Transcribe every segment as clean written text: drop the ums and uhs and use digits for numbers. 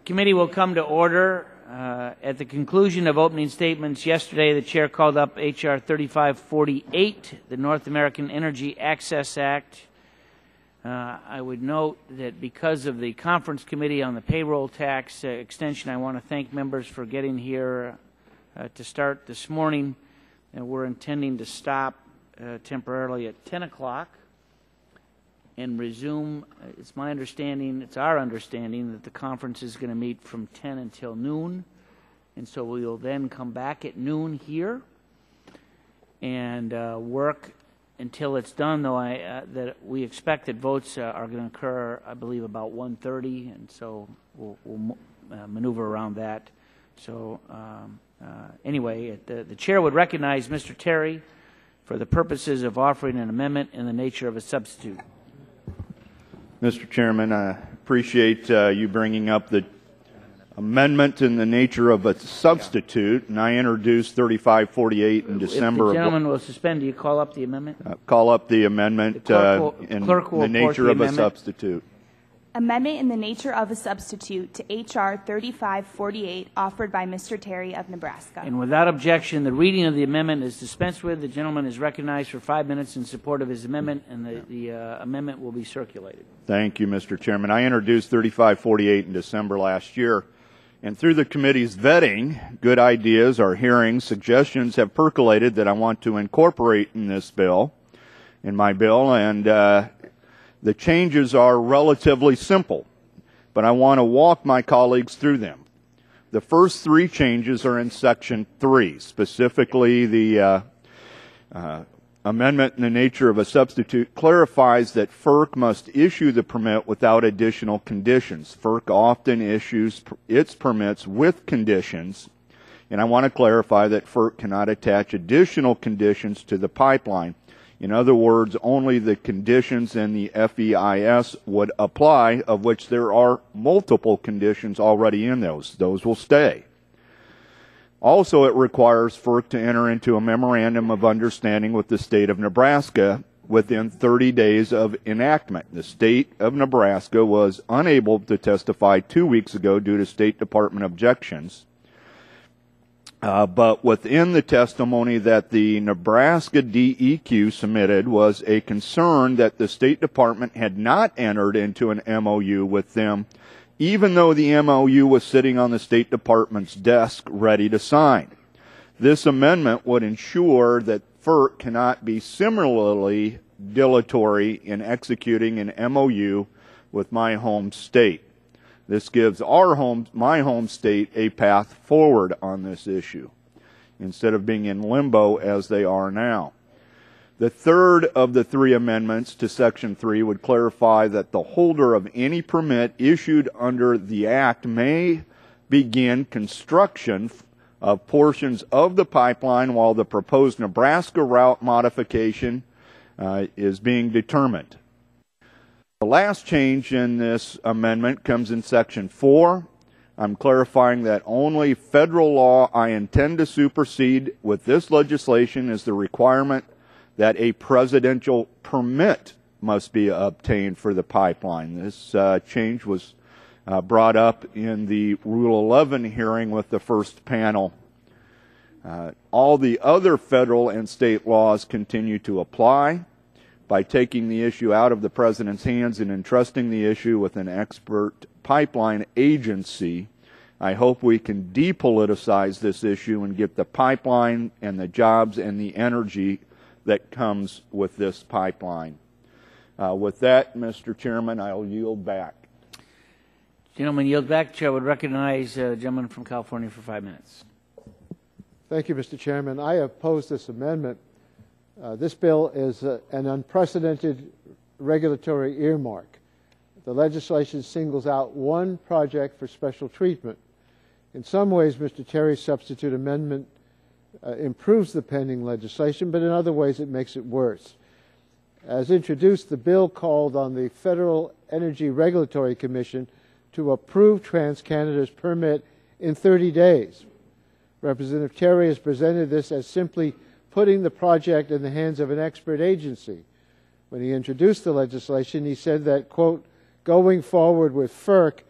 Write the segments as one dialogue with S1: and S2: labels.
S1: Committee will come to order. At the conclusion of opening statements yesterday, the chair called up H.R. 3548, the North American Energy Access Act. I would note that because of the conference committee on the payroll tax extension, I want to thank members for getting here to start this morning. We're intending to stop temporarily at 10 o'clock and resume. It's our understanding that the conference is going to meet from 10 until noon, and so we will then come back at noon here and work until it's done, though that we expect that votes are going to occur, I believe, about 1:30, and so we'll maneuver around that. So anyway, the chair would recognize Mr. Terry for the purposes of offering an amendment in the nature of a substitute.
S2: Mr. Chairman, I appreciate you bringing up the amendment in the nature of a substitute, and I introduced 3548 in December.
S1: If the gentleman will suspend, do you call up the amendment?
S2: Call up the amendment in the nature of a substitute.
S3: Amendment in the nature of a substitute to H.R. 3548, offered by Mr. Terry of Nebraska.
S1: And without objection, the reading of the amendment is dispensed with. The gentleman is recognized for 5 minutes in support of his amendment, and the amendment will be circulated.
S2: Thank you, Mr. Chairman. I introduced 3548 in December last year, and through the committee's vetting, good ideas, our hearings, suggestions have percolated that I want to incorporate in this bill, in my bill, and the changes are relatively simple, but I want to walk my colleagues through them. The first three changes are in Section 3, specifically the amendment in the nature of a substitute clarifies that FERC must issue the permit without additional conditions. FERC often issues its permits with conditions, and I want to clarify that FERC cannot attach additional conditions to the pipeline. In other words, only the conditions in the FEIS would apply, of which there are multiple conditions already in those. Those will stay. Also, it requires FERC to enter into a memorandum of understanding with the state of Nebraska within 30 days of enactment. The state of Nebraska was unable to testify 2 weeks ago due to State Department objections. But within the testimony that the Nebraska DEQ submitted was a concern that the State Department had not entered into an MOU with them, even though the MOU was sitting on the State Department's desk ready to sign. This amendment would ensure that FERC cannot be similarly dilatory in executing an MOU with my home state. This gives my home state a path forward on this issue, instead of being in limbo as they are now. The third of the three amendments to Section 3 would clarify that the holder of any permit issued under the Act may begin construction of portions of the pipeline while the proposed Nebraska route modification is being determined. The last change in this amendment comes in Section 4. I'm clarifying that only federal law I intend to supersede with this legislation is the requirement that a presidential permit must be obtained for the pipeline. This change was brought up in the Rule 11 hearing with the first panel. All the other federal and state laws continue to apply. By taking the issue out of the President's hands and entrusting the issue with an expert pipeline agency, I hope we can depoliticize this issue and get the pipeline and the jobs and the energy that comes with this pipeline. With that, Mr. Chairman, I'll yield back.
S1: Gentleman, yield back. Chair would recognize the gentleman from California for 5 minutes.
S4: Thank you, Mr. Chairman. I oppose this amendment. This bill is an unprecedented regulatory earmark. The legislation singles out one project for special treatment. In some ways, Mr. Terry's substitute amendment improves the pending legislation, but in other ways it makes it worse. As introduced, the bill called on the Federal Energy Regulatory Commission to approve TransCanada's permit in 30 days. Representative Terry has presented this as simply putting the project in the hands of an expert agency. When he introduced the legislation, he said that, quote, going forward with FERC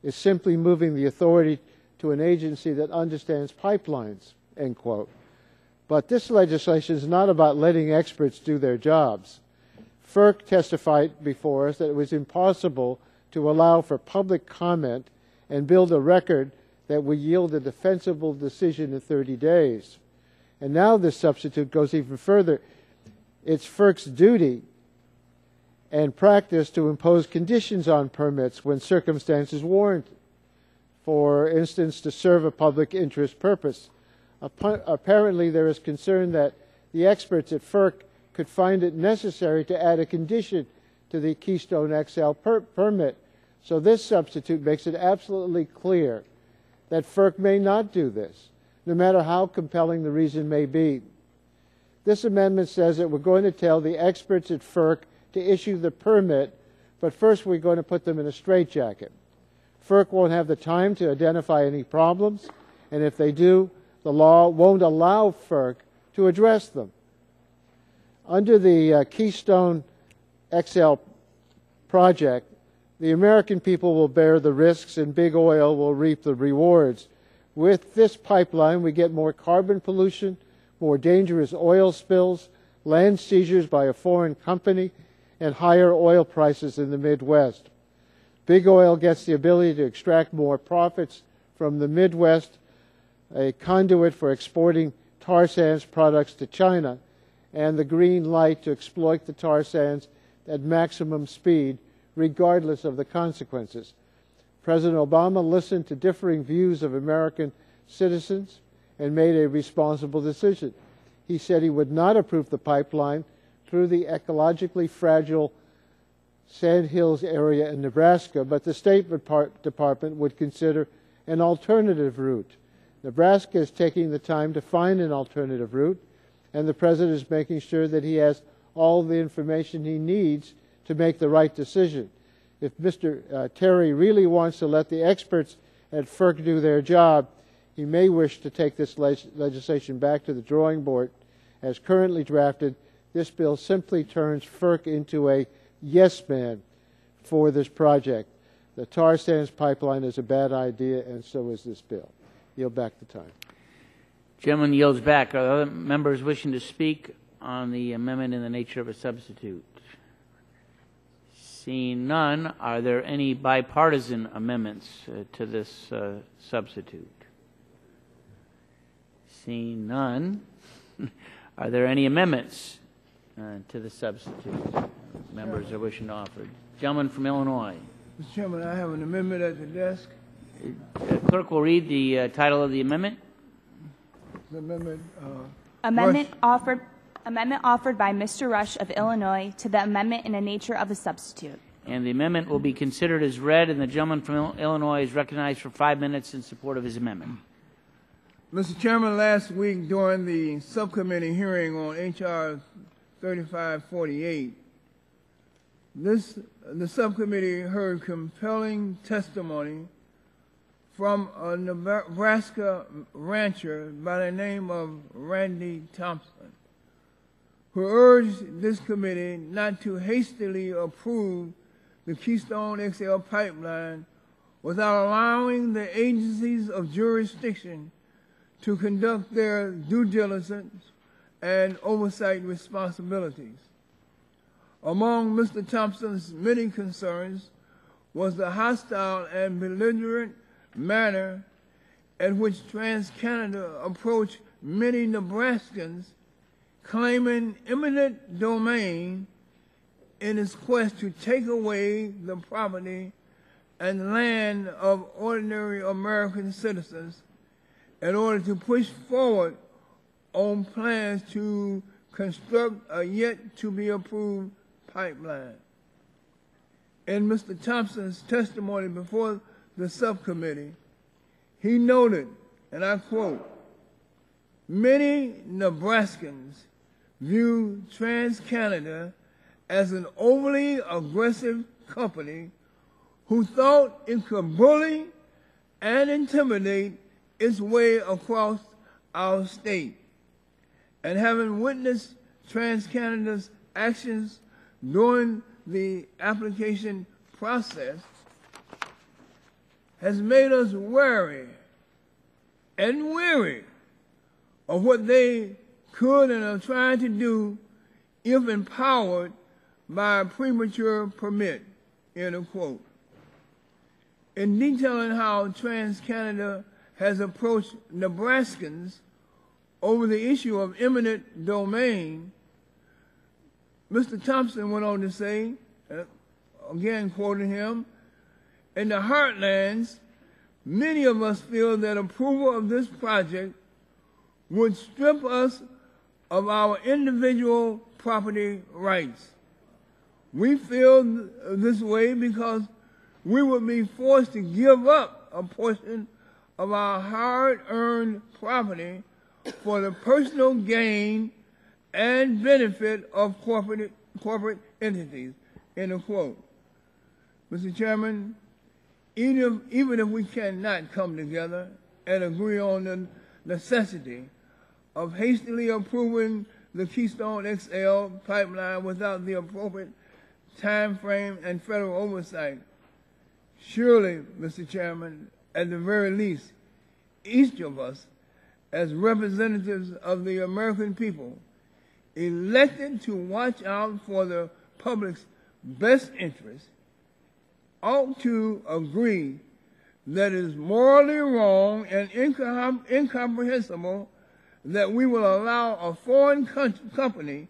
S4: is simply moving the authority to an agency that understands pipelines, end quote. But this legislation is not about letting experts do their jobs. FERC testified before us that it was impossible to allow for public comment and build a record that would yield a defensible decision in 30 days. And now this substitute goes even further. It's FERC's duty and practice to impose conditions on permits when circumstances warrant, for instance, to serve a public interest purpose. Apparently, there is concern that the experts at FERC could find it necessary to add a condition to the Keystone XL permit. So this substitute makes it absolutely clear that FERC may not do this, no matter how compelling the reason may be. This amendment says that we're going to tell the experts at FERC to issue the permit, but first we're going to put them in a straitjacket. FERC won't have the time to identify any problems, and if they do, the law won't allow FERC to address them. Under the Keystone XL project, the American people will bear the risks and big oil will reap the rewards. With this pipeline, we get more carbon pollution, more dangerous oil spills, land seizures by a foreign company, and higher oil prices in the Midwest. Big oil gets the ability to extract more profits from the Midwest, a conduit for exporting tar sands products to China, and the green light to exploit the tar sands at maximum speed, regardless of the consequences. President Obama listened to differing views of American citizens and made a responsible decision. He said he would not approve the pipeline through the ecologically fragile Sand Hills area in Nebraska, but the State Department would consider an alternative route. Nebraska is taking the time to find an alternative route, and the President is making sure that he has all the information he needs to make the right decision. If Mr. Terry really wants to let the experts at FERC do their job, he may wish to take this legislation back to the drawing board. As currently drafted, this bill simply turns FERC into a yes man for this project. The tar sands pipeline is a bad idea, and so is this bill. Yield back the time.
S1: Gentleman yields back. Are there other members wishing to speak on the amendment in the nature of a substitute? Seeing none, are there any bipartisan amendments to this substitute? Seeing none, are there any amendments to the substitute members are wishing to offer? Gentleman from Illinois.
S5: Mr. Chairman, I have an amendment at the desk.
S1: Clerk will read the title of the amendment.
S5: The amendment.
S3: Amendment offered by Mr. Rush of Illinois to the amendment in the nature of a substitute.
S1: And the amendment will be considered as read, and the gentleman from Illinois is recognized for 5 minutes in support of his amendment.
S5: Mr. Chairman, last week during the subcommittee hearing on H.R. 3548, the subcommittee heard compelling testimony from a Nebraska rancher by the name of Randy Thompson, who urged this committee not to hastily approve the Keystone XL Pipeline without allowing the agencies of jurisdiction to conduct their due diligence and oversight responsibilities. Among Mr. Thompson's many concerns was the hostile and belligerent manner in which TransCanada approached many Nebraskans claiming eminent domain in its quest to take away the property and land of ordinary American citizens in order to push forward on plans to construct a yet-to-be-approved pipeline. In Mr. Thompson's testimony before the subcommittee, he noted, and I quote, "Many Nebraskans view TransCanada as an overly aggressive company who thought it could bully and intimidate its way across our state. And having witnessed TransCanada's actions during the application process, has made us wary and weary of what they could and are trying to do if empowered by a premature permit, end of quote. In detailing how TransCanada has approached Nebraskans over the issue of eminent domain, Mr. Thompson went on to say, again quoting him, in the heartlands, many of us feel that approval of this project would strip us of our individual property rights. We feel this way because we would be forced to give up a portion of our hard-earned property for the personal gain and benefit of corporate entities, end of quote. Mr. Chairman, even if we cannot come together and agree on the necessity of hastily approving the Keystone XL Pipeline without the appropriate time frame and federal oversight, surely, Mr. Chairman, at the very least, each of us, as representatives of the American people, elected to watch out for the public's best interest, ought to agree that it is morally wrong and incomprehensible that we will allow a foreign company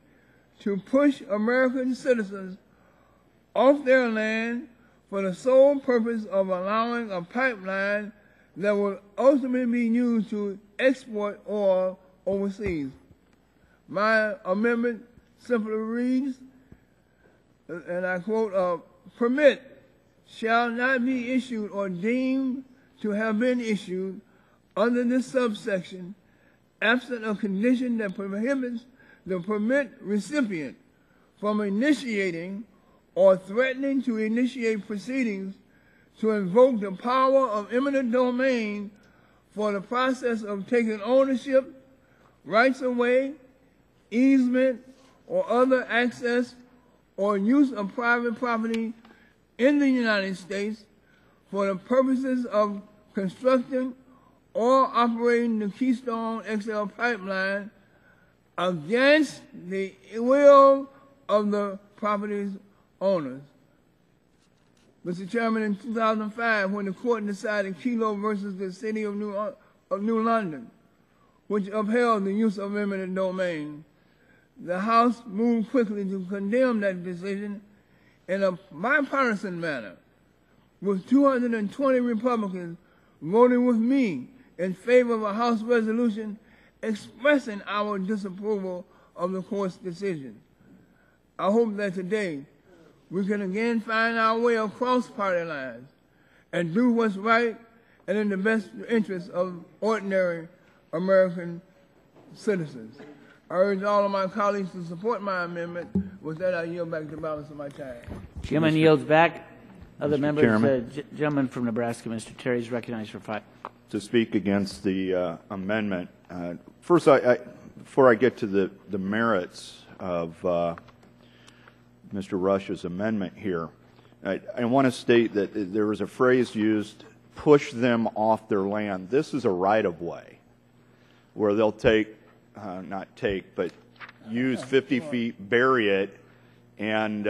S5: to push American citizens off their land for the sole purpose of allowing a pipeline that will ultimately be used to export oil overseas. My amendment simply reads, and I quote, a permit shall not be issued or deemed to have been issued under this subsection absent a condition that prohibits the permit recipient from initiating or threatening to initiate proceedings to invoke the power of eminent domain for the process of taking ownership, rights of way, easement, or other access or use of private property in the United States for the purposes of constructing or operating the Keystone XL Pipeline against the will of the property's owners. Mr. Chairman, in 2005, when the court decided Kelo versus the City of New London, which upheld the use of eminent domain, the House moved quickly to condemn that decision in a bipartisan manner, with 220 Republicans voting with me in favor of a House resolution expressing our disapproval of the court's decision. I hope that today we can again find our way across party lines and do what's right and in the best interest of ordinary American citizens. I urge all of my colleagues to support my amendment. With that, I yield back the balance of my time.
S1: Chairman yields back. Other members,
S2: Chairman.
S1: Gentleman from Nebraska, Mr. Terry, is recognized for 5.
S2: To speak against the amendment, first, before I get to the merits of Mr. Rush's amendment here, I want to state that there was a phrase used, push them off their land. This is a right-of-way where they'll but use 50 feet, bury it, and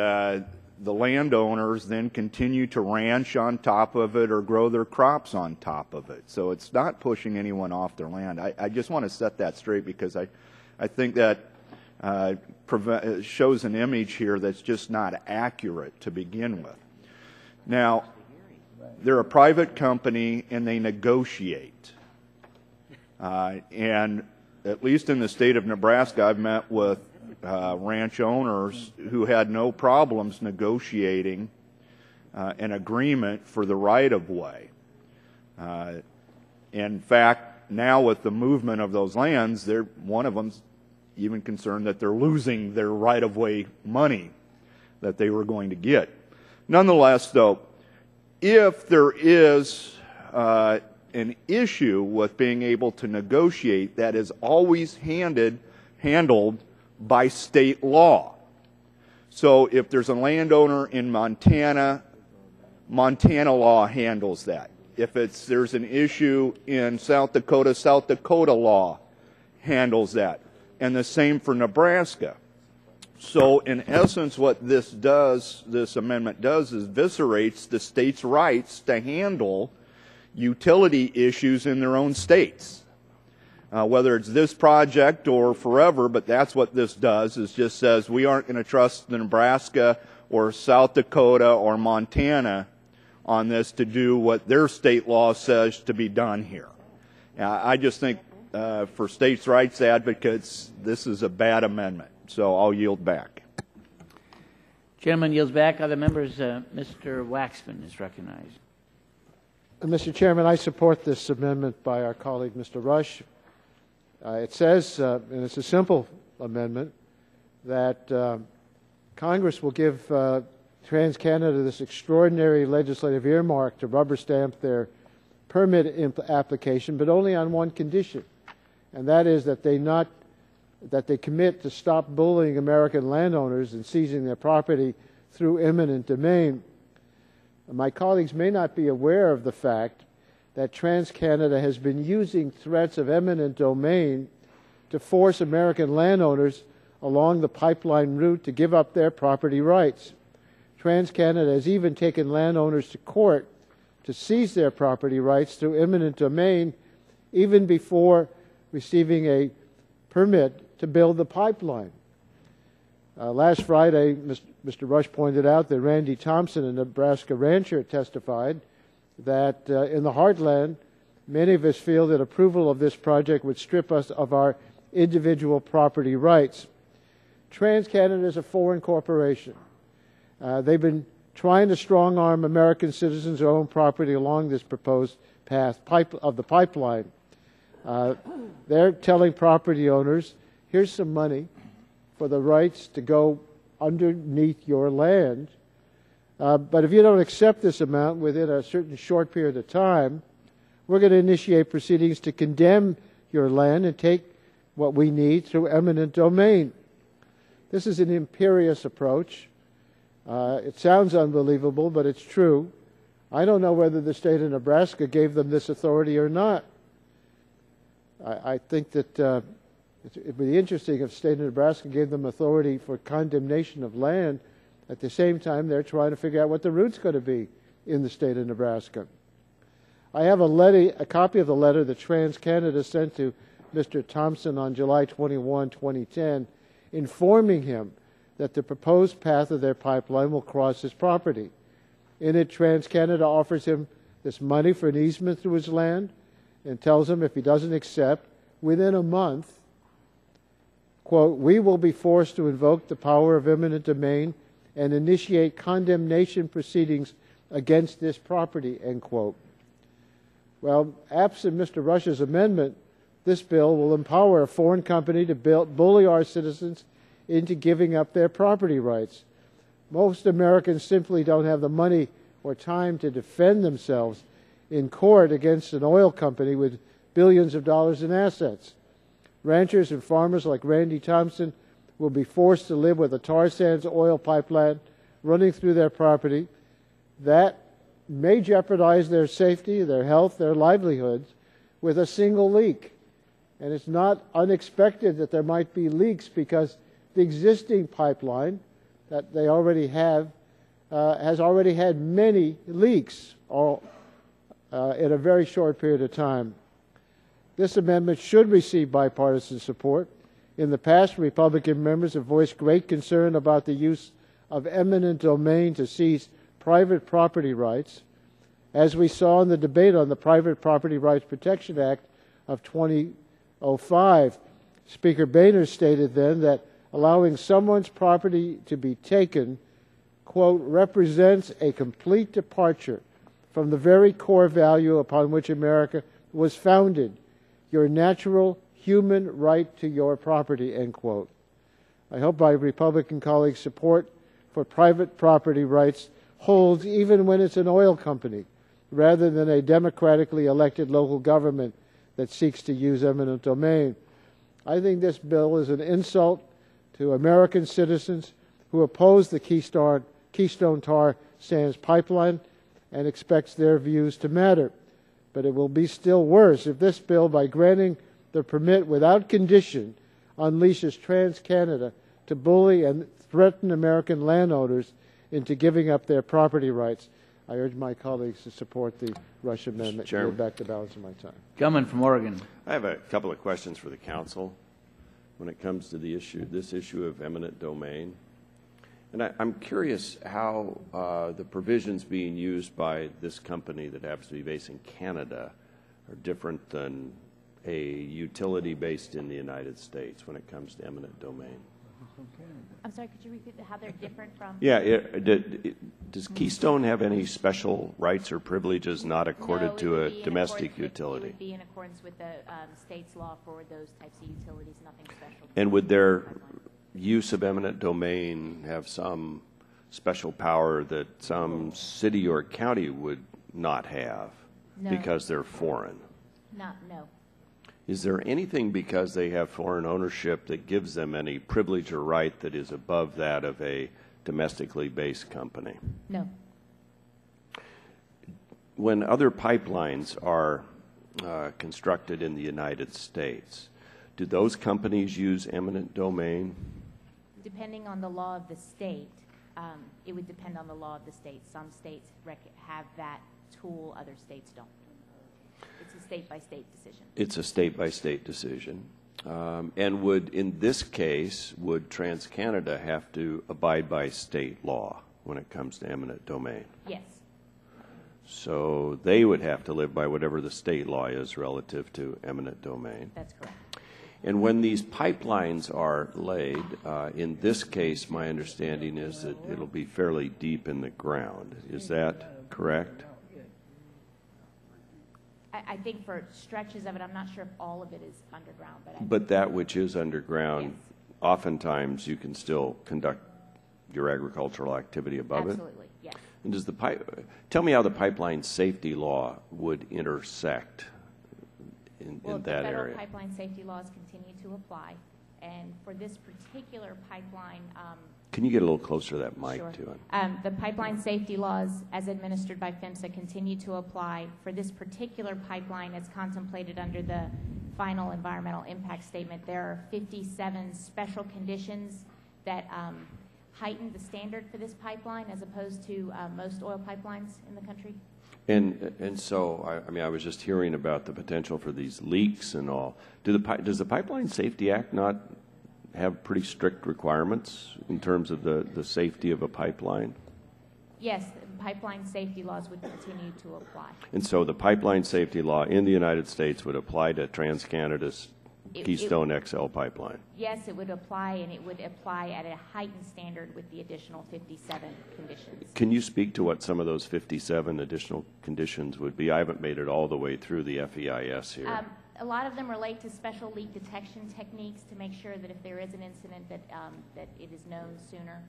S2: the landowners then continue to ranch on top of it or grow their crops on top of it. So it's not pushing anyone off their land. I just want to set that straight because I think that shows an image here that's just not accurate to begin with. Now, they're a private company and they negotiate. And at least in the state of Nebraska, I've met with ranch owners who had no problems negotiating an agreement for the right-of-way. In fact, now with the movement of those lands, one of them's even concerned that they're losing their right-of-way money that they were going to get. Nonetheless, though, if there is an issue with being able to negotiate, that is always handled by state law. So if there's a landowner in Montana, Montana law handles that. If there's an issue in South Dakota law handles that. And the same for Nebraska. So in essence, what this amendment does is eviscerates the states' rights to handle utility issues in their own states. Whether it's this project or forever, but that's what this does, is just says we aren't going to trust the Nebraska or South Dakota or Montana on this to do what their state law says to be done here. I just think for states' rights advocates, this is a bad amendment. So I'll yield back.
S1: Gentleman yields back. Other members, Mr. Waxman is recognized.
S4: Mr. Chairman, I support this amendment by our colleague, Mr. Rush. It says, and it's a simple amendment, that Congress will give TransCanada this extraordinary legislative earmark to rubber stamp their permit application, but only on one condition, and that is that they commit to stop bullying American landowners and seizing their property through eminent domain. My colleagues may not be aware of the fact that TransCanada has been using threats of eminent domain to force American landowners along the pipeline route to give up their property rights. TransCanada has even taken landowners to court to seize their property rights through eminent domain even before receiving a permit to build the pipeline. Last Friday, Mr. Rush pointed out that Randy Thompson, a Nebraska rancher, testified that in the heartland, many of us feel that approval of this project would strip us of our individual property rights. TransCanada is a foreign corporation. They've been trying to strong-arm American citizens who own property along this proposed path of the pipeline. They're telling property owners, here's some money for the rights to go underneath your land, but if you don't accept this amount within a certain short period of time, we're going to initiate proceedings to condemn your land and take what we need through eminent domain. This is an imperious approach. It sounds unbelievable, but it's true. I don't know whether the state of Nebraska gave them this authority or not. I think that it would be interesting if the state of Nebraska gave them authority for condemnation of land. At the same time, they're trying to figure out what the route's going to be in the state of Nebraska. I have a copy of the letter that TransCanada sent to Mr. Thompson on July 21, 2010, informing him that the proposed path of their pipeline will cross his property. In it, TransCanada offers him this money for an easement through his land and tells him if he doesn't accept, within a month, quote, we will be forced to invoke the power of eminent domain and initiate condemnation proceedings against this property, end quote. Well, absent Mr. Rush's amendment, this bill will empower a foreign company to bully our citizens into giving up their property rights. Most Americans simply don't have the money or time to defend themselves in court against an oil company with billions of dollars in assets. Ranchers and farmers like Randy Thompson will be forced to live with a tar sands oil pipeline running through their property. That may jeopardize their safety, their health, their livelihoods with a single leak. And it's not unexpected that there might be leaks because the existing pipeline that they already have has already had many leaks in a very short period of time. This amendment should receive bipartisan support. In the past, Republican members have voiced great concern about the use of eminent domain to seize private property rights. As we saw in the debate on the Private Property Rights Protection Act of 2005, Speaker Boehner stated then that allowing someone's property to be taken, quote, represents a complete departure from the very core value upon which America was founded, your natural human right to your property, end quote. I hope my Republican colleagues' support for private property rights holds even when it's an oil company, rather than a democratically elected local government that seeks to use eminent domain. I think this bill is an insult to American citizens who oppose the Keystone tar sands pipeline and expects their views to matter. But it will be still worse if this bill, by granting the permit without condition, unleashes TransCanada to bully and threaten American landowners into giving up their property rights. I urge my colleagues to support the Rush amendment.
S6: Chairman.
S4: Yield back the balance of my time.
S1: Gentleman from Oregon.
S6: I have a couple of questions for the council when it comes to this issue of eminent domain. And I'm curious how the provisions being used by this company that happens to be based in Canada are different than a utility based in the United States when it comes to eminent domain.
S7: I'm sorry, could you repeat how they're different from?
S6: Yeah, does Keystone have any special rights or privileges not accorded to a domestic utility?
S7: It would be in accordance with the state's law for those types of utilities, nothing special.
S6: And would their use of eminent domain have some special power that some city or county would not have because they're foreign?
S7: No.
S6: Is there anything because they have foreign ownership that gives them any privilege or right that is above that of a domestically based company?
S7: No.
S6: When other pipelines are constructed in the United States, do those companies use eminent domain?
S7: Depending on the law of the state, it would depend on the law of the state. Some states have that tool, other states don't. It's a state-by-state decision.
S6: It's a state-by-state decision. And would, in this case, would TransCanada have to abide by state law when it comes to eminent domain?
S7: Yes.
S6: So they would have to live by whatever the state law is relative to eminent domain.
S7: That's correct.
S6: And when these pipelines are laid, in this case, my understanding is that it'll be fairly deep in the ground. Is that correct?
S7: I think for stretches of it, I'm not sure if all of it is underground.
S6: But that which is underground,
S7: yes.
S6: Oftentimes you can still conduct your agricultural activity above
S7: Absolutely, yes.
S6: And does tell me how the pipeline safety law would intersect in that
S7: the federal
S6: area.
S7: pipeline safety laws continue to apply, and for this particular pipeline,
S6: can you get a little closer to that mic,
S7: sure.
S6: to it?
S7: The pipeline safety laws, as administered by PHMSA, continue to apply. For this particular pipeline, as contemplated under the final environmental impact statement, there are 57 special conditions that heighten the standard for this pipeline as opposed to most oil pipelines in the country.
S6: And so, I mean, I was just hearing about the potential for these leaks and all. Does the Pipeline Safety Act not have pretty strict requirements in terms of the safety of a pipeline?
S7: Yes, pipeline safety laws would continue to apply.
S6: And so the pipeline safety law in the United States would apply to TransCanada's Keystone XL Pipeline?
S7: Yes, it would apply, and it would apply at a heightened standard with the additional 57 conditions.
S6: Can you speak to what some of those 57 additional conditions would be? I haven't made it all the way through the FEIS here.
S7: A lot of them relate to special leak detection techniques to make sure that if there is an incident that it is known sooner.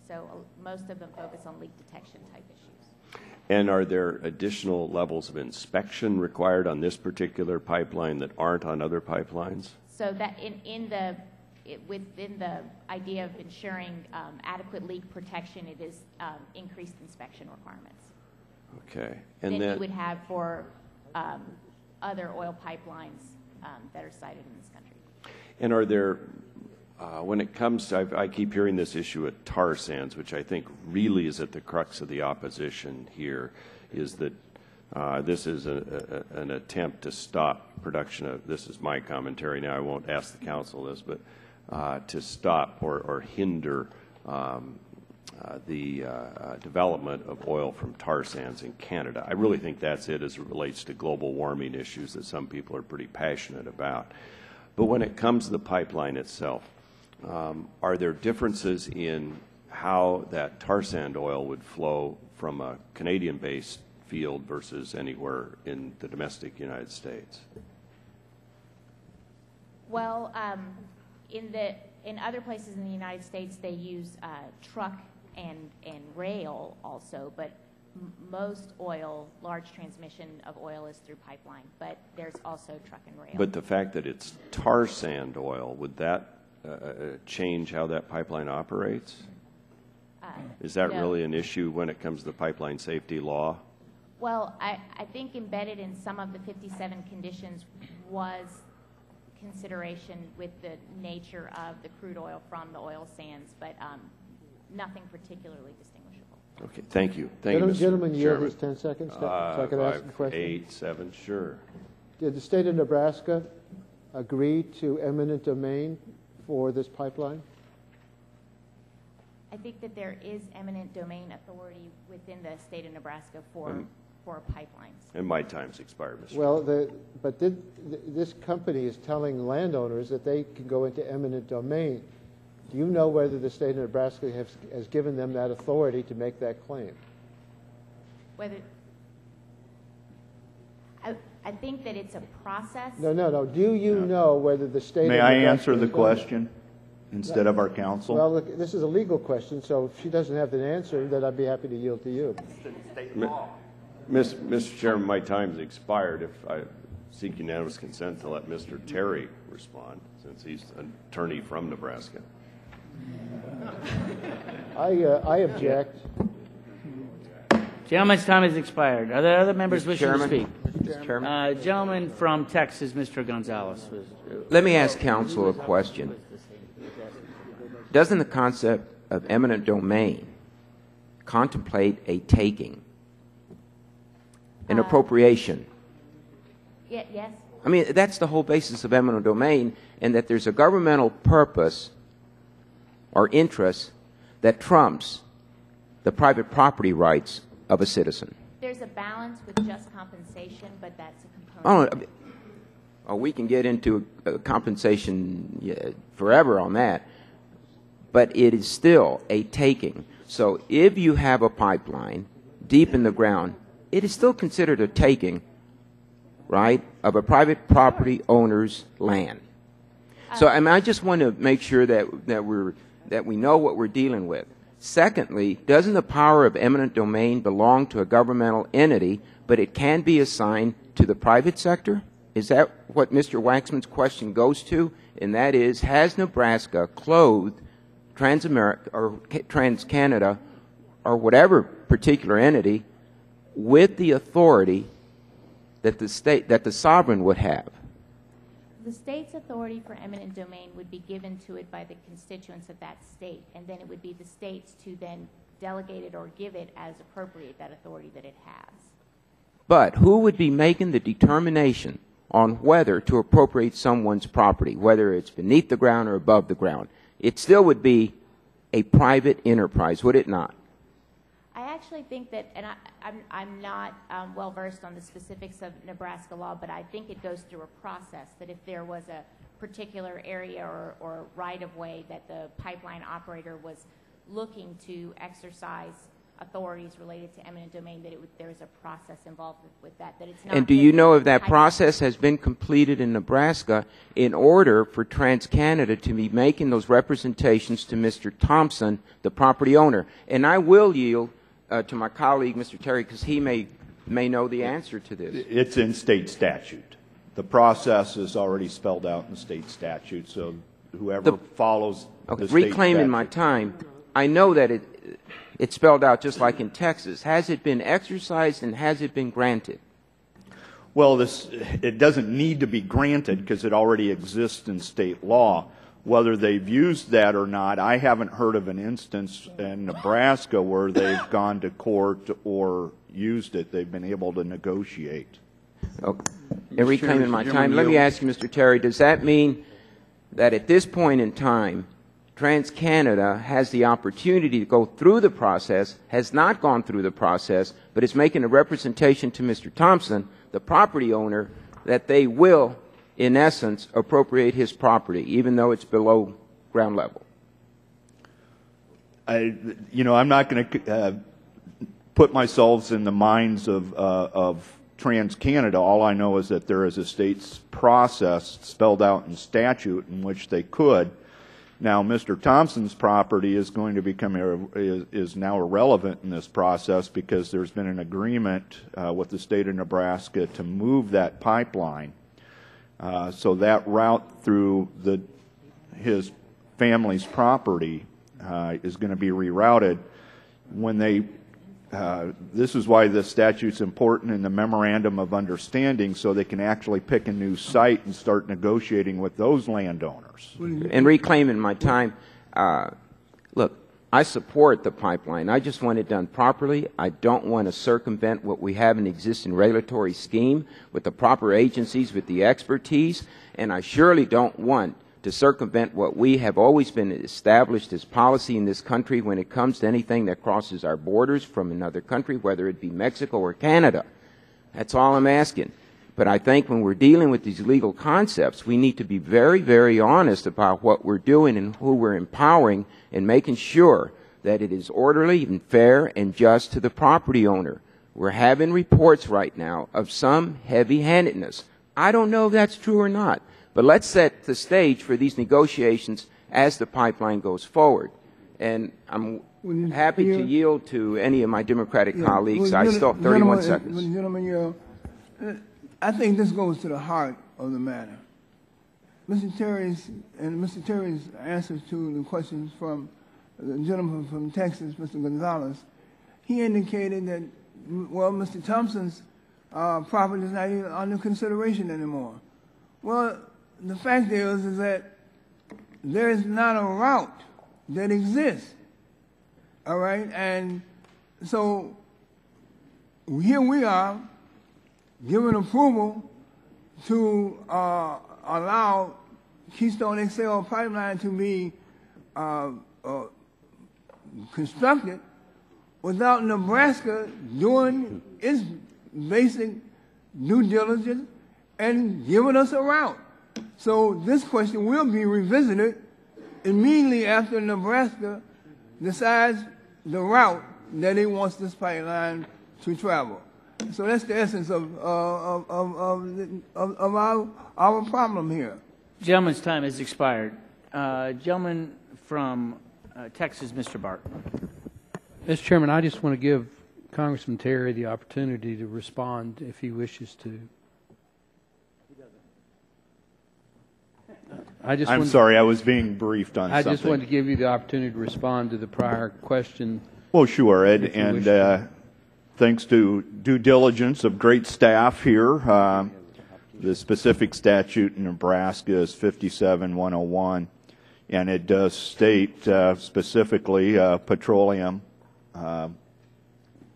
S7: So most of them focus on leak detection type issues.
S6: And are there additional levels of inspection required on this particular pipeline that aren't on other pipelines?
S7: So that within the idea of ensuring adequate leak protection, it is increased inspection requirements.
S6: Okay.
S7: And then you would have for other oil pipelines that are cited in this country.
S6: And are there, when it comes to, I keep hearing this issue at tar sands, which I think really is at the crux of the opposition here, is that this is an attempt to stop production of, this is my commentary now, I won't ask the council this, but to stop or hinder the development of oil from tar sands in Canada. I really think that's it as it relates to global warming issues that some people are pretty passionate about. But when it comes to the pipeline itself, are there differences in how that tar sand oil would flow from a Canadian-based field versus anywhere in the domestic United States?
S7: Well, in other places in the United States, they use truck and rail also, but most oil, large transmission of oil is through pipeline, but there's also truck and rail.
S6: But the fact that it's tar sand oil, would that change how that pipeline operates? Is that
S7: no.
S6: really an issue when it comes to the pipeline safety law?
S7: Well, I think embedded in some of the 57 conditions was consideration with the nature of the crude oil from the oil sands, but nothing particularly distinguishable.
S6: Okay, thank you. Thank you, Mr.
S4: Gentlemen, yield
S6: Chairman.
S4: his 10 seconds so I can ask a
S6: 5,
S4: question.
S6: 8, 7, sure.
S4: Did the state of Nebraska agree to eminent domain for this pipeline?
S7: I think that there is eminent domain authority within the state of Nebraska for pipelines.
S6: And my time's expired, Mr.
S4: Well, this company is telling landowners that they can go into eminent domain. Do you know whether the state of Nebraska has given them that authority to make that claim?
S7: Whether I think that it's a process.
S4: No. Do you know whether the state
S2: May
S4: of
S2: I
S4: Nebraska
S2: answer the
S4: is going to-
S2: question instead of our counsel?
S4: Well, look, this is a legal question, so if she doesn't have an answer, then I'd be happy to yield to you.
S6: Mr. Chairman, my time's expired. If I seek unanimous consent to let Mr. Terry respond, since he's an attorney from Nebraska.
S4: I object.
S1: Gentleman's time has expired. Are there other members wishing to speak?
S8: Mr. Chairman,
S1: Gentleman from Texas, Mr. Gonzalez.
S8: let me ask counsel a question. Doesn't the concept of eminent domain contemplate a taking, an appropriation?
S7: Yes.
S8: I mean, that's the whole basis of eminent domain, and that there's a governmental purpose or interest that trumps the private property rights of a citizen.
S7: There's a balance with just compensation, but that's a component.
S8: We can get into compensation forever on that, but it is still a taking. So if you have a pipeline deep in the ground, it is still considered a taking, right, of a private property owner's land. So I just want to make sure that we know what we're dealing with. Secondly, doesn't the power of eminent domain belong to a governmental entity, but it can be assigned to the private sector? Is that what Mr. Waxman's question goes to? And that is, has Nebraska clothed Transamerica or TransCanada or whatever particular entity with the authority that the sovereign would have?
S7: The state's authority for eminent domain would be given to it by the constituents of that state, and then it would be the states to then delegate it or give it as appropriate, that authority that it has.
S8: But who would be making the determination on whether to appropriate someone's property, whether it's beneath the ground or above the ground? It still would be a private enterprise, would it not?
S7: I actually think that, and I'm not well versed on the specifics of Nebraska law, but I think it goes through a process that if there was a particular area or right-of-way that the pipeline operator was looking to exercise authorities related to eminent domain, that there is a process involved with that. That it's not.
S8: And do you know if that process has been completed in Nebraska in order for TransCanada to be making those representations to Mr. Thompson, the property owner? And I will yield to my colleague, Mr. Terry, because he may know the answer to this.
S2: It's in state statute. The process is already spelled out in state statute, so whoever follows the state
S8: reclaiming
S2: statute.
S8: my time, I know that it's spelled out just like in Texas. Has it been exercised and has it been granted?
S2: Well, it doesn't need to be granted because it already exists in state law. Whether they've used that or not, I haven't heard of an instance in Nebraska where they've gone to court or used it. They've been able to negotiate.
S8: Okay. And reclaiming my time, let me ask you, Mr. Terry, does that mean that at this point in time, TransCanada has the opportunity to go through the process, has not gone through the process, but is making a representation to Mr. Thompson, the property owner, that they will, in essence, appropriate his property, even though it's below ground level?
S2: I'm not going to put myself in the minds of TransCanada. All I know is that there is a state's process spelled out in statute in which they could. Now, Mr. Thompson's property is going to is now irrelevant in this process because there's been an agreement with the state of Nebraska to move that pipeline. So that route through his family's property is going to be rerouted. When they this is why this statute's important in the memorandum of understanding, so they can actually pick a new site and start negotiating with those landowners.
S8: And reclaiming my time, look, I support the pipeline. I just want it done properly. I don't want to circumvent what we have in the existing regulatory scheme with the proper agencies, with the expertise, and I surely don't want to circumvent what we have always been established as policy in this country when it comes to anything that crosses our borders from another country, whether it be Mexico or Canada. That's all I'm asking. But I think when we're dealing with these legal concepts, we need to be very, very honest about what we're doing and who we're empowering and making sure that it is orderly and fair and just to the property owner. We're having reports right now of some heavy-handedness. I don't know if that's true or not. But let's set the stage for these negotiations as the pipeline goes forward. And I'm happy to yield to any of my Democratic colleagues. I still have 31 seconds.
S5: Gentlemen, I think this goes to the heart of the matter. Mr. Terry's answers to the questions from the gentleman from Texas, Mr. Gonzalez, he indicated that, well, Mr. Thompson's property is not even under consideration anymore. Well, the fact is that there is not a route that exists, all right? And so here we are giving approval to allow Keystone XL Pipeline to be constructed without Nebraska doing its basic due diligence and giving us a route. So this question will be revisited immediately after Nebraska decides the route that it wants this pipeline to travel. So that's the essence of our problem here.
S1: Gentleman's time has expired. Gentleman from Texas, Mr. Barton.
S9: Mr. Chairman, I just want to give Congressman Terry the opportunity to respond if he wishes to.
S2: I'm sorry, I was being briefed on something.
S9: I just wanted to give you the opportunity to respond to the prior question.
S2: Well, sure, Ed, and thanks to due diligence of great staff here, the specific statute in Nebraska is 57-101, and it does state specifically petroleum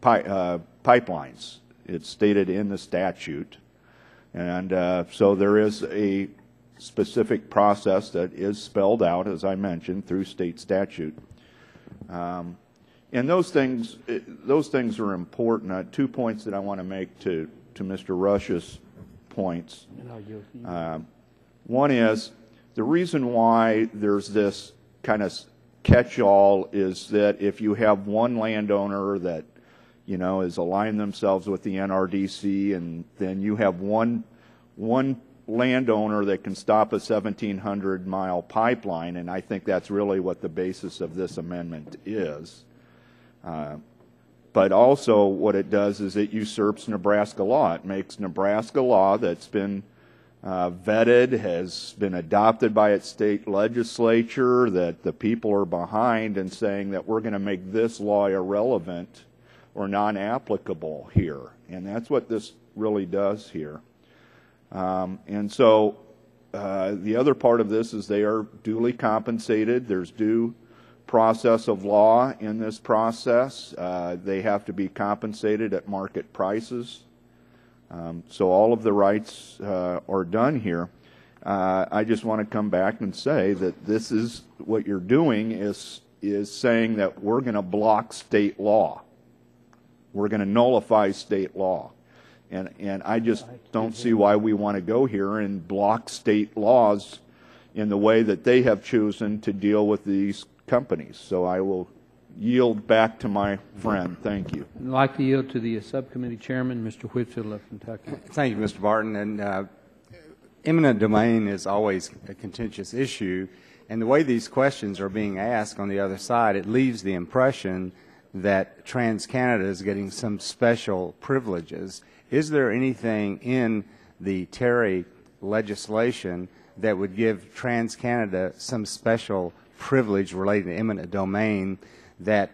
S2: pipelines. It's stated in the statute, and so there is a specific process that is spelled out, as I mentioned, through state statute. And those things are important. 2 points that I want to make to Mr. Rush's points. One is the reason why there's this kind of catch-all is that if you have one landowner that, is aligned themselves with the NRDC, and then you have one landowner that can stop a 1,700-mile pipeline, and I think that's really what the basis of this amendment is. But also what it does is it usurps Nebraska law. It makes Nebraska law that's been vetted, has been adopted by its state legislature, that the people are behind, and saying that we're going to make this law irrelevant or non-applicable here. And that's what this really does here. And so the other part of this is they are duly compensated. There's due process of law in this process. They have to be compensated at market prices. So all of the rights are done here. I just want to come back and say that this is what you're doing is saying that we're going to block state law. We're going to nullify state law. And I just don't see why we want to go here and block state laws in the way that they have chosen to deal with these companies. So I will yield back to my friend. Thank you.
S9: I'd like to yield to the subcommittee chairman, Mr. Whitfield of Kentucky.
S10: Thank you, Mr. Barton. And eminent domain is always a contentious issue. And the way these questions are being asked on the other side, it leaves the impression that TransCanada is getting some special privileges. Is there anything in the Terry legislation that would give TransCanada some special privilege relating to eminent domain that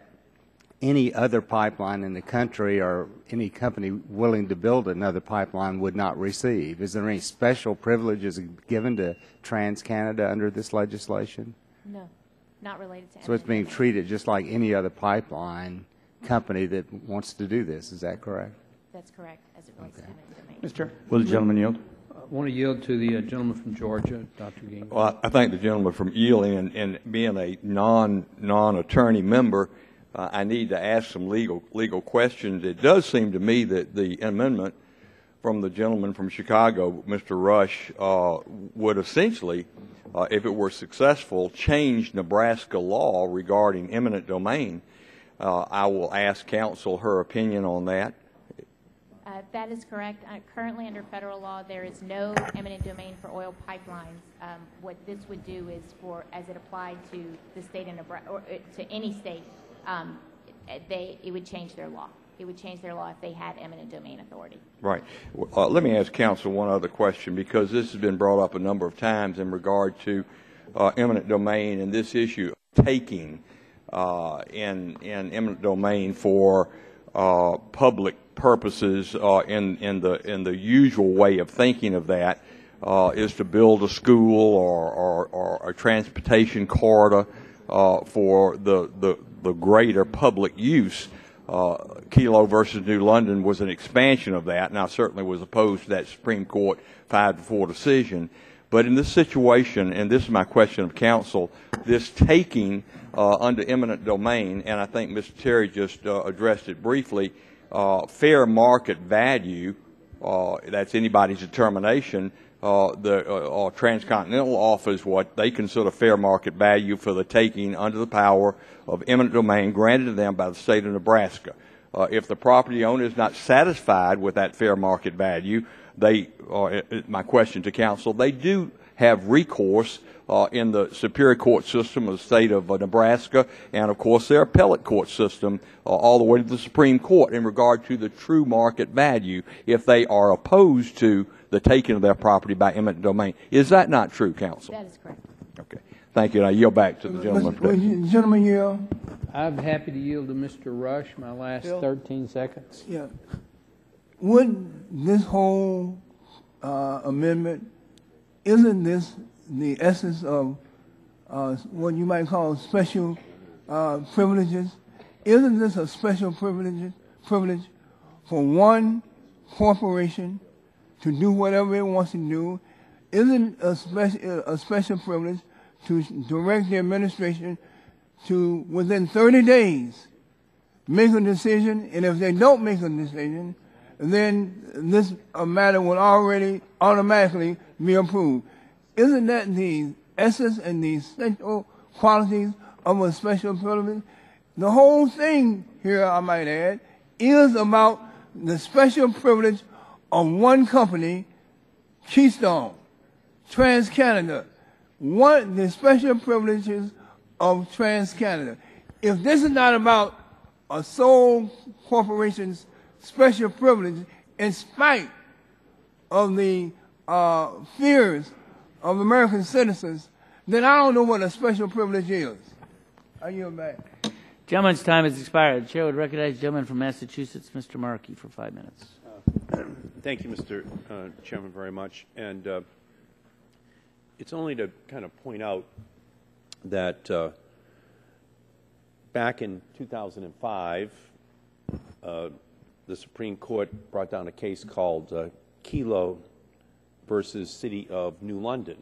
S10: any other pipeline in the country or any company willing to build another pipeline would not receive? Is there any special privileges given to TransCanada under this legislation?
S7: No, not related to
S10: So it's being treated just like any other pipeline company that wants to do this. Is that correct?
S7: That's correct, as it relates to eminent domain.
S11: Mr. Will the gentleman yield?
S9: I want to yield to the gentleman from Georgia, Dr. Ging.
S12: Well, I thank the gentleman from yielding, and being a non-attorney member, I need to ask some legal questions. It does seem to me that the amendment from the gentleman from Chicago, Mr. Rush, would essentially, if it were successful, change Nebraska law regarding eminent domain. I will ask counsel her opinion on that.
S7: That is correct. Currently, under federal law, there is no eminent domain for oil pipelines. What this would do is, as it applied to the state of Nebraska, or to any state, it would change their law. It would change their law if they had eminent domain authority.
S12: Right. Let me ask counsel one other question, because this has been brought up a number of times in regard to eminent domain and this issue of taking in eminent domain for public purposes in the usual way of thinking of that is to build a school or a transportation corridor for the greater public use. Kelo versus New London was an expansion of that, and I certainly was opposed to that Supreme Court 5-4 decision. But in this situation, and this is my question of counsel, this taking under eminent domain, and I think Mr. Terry just addressed it briefly, fair market value, that's anybody's determination. The Transcontinental offers what they consider fair market value for the taking under the power of eminent domain granted to them by the state of Nebraska. If the property owner is not satisfied with that fair market value, my question to counsel, they do have recourse in the Superior Court system of the state of Nebraska, and of course their appellate court system all the way to the Supreme Court in regard to the true market value if they are opposed to the taking of their property by eminent domain. Is that not true, counsel?
S7: That is correct.
S12: Okay. Thank you. And I yield back to the gentleman.
S5: Gentleman yield.
S9: I'm happy to yield to Mr. Rush my last 13 seconds.
S5: Yeah. Would this whole amendment, isn't this the essence of what you might call special privileges? Isn't this a special privilege for one corporation to do whatever it wants to do? Isn't a special privilege to direct the administration to, within 30 days, make a decision, and if they don't make a decision, then this matter will already automatically be approved? Isn't that the essence and the essential qualities of a special privilege? The whole thing here, I might add, is about the special privilege of one company, Keystone, TransCanada, the special privileges of TransCanada. If this is not about a sole corporation's special privilege, in spite of the fears of American citizens, then I don't know what a special privilege is. I yield back.
S1: Gentleman's time has expired. The chair would recognize the gentleman from Massachusetts, Mr. Markey, for 5 minutes.
S13: Thank you, Mr. Chairman, very much. And it's only to kind of point out that back in 2005, the Supreme Court brought down a case called Kelo versus City of New London.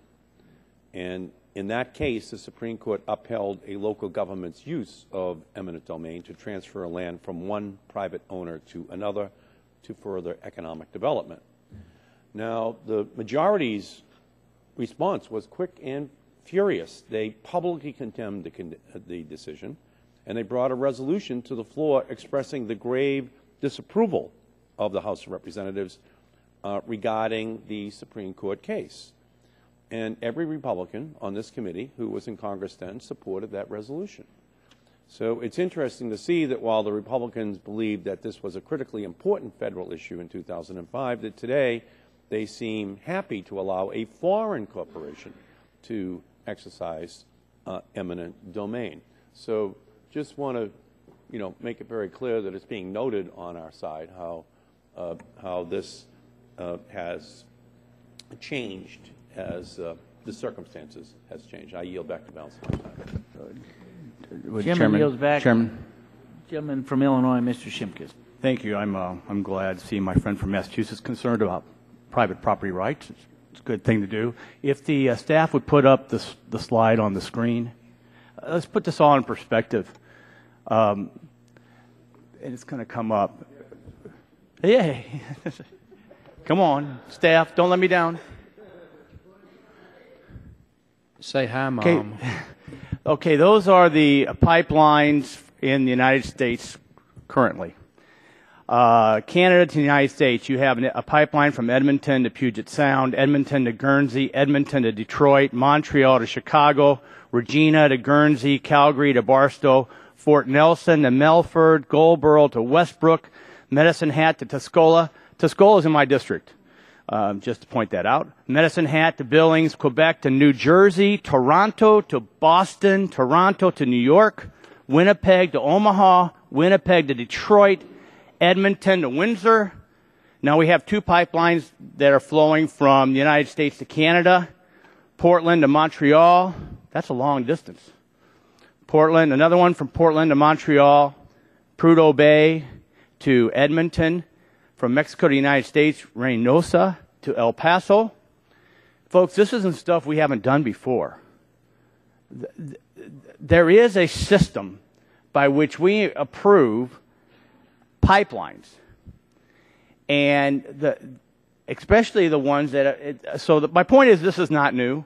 S13: And in that case, the Supreme Court upheld a local government's use of eminent domain to transfer land from one private owner to another to further economic development. Now, the majority's response was quick and furious. They publicly condemned the decision, and they brought a resolution to the floor expressing the grave disapproval of the House of Representatives regarding the Supreme Court case. And every Republican on this committee who was in Congress then supported that resolution. So it's interesting to see that while the Republicans believed that this was a critically important federal issue in 2005, that today they seem happy to allow a foreign corporation to exercise eminent domain. So just want to make it very clear that it's being noted on our side how this has changed as the circumstances has changed. I yield back to balance of my time.
S1: Chairman yields back.
S11: Chairman.
S1: Gentleman from Illinois, Mr. Shimkus.
S11: Thank you. I'm glad to see my friend from Massachusetts concerned about private property rights. It's a good thing to do. If the staff would put up the slide on the screen, let's put this all in perspective. And it's going to come up. Yay. Come on, staff, don't let me down.
S9: Say hi, Mom.
S11: Okay, those are the pipelines in the United States currently. Canada to the United States, you have a pipeline from Edmonton to Puget Sound, Edmonton to Guernsey, Edmonton to Detroit, Montreal to Chicago, Regina to Guernsey, Calgary to Barstow, Fort Nelson to Melford, Gouldsboro to Westbrook, Medicine Hat to Tuscola. Tuscola is in my district, just to point that out. Medicine Hat to Billings, Quebec to New Jersey, Toronto to Boston, Toronto to New York, Winnipeg to Omaha, Winnipeg to Detroit, Edmonton to Windsor. Now we have two pipelines that are flowing from the United States to Canada, Portland to Montreal. That's a long distance. Portland, another one from Portland to Montreal, Prudhoe Bay to Edmonton, from Mexico to the United States, Reynosa to El Paso. Folks, this isn't stuff we haven't done before. There is a system by which we approve pipelines, and especially the ones that my point is, this is not new,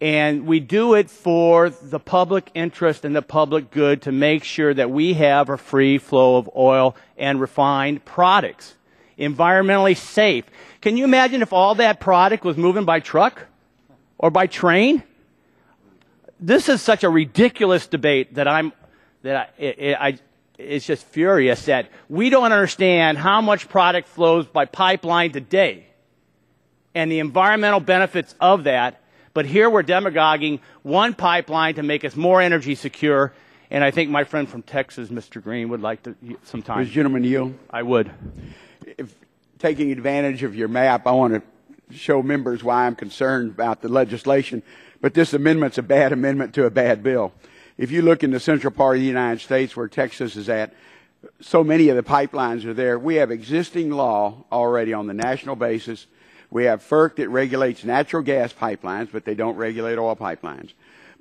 S11: and we do it for the public interest and the public good to make sure that we have a free flow of oil and refined products, environmentally safe. Can you imagine if all that product was moving by truck or by train? This is such a ridiculous debate that it's just furious that we don't understand how much product flows by pipeline today and the environmental benefits of that. But here we're demagoguing one pipeline to make us more energy secure. And I think my friend from Texas, Mr. Green, would like to some time.
S14: Does the gentleman yield?
S11: I would.
S14: If taking advantage of your map, I want to show members why I'm concerned about the legislation. But this amendment's a bad amendment to a bad bill. If you look in the central part of the United States where Texas is at, so many of the pipelines are there. We have existing law already on the national basis. We have FERC that regulates natural gas pipelines, but they don't regulate oil pipelines.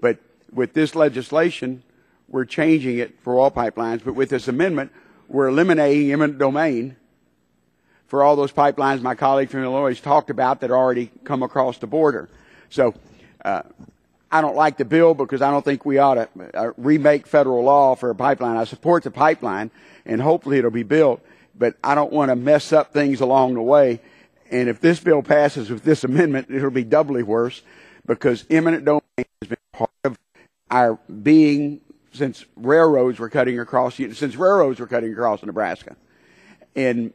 S14: But with this legislation, we're changing it for oil pipelines. But with this amendment, we're eliminating eminent domain for all those pipelines my colleague from Illinois has talked about that already come across the border. So I don't like the bill because I don't think we ought to remake federal law for a pipeline. I support the pipeline, and hopefully it'll be built, but I don't want to mess up things along the way. And if this bill passes with this amendment, it'll be doubly worse because eminent domain has been part of our being since railroads were cutting across Nebraska. And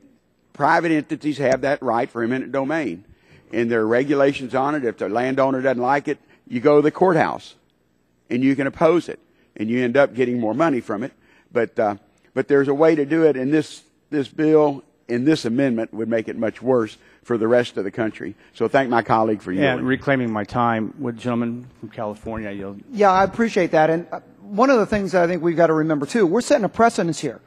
S14: private entities have that right for eminent domain, and there are regulations on it. If the landowner doesn't like it, you go to the courthouse, and you can oppose it, and you end up getting more money from it. But there's a way to do it, and this bill and this amendment would make it much worse for the rest of the country. So thank my colleague for yielding.
S11: And reclaiming my time, with gentleman from California, I yield.
S15: Yeah, I appreciate that. And one of the things that I think we've got to remember too, we're setting a precedence here.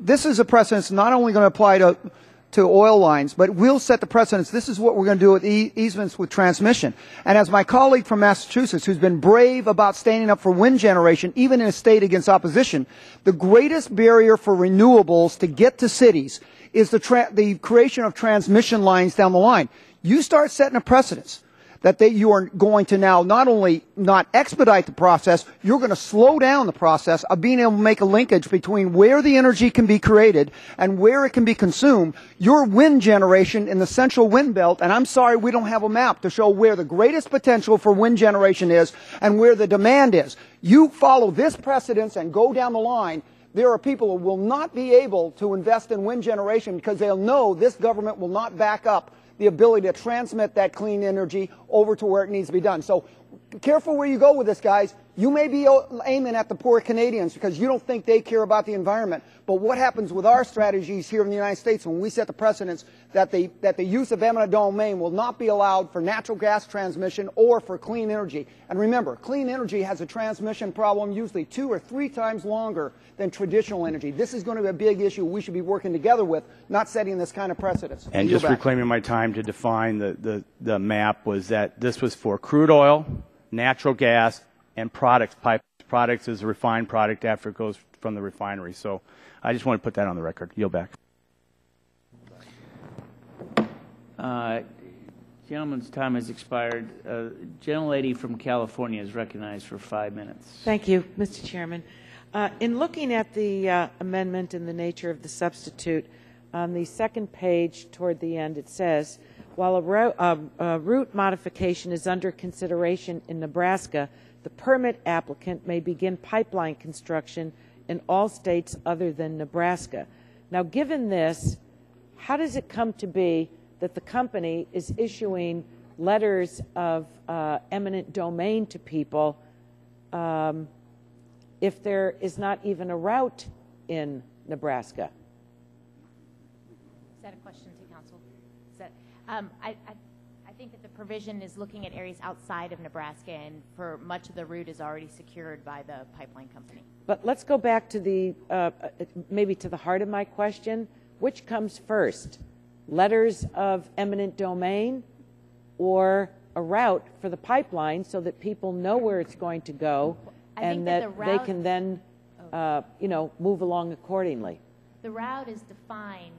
S15: This is a precedence not only going to apply to oil lines, but we'll set the precedence. This is what we're going to do with easements with transmission. And as my colleague from Massachusetts, who's been brave about standing up for wind generation, even in a state against opposition, the greatest barrier for renewables to get to cities is the creation of transmission lines down the line. You start setting a precedence that you are going to now not only not expedite the process, you're going to slow down the process of being able to make a linkage between where the energy can be created and where it can be consumed. Your wind generation in the central wind belt, and I'm sorry we don't have a map to show where the greatest potential for wind generation is and where the demand is. You follow this precedence and go down the line, there are people who will not be able to invest in wind generation because they'll know this government will not back up the ability to transmit that clean energy over to where it needs to be done. So careful where you go with this, guys. You may be aiming at the poor Canadians because you don't think they care about the environment. But what happens with our strategies here in the United States when we set the precedents that the use of eminent domain will not be allowed for natural gas transmission or for clean energy? And remember, clean energy has a transmission problem usually 2 or 3 times longer than traditional energy. This is going to be a big issue we should be working together with, not setting this kind of precedents.
S11: And just reclaiming my time to define the map was that this was for crude oil, natural gas, and products. Products is a refined product after it goes from the refinery. So I just want to put that on the record. Yield back.
S1: Gentleman's time has expired. Gentlelady from California is recognized for 5 minutes.
S16: Thank you, Mr. Chairman. In looking at the amendment and the nature of the substitute, on the second page toward the end it says, while a route modification is under consideration in Nebraska, the permit applicant may begin pipeline construction in all states other than Nebraska. Now, given this, how does it come to be that the company is issuing letters of eminent domain to people if there is not even a route in Nebraska?
S7: Is that a question to council? Is that, I think that the provision is looking at areas outside of Nebraska, and for much of the route is already secured by the pipeline company.
S16: But let's go back to the maybe to the heart of my question. Which comes first, letters of eminent domain or a route for the pipeline so that people know where it's going to go and that they can then move along accordingly?
S7: The route is defined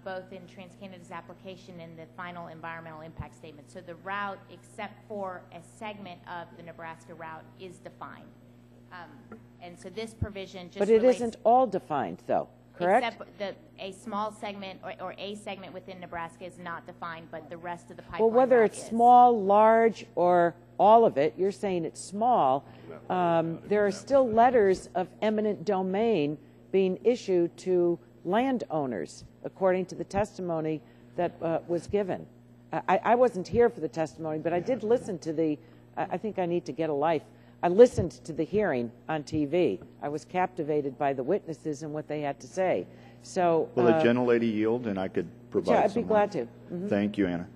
S7: both in TransCanada's application and the final environmental impact statement. So the route, except for a segment of the Nebraska route, is defined. And so this provision just
S16: But it isn't all defined, though, correct?
S7: Except a small segment or a segment within Nebraska is not defined, but the rest of the pipeline
S16: Well, whether
S7: route
S16: it's
S7: is.
S16: small, large, or all of it, you're saying it's small, there are still letters of eminent domain being issued to landowners, according to the testimony that was given. I wasn't here for the testimony, but I did listen to I think I need to get a life. I listened to the hearing on TV. I was captivated by the witnesses and what they had to say. So,
S2: will the gentlelady yield, and I could provide
S16: yeah, I'd be glad to.
S2: Mm-hmm. Thank you, Anna.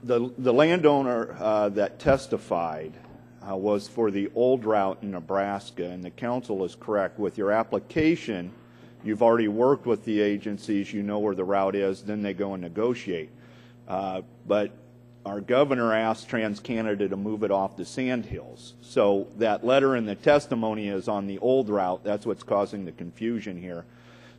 S2: The landowner that testified was for the old route in Nebraska, and the council is correct. With your application, you've already worked with the agencies, you know where the route is, then they go and negotiate. But our governor asked TransCanada to move it off the Sandhills. So that letter in the testimony is on the old route. That's what's causing the confusion here.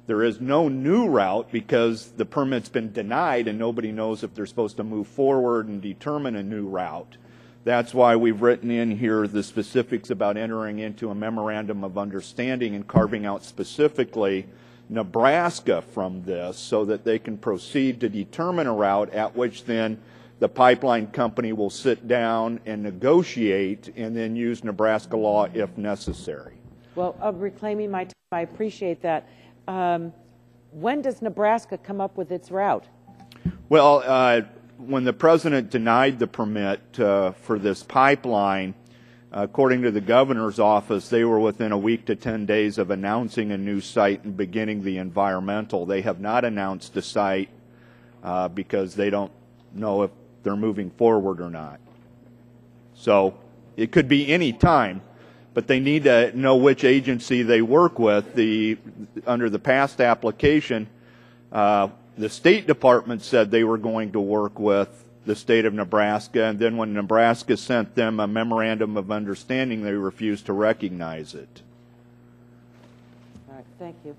S2: There is no new route because the permit's been denied and nobody knows if they're supposed to move forward and determine a new route. That's why we've written in here the specifics about entering into a memorandum of understanding and carving out specifically Nebraska from this so that they can proceed to determine a route at which then the pipeline company will sit down and negotiate and then use Nebraska law if necessary.
S16: Well, reclaiming my time, I appreciate that. When does Nebraska come up with its route?
S2: Well, when the president denied the permit for this pipeline, according to the governor's office, they were within a week to 10 days of announcing a new site and beginning the environmental. They have not announced a site because they don't know if they're moving forward or not. So it could be any time, but they need to know which agency they work with. Under the past application, the State Department said they were going to work with the state of Nebraska, and then when Nebraska sent them a memorandum of understanding, they refused to recognize it.
S16: All right, thank you.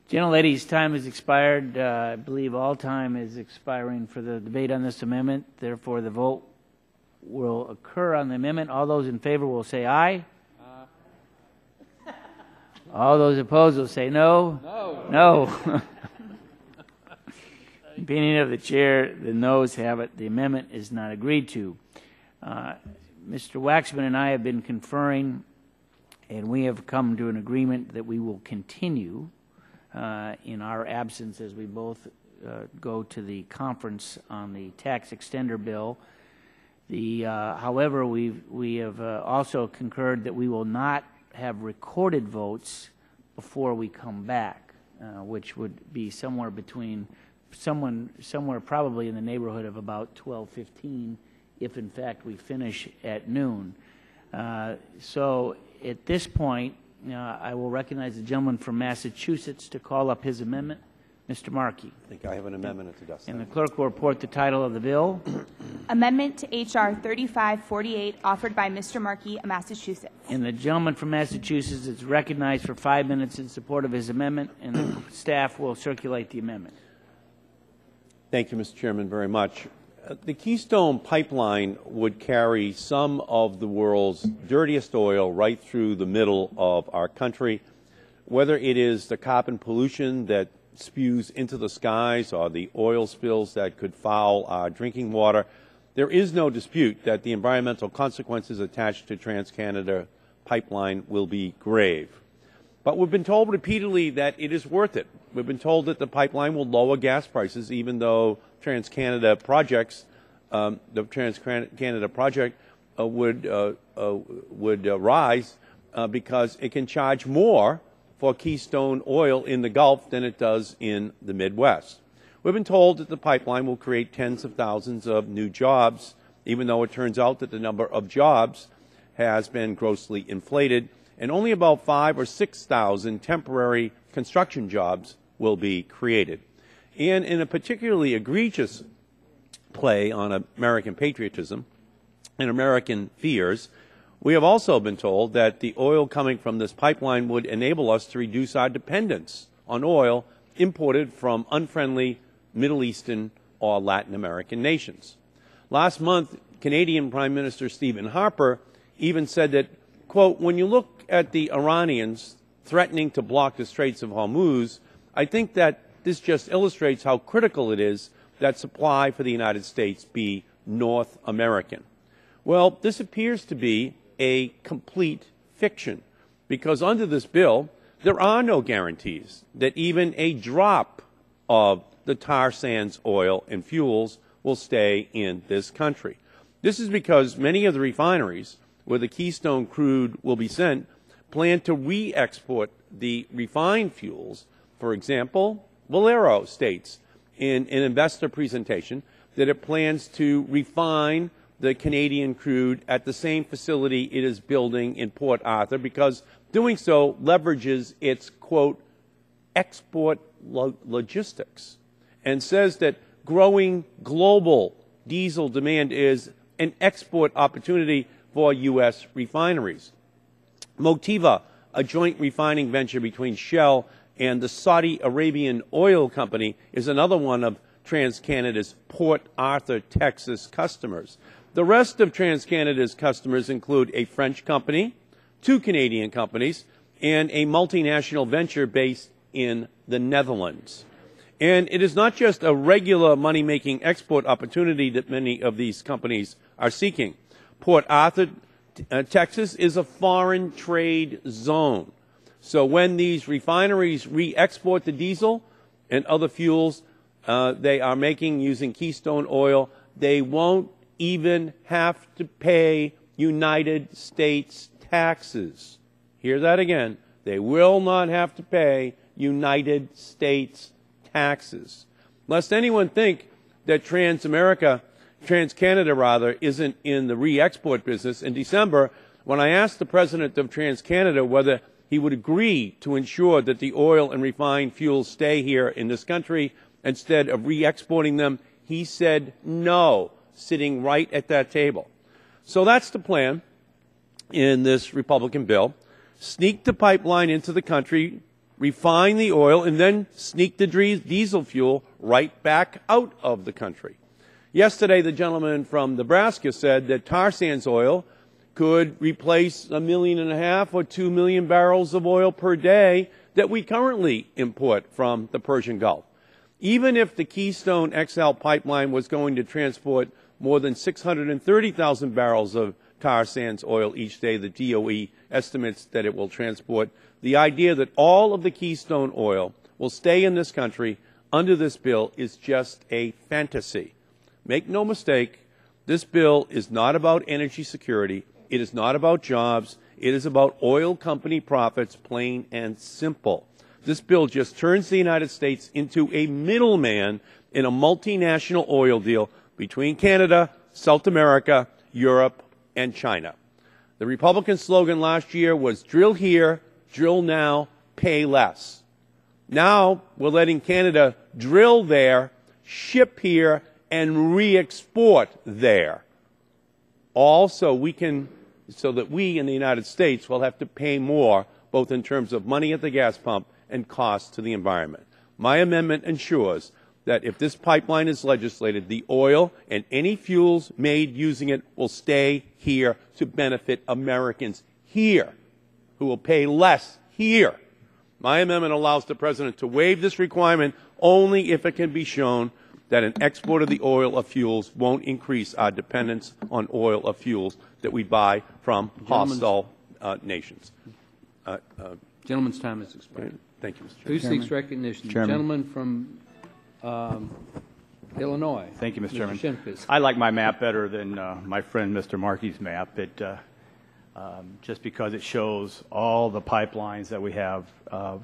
S1: Gentlelady's time has expired. I believe all time is expiring for the debate on this amendment. Therefore, the vote will occur on the amendment. All those in favor will say aye. All those opposed will say no. No. Opinion of the chair, the noes have it. The amendment is not agreed to. Mr. Waxman and I have been conferring, and we have come to an agreement that we will continue in our absence as we both go to the conference on the tax extender bill. However, we have also concurred that we will not have recorded votes before we come back, which would be somewhere probably in the neighborhood of about 12:15, if in fact we finish at noon. So at this point, I will recognize the gentleman from Massachusetts to call up his amendment. Mr. Markey.
S13: I think I have an amendment at the desk.
S1: And the clerk will report the title of the bill.
S3: Amendment to H.R. 3548, offered by Mr. Markey of Massachusetts.
S1: And the gentleman from Massachusetts is recognized for 5 minutes in support of his amendment, and the staff will circulate the amendment.
S13: Thank you, Mr. Chairman, very much. The Keystone Pipeline would carry some of the world's dirtiest oil right through the middle of our country, whether it is the carbon pollution that spews into the skies or the oil spills that could foul our drinking water. There is no dispute that the environmental consequences attached to TransCanada Pipeline will be grave. But we've been told repeatedly that it is worth it. We've been told that the pipeline will lower gas prices, even though TransCanada projects, the TransCanada project would rise because it can charge more for Keystone oil in the Gulf than it does in the Midwest. We've been told that the pipeline will create tens of thousands of new jobs, even though it turns out that the number of jobs has been grossly inflated, and only about 5,000 or 6,000 temporary construction jobs will be created. And in a particularly egregious play on American patriotism and American fears, we have also been told that the oil coming from this pipeline would enable us to reduce our dependence on oil imported from unfriendly Middle Eastern or Latin American nations. Last month, Canadian Prime Minister Stephen Harper even said that, quote, when you look at the Iranians threatening to block the Straits of Hormuz, I think that this just illustrates how critical it is that supply for the United States be North American. Well, this appears to be a complete fiction, because under this bill, there are no guarantees that even a drop of the tar sands oil and fuels will stay in this country. This is because many of the refineries where the Keystone crude will be sent plan to re-export the refined fuels. For example, Valero states in an investor presentation that it plans to refine the Canadian crude at the same facility it is building in Port Arthur, because doing so leverages its, quote, export logistics, and says that growing global diesel demand is an export opportunity for U.S. refineries. Motiva, a joint refining venture between Shell and the Saudi Arabian oil company, is another one of TransCanada's Port Arthur, Texas customers. The rest of TransCanada's customers include a French company, 2 Canadian companies, and a multinational venture based in the Netherlands. And it is not just a regular money-making export opportunity that many of these companies are seeking. Port Arthur, Texas, is a foreign trade zone. So when these refineries re-export the diesel and other fuels they are making using Keystone oil, they won't even have to pay United States taxes. Hear that again. They will not have to pay United States taxes. Lest anyone think that TransCanada isn't in the re-export business, in December, when I asked the president of TransCanada whether he would agree to ensure that the oil and refined fuels stay here in this country instead of re-exporting them, he said no, sitting right at that table. So that's the plan in this Republican bill. Sneak the pipeline into the country, refine the oil, and then sneak the diesel fuel right back out of the country. Yesterday, the gentleman from Nebraska said that tar sands oil could replace 1.5 million or 2 million barrels of oil per day that we currently import from the Persian Gulf. Even if the Keystone XL Pipeline was going to transport more than 630,000 barrels of tar sands oil each day, the DOE estimates that it will transport, the idea that all of the Keystone oil will stay in this country under this bill is just a fantasy. Make no mistake, This bill is not about energy security. It is not about jobs. It is about oil company profits, plain and simple. This bill just turns the United States into a middleman in a multinational oil deal between Canada, South America, Europe, and China. The Republican slogan last year was drill here, drill now, pay less. Now we're letting Canada drill there, ship here, and re-export there. All so that we in the United States will have to pay more, both in terms of money at the gas pump and costs to the environment. My amendment ensures that if this pipeline is legislated, the oil and any fuels made using it will stay here to benefit Americans here, who will pay less here. My amendment allows the President to waive this requirement only if it can be shown that an export of the oil of fuels won't increase our dependence on oil of fuels that we buy from hostile nations.
S9: Gentleman's time has expired.
S13: Thank you, Mr. Chairman.
S9: Who seeks recognition? The gentleman from Illinois.
S11: Thank you, Mr. Chairman.
S9: Shimkus.
S11: I like my map better than my friend Mr. Markey's map. Just because it shows all the pipelines that we have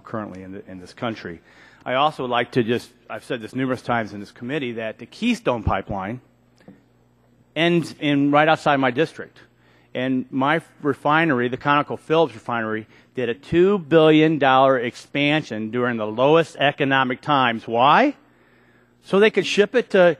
S11: currently in this country. I also would like to I've said this numerous times in this committee, that the Keystone Pipeline ends right outside my district. And my refinery, the ConocoPhillips refinery, did a $2 billion expansion during the lowest economic times. Why? So they could ship it to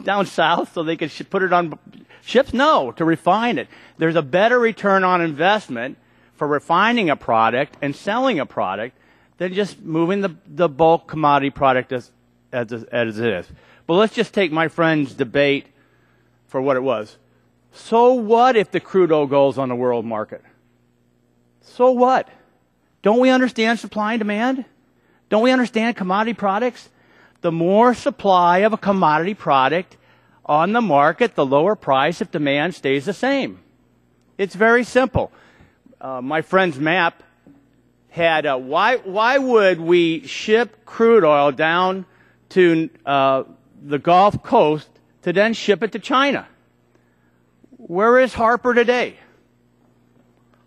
S11: down south, so they could put it on ships? No, to refine it. There's a better return on investment for refining a product and selling a product than just moving the bulk commodity product as it is. But let's just take my friend's debate for what it was. So what if the crude oil goes on the world market? So what? Don't we understand supply and demand? Don't we understand commodity products? The more supply of a commodity product on the market, the lower price if demand stays the same. It's very simple. My friend's map had why would we ship crude oil down to the Gulf Coast to then ship it to China? Where is Harper today?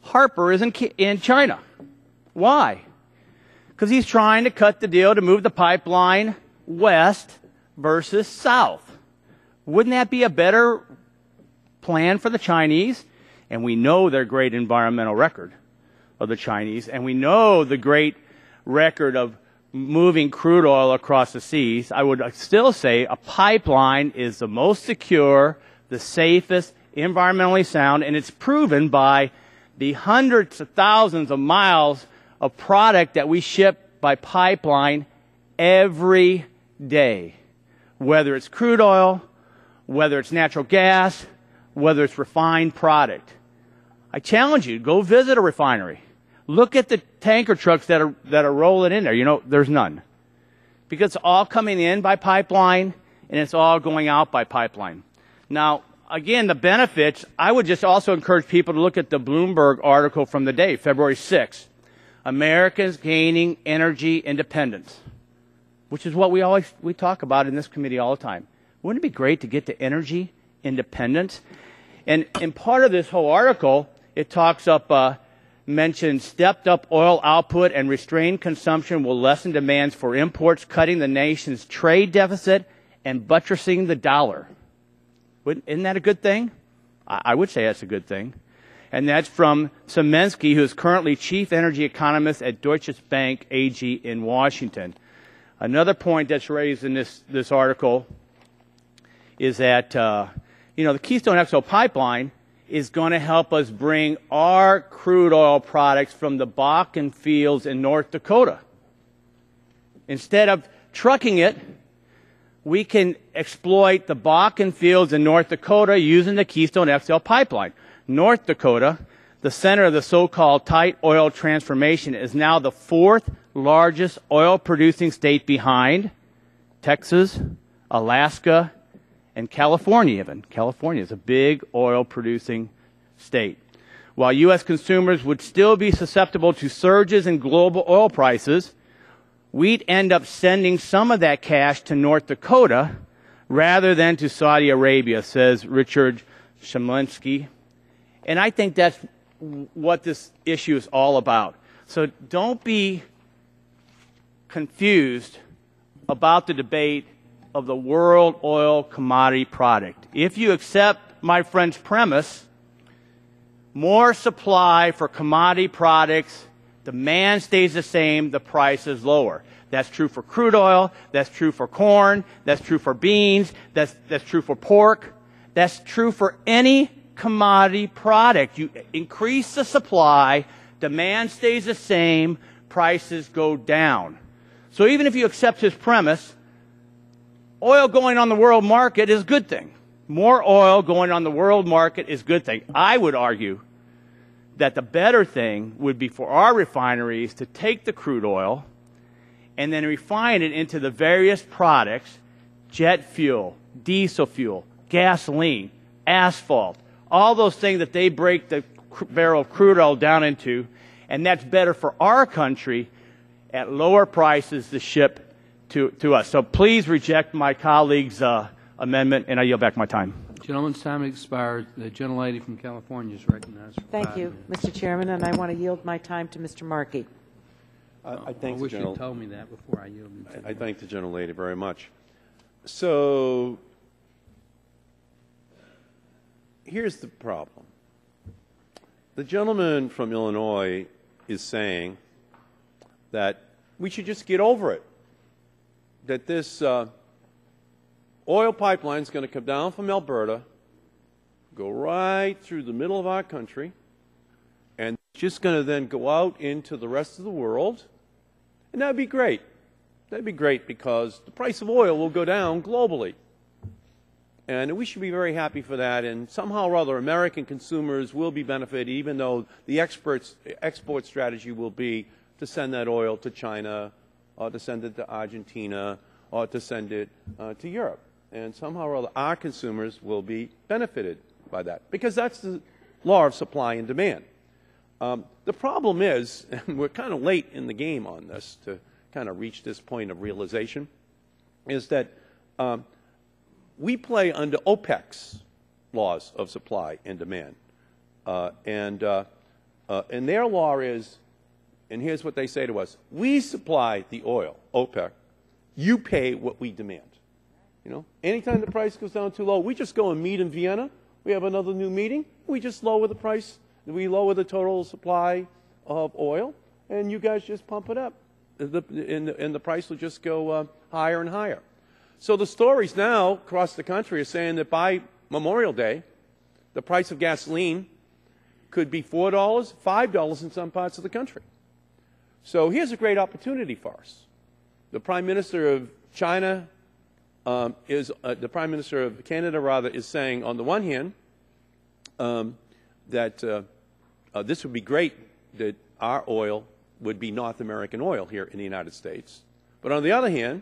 S11: Harper is in China. Why? Because he's trying to cut the deal to move the pipeline west versus south. Wouldn't that be a better plan for the Chinese? And we know their great environmental record of the Chinese, and we know the great record of moving crude oil across the seas. I would still say a pipeline is the most secure, the safest, environmentally sound, and it's proven by the hundreds of thousands of miles of product that we ship by pipeline every day. Whether it's crude oil, whether it's natural gas, whether it's refined product. I challenge you, go visit a refinery. Look at the tanker trucks that are rolling in there. You know, there's none. Because it's all coming in by pipeline, and it's all going out by pipeline. Now, again, the benefits, I would just also encourage people to look at the Bloomberg article from the day, February 6th. Americans gaining energy independence, which is what we talk about in this committee all the time. Wouldn't it be great to get to energy independence? And in part of this whole article, it talks up, mentions stepped up oil output and restrained consumption will lessen demands for imports, cutting the nation's trade deficit and buttressing the dollar. Isn't that a good thing? I would say that's a good thing. And that's from Semensky, who is currently chief energy economist at Deutsche Bank AG in Washington. Another point that's raised in this article is that, the Keystone XL Pipeline is going to help us bring our crude oil products from the Bakken fields in North Dakota. Instead of trucking it, we can exploit the Bakken fields in North Dakota using the Keystone XL Pipeline. North Dakota, the center of the so-called tight oil transformation, is now the fourth largest oil-producing state behind Texas, Alaska, and California even. California is a big oil-producing state. While U.S. consumers would still be susceptible to surges in global oil prices, we'd end up sending some of that cash to North Dakota rather than to Saudi Arabia, says Richard Shemlinsky. And I think that's what this issue is all about. So don't be confused about the debate of the world oil commodity product. If you accept my friend's premise, more supply for commodity products, demand stays the same, the price is lower. That's true for crude oil, that's true for corn, that's true for beans, that's true for pork, that's true for any commodity product. You increase the supply, demand stays the same, prices go down. So even if you accept his premise, oil going on the world market is a good thing. More oil going on the world market is a good thing. I would argue that the better thing would be for our refineries to take the crude oil and then refine it into the various products, jet fuel, diesel fuel, gasoline, asphalt, all those things that they break the barrel of crude oil down into, and that's better for our country at lower prices to ship to us. So please reject my colleague's amendment, and I yield back my time.
S9: Gentleman's time expired. The gentlelady from California is recognized for
S16: Thank
S9: 5
S16: you,
S9: minutes.
S16: Mr. Chairman, and I want to yield my time to Mr. Markey.
S13: I
S9: I wish you told me that before I yielded.
S13: I thank the gentlelady very much. So here's the problem. The gentleman from Illinois is saying that we should just get over it, that this oil pipeline is going to come down from Alberta, go right through the middle of our country, and it's just going to then go out into the rest of the world, and that would be great. That would be great because the price of oil will go down globally. And we should be very happy for that, and somehow or other American consumers will be benefited, even though the export strategy will be to send that oil to China, or to send it to Argentina, or to send it to Europe. And somehow or other our consumers will be benefited by that, because that's the law of supply and demand. The problem is, and we're kind of late in the game on this to kind of reach this point of realization, is that we play under OPEC's laws of supply and demand. And their law is, and here's what they say to us: we supply the oil, OPEC, you pay what we demand. You know, anytime the price goes down too low, we just go and meet in Vienna. We have another new meeting. We just lower the price. We lower the total supply of oil, and you guys just pump it up. And the price will just go higher and higher. So the stories now across the country are saying that by Memorial Day, the price of gasoline could be $4, $5 in some parts of the country. So here's a great opportunity for us. The Prime Minister of China the Prime Minister of Canada, rather, is saying, on the one hand, that this would be great that our oil would be North American oil here in the United States. But on the other hand,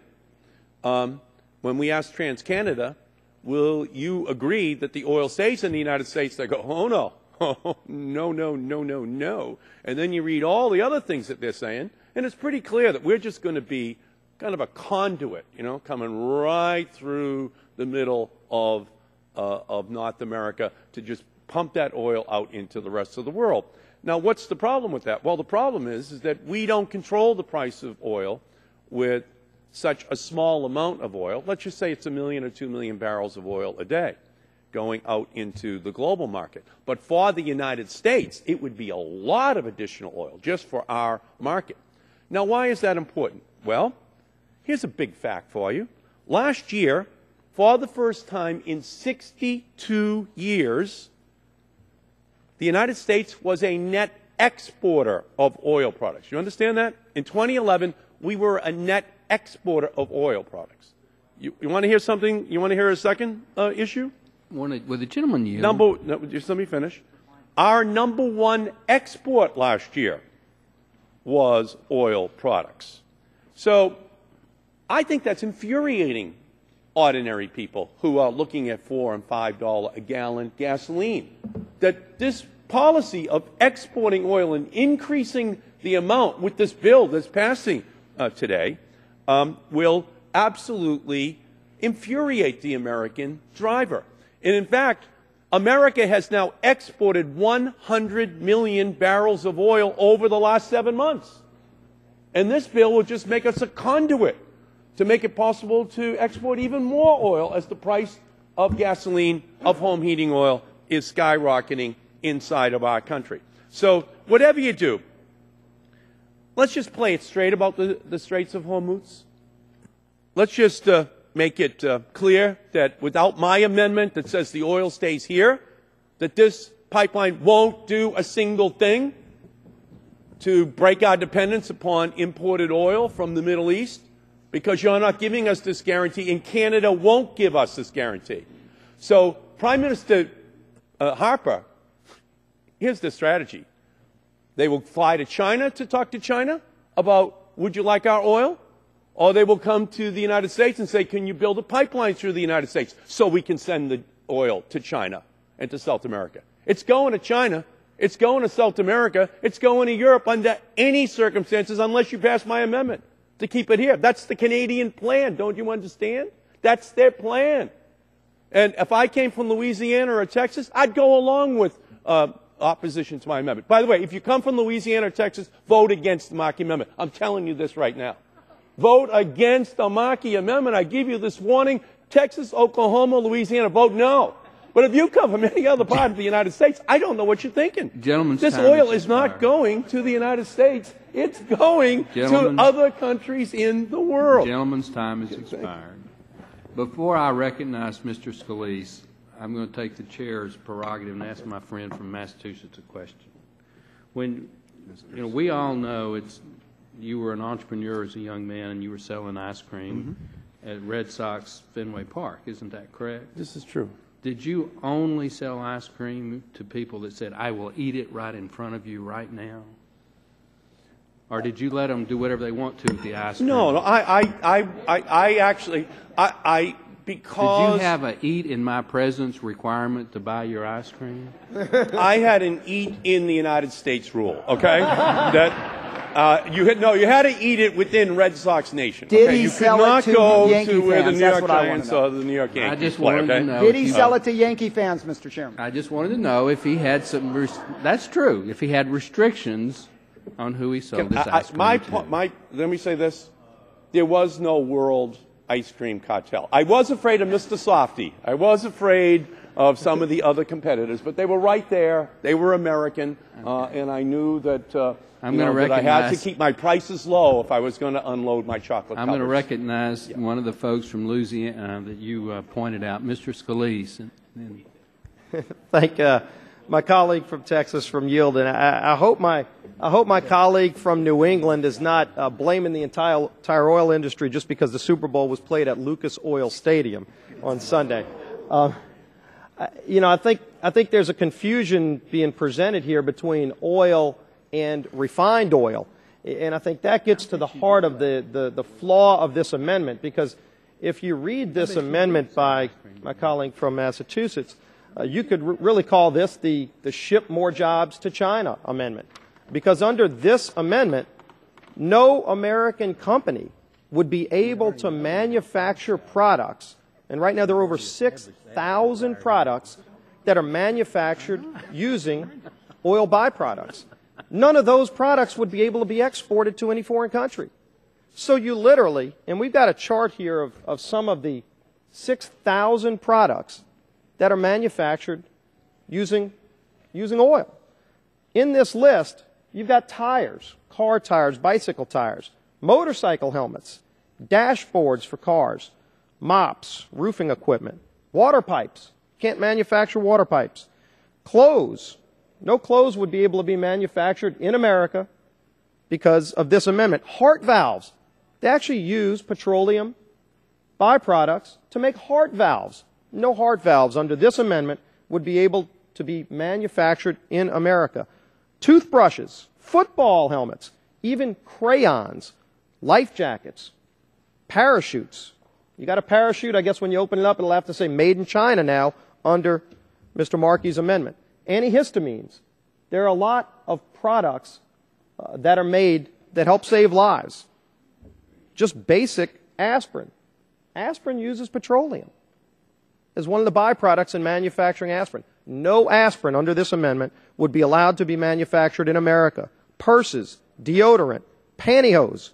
S13: when we ask TransCanada, will you agree that the oil stays in the United States? They go, oh, no. Oh, no, no, no, no, no. And then you read all the other things that they're saying, and it's pretty clear that we're just going to be kind of a conduit, you know, coming right through the middle of North America to just pump that oil out into the rest of the world. Now, what's the problem with that? Well, the problem is that we don't control the price of oil with such a small amount of oil. Let's just say it's 1 million or 2 million barrels of oil a day going out into the global market. But for the United States, it would be a lot of additional oil just for our market. Now, why is that important? Well, here's a big fact for you. Last year, for the first time in 62 years, the United States was a net exporter of oil products. You understand that? In 2011, we were a net exporter of oil products. You want to hear something? You want to hear a second issue?
S9: With the gentleman yield.
S13: Just let me finish. Our number one export last year was oil products. So I think that's infuriating ordinary people who are looking at $4 and $5 a gallon gasoline. That this policy of exporting oil and increasing the amount with this bill that's passing today will absolutely infuriate the American driver. And in fact, America has now exported 100 million barrels of oil over the last 7 months. And this bill will just make us a conduit to make it possible to export even more oil as the price of gasoline, of home heating oil, is skyrocketing inside of our country. So whatever you do, let's just play it straight about the Straits of Hormuz. Let's just make it clear that without my amendment that says the oil stays here, that this pipeline won't do a single thing to break our dependence upon imported oil from the Middle East, because you're not giving us this guarantee, and Canada won't give us this guarantee. So Prime Minister Harper, here's the strategy. They will fly to China to talk to China about, would you like our oil? Or they will come to the United States and say, can you build a pipeline through the United States so we can send the oil to China and to South America? It's going to China. It's going to South America. It's going to Europe under any circumstances unless you pass my amendment to keep it here. That's the Canadian plan. Don't you understand? That's their plan. And if I came from Louisiana or Texas, I'd go along with opposition to my amendment. By the way, if you come from Louisiana or Texas, vote against the Markey Amendment. I'm telling you this right now. Vote against the Markey Amendment. I give you this warning. Texas, Oklahoma, Louisiana, vote no. But if you come from any other part of the United States, I don't know what you're thinking. This oil is not going to the United States. It's going to other countries in the world.
S9: Gentleman's time has expired. Before I recognize Mr. Scalise, I'm going to take the chair's prerogative and ask my friend from Massachusetts a question. When, we all know you were an entrepreneur as a young man and you were selling ice cream at Red Sox Fenway Park. Isn't that correct?
S13: This is true.
S9: Did you only sell ice cream to people that said, I will eat it right in front of you right now? Or did you let them do whatever they want to with the ice cream?
S13: No, I actually, because...
S9: Did you have a eat in my presence requirement to buy your ice cream?
S13: I had an eat in the United States rule, okay? You had to eat it within Red Sox Nation.
S15: Did
S13: okay?
S15: he
S13: You
S15: sell
S13: could
S15: it
S13: not
S15: to
S13: go
S15: Yankee
S13: to where the
S15: fans?
S13: New
S15: That's
S13: York
S15: what I wanna
S13: Giants
S15: know.
S13: or the New York Yankees
S9: I just
S13: play,
S9: wanted
S13: okay?
S9: to know.
S15: Did he sell it to Yankee fans, Mr. Chairman?
S9: I just wanted to know if he had some. That's true. If he had restrictions on who he sold his ice cream to.
S13: Let me say this: there was no world ice cream cartel. I was afraid of Mr. Softy. I was afraid of some of the other competitors, but they were right there. They were American, and I knew that. That I had to keep my prices low if I was going to unload my chocolate.
S9: I'm going to recognize one of the folks from Louisiana that you pointed out, Mr. Scalise.
S17: Thank my colleague from Texas from Yield, and I hope my colleague from New England is not blaming the entire oil industry just because the Super Bowl was played at Lucas Oil Stadium on Sunday. I think there's a confusion being presented here between oil and refined oil. And I think that gets to the heart of the flaw of this amendment, because if you read this amendment by my colleague from Massachusetts, you could really call this the ship more jobs to China amendment. Because under this amendment, no American company would be able to manufacture products, and right now there are over 6,000 products that are manufactured using oil byproducts. None of those products would be able to be exported to any foreign country. So you literally, and we've got a chart here of some of the 6,000 products that are manufactured using oil. In this list, you've got tires, car tires, bicycle tires, motorcycle helmets, dashboards for cars, mops, roofing equipment, water pipes. Can't manufacture water pipes. Clothes. No clothes would be able to be manufactured in America because of this amendment. Heart valves. They actually use petroleum byproducts to make heart valves. No heart valves under this amendment would be able to be manufactured in America. Toothbrushes, football helmets, even crayons, life jackets, parachutes. You got a parachute, I guess when you open it up, it'll have to say made in China now under Mr. Markey's amendment. Antihistamines. There are a lot of products that are made that help save lives. Just basic aspirin. Aspirin uses petroleum as one of the byproducts in manufacturing aspirin. No aspirin under this amendment would be allowed to be manufactured in America. Purses, deodorant, pantyhose,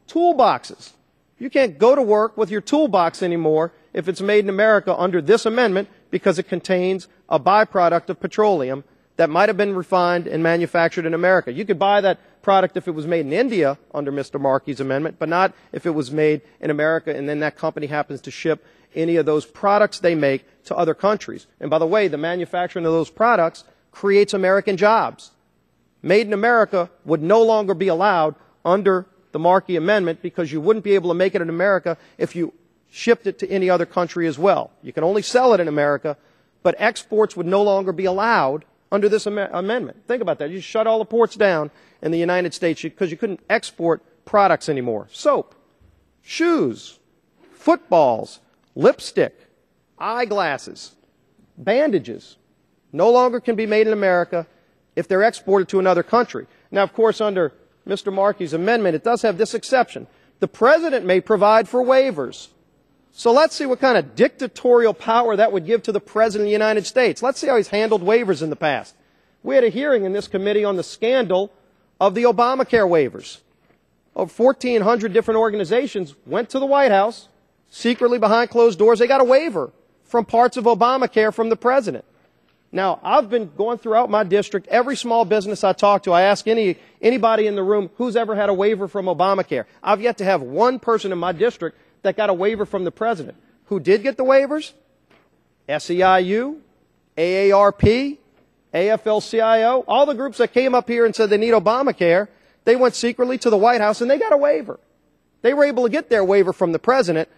S17: toolboxes. You can't go to work with your toolbox anymore if it's made in America under this amendment because it contains a byproduct of petroleum that might have been refined and manufactured in America. You could buy that product if it was made in India under Mr. Markey's amendment, but not if it was made in America and then that company happens to ship any of those products they make to other countries. And by the way, the manufacturing of those products creates American jobs. Made in America would no longer be allowed under the Markey Amendment because you wouldn't be able to make it in America if you shipped it to any other country as well. You can only sell it in America, but exports would no longer be allowed under this amendment. Think about that. You shut all the ports down in the United States because you couldn't export products anymore. Soap, shoes, footballs, lipstick, eyeglasses, bandages no longer can be made in America if they're exported to another country. Now, of course, under Mr. Markey's amendment, it does have this exception. The president may provide for waivers. So let's see what kind of dictatorial power that would give to the president of the United States. Let's see how he's handled waivers in the past. We had a hearing in this committee on the scandal of the Obamacare waivers. Over 1,400 different organizations went to the White House, secretly behind closed doors. They got a waiver from parts of Obamacare from the president. Now, I've been going throughout my district, every small business I talk to, I ask anybody in the room who's ever had a waiver from Obamacare. I've yet to have one person in my district that got a waiver from the president. Who did get the waivers? SEIU, AARP, AFL-CIO, all the groups that came up here and said they need Obamacare, they went secretly to the White House and they got a waiver. They were able to get their waiver from the president.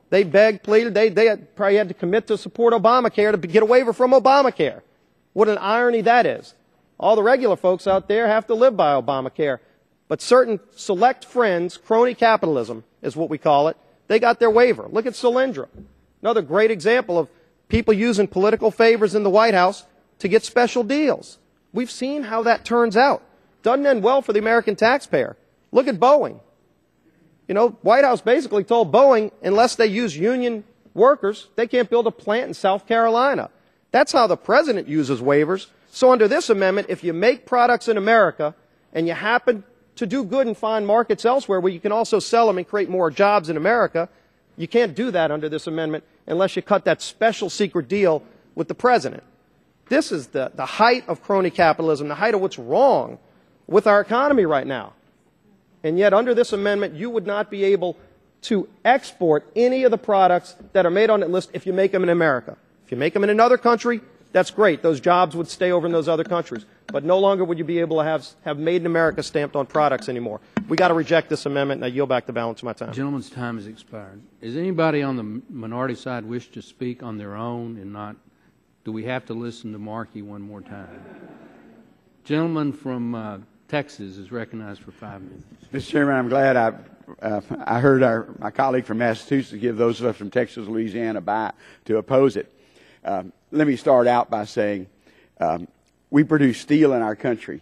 S17: They begged, pleaded, they probably had to commit to support Obamacare to get a waiver from Obamacare. What an irony that is. All the regular folks out there have to live by Obamacare. But certain select friends, crony capitalism is what we call it, they got their waiver. Look at Solyndra. Another great example of people using political favors in the White House to get special deals. We've seen how that turns out. Doesn't end well for the American taxpayer. Look at Boeing. You know, White House basically told Boeing, unless they use union workers, they can't build a plant in South Carolina. That's how the president uses waivers. So under this amendment, if you make products in America and you happen to do good and find markets elsewhere where you can also sell them and create more jobs in America, you can't do that under this amendment unless you cut that special secret deal with the president. This is the height of crony capitalism, the height of what's wrong with our economy right now. And yet under this amendment, you would not be able to export any of the products that are made on that list if you make them in America. If you make them in another country, that's great. Those jobs would stay over in those other countries. But no longer would you be able to have made in America stamped on products anymore. We got to reject this amendment, and I yield back the balance of my time.
S9: Gentleman's time has expired. Is anybody on the minority side wish to speak on their own and not? Do we have to listen to Markey one more time? Gentleman from Texas is recognized for 5 minutes.
S14: Mr. Chairman, I'm glad I heard my colleague from Massachusetts give those of us from Texas, Louisiana by to oppose it. Let me start out by saying we produce steel in our country.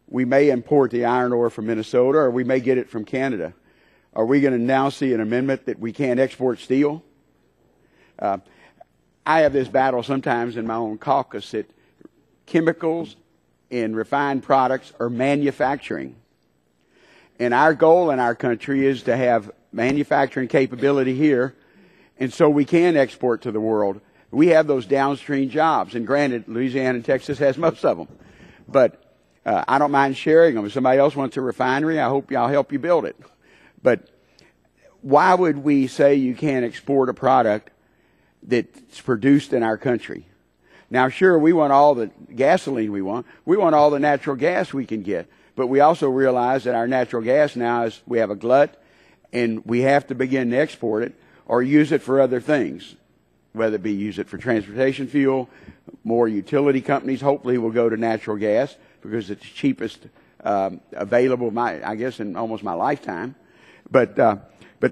S14: We may import the iron ore from Minnesota, or we may get it from Canada. Are we going to now see an amendment that we can't export steel? I have this battle sometimes in my own caucus that chemicals and refined products are manufacturing. And our goal in our country is to have manufacturing capability here, and so we can export to the world. We have those downstream jobs, and granted, Louisiana and Texas has most of them. But I don't mind sharing them. If somebody else wants a refinery, I hope I'll help you build it. But why would we say you can't export a product that's produced in our country? Now, sure, we want all the gasoline we want. We want all the natural gas we can get. But we also realize that our natural gas now is we have a glut, and we have to begin to export it or use it for other things, whether it be use it for transportation fuel. More utility companies hopefully will go to natural gas because it's cheapest available, I guess, in almost my lifetime. But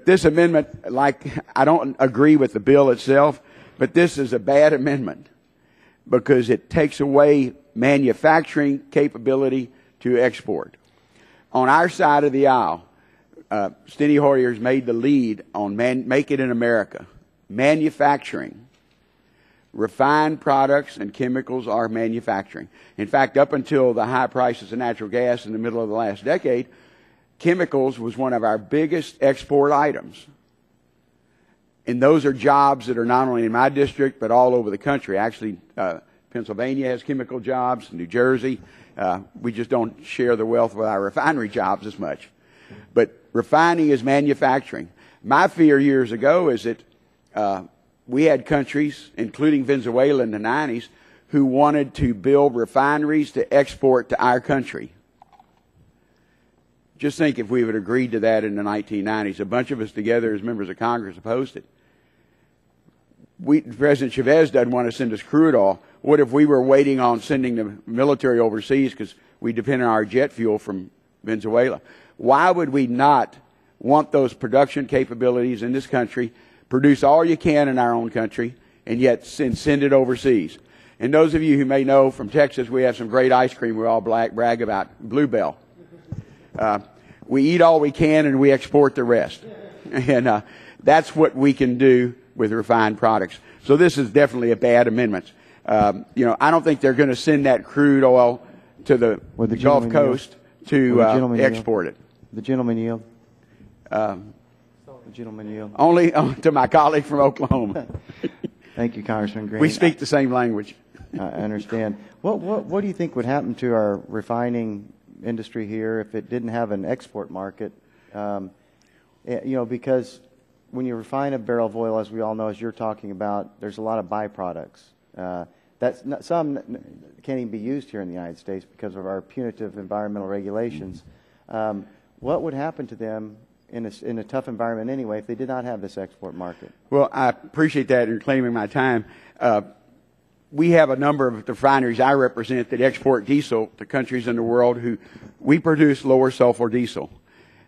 S14: this amendment, I don't agree with the bill itself, but this is a bad amendment because it takes away manufacturing capability to export. On our side of the aisle, Steny Hoyer's made the lead on Make It in America. Manufacturing. Refined products and chemicals are manufacturing. In fact, up until the high prices of natural gas in the middle of the last decade, chemicals was one of our biggest export items. And those are jobs that are not only in my district, but all over the country. Actually, Pennsylvania has chemical jobs, New Jersey. We just don't share the wealth with our refinery jobs as much. But refining is manufacturing. My fear years ago is that we had countries, including Venezuela in the 90s, who wanted to build refineries to export to our country. Just think if we would have agreed to that in the 1990s. A bunch of us together as members of Congress opposed it. President Chavez doesn't want to send us crude oil. What if we were waiting on sending the military overseas because we depend on our jet fuel from Venezuela? Why would we not want those production capabilities in this country, produce all you can in our own country, and yet send it overseas? And those of you who may know from Texas, we have some great ice cream we all brag about, Bluebell. We eat all we can and we export the rest. And that's what we can do with refined products. So this is definitely a bad amendment. I don't think they're going to send that crude oil to the Gulf Coast to export it.
S18: The gentleman yield. The gentleman yield.
S14: Only to my colleague from Oklahoma.
S18: Thank you, Congressman Green.
S14: We speak the same language.
S18: I understand. What do you think would happen to our refining industry here if it didn't have an export market? Because when you refine a barrel of oil, as we all know, as you're talking about, there's a lot of byproducts. Some can't even be used here in the United States because of our punitive environmental regulations. What would happen to them in a tough environment anyway if they did not have this export market?
S14: Well, I appreciate that and claiming my time. We have a number of refineries I represent that export diesel to countries in the world who we produce lower sulfur diesel,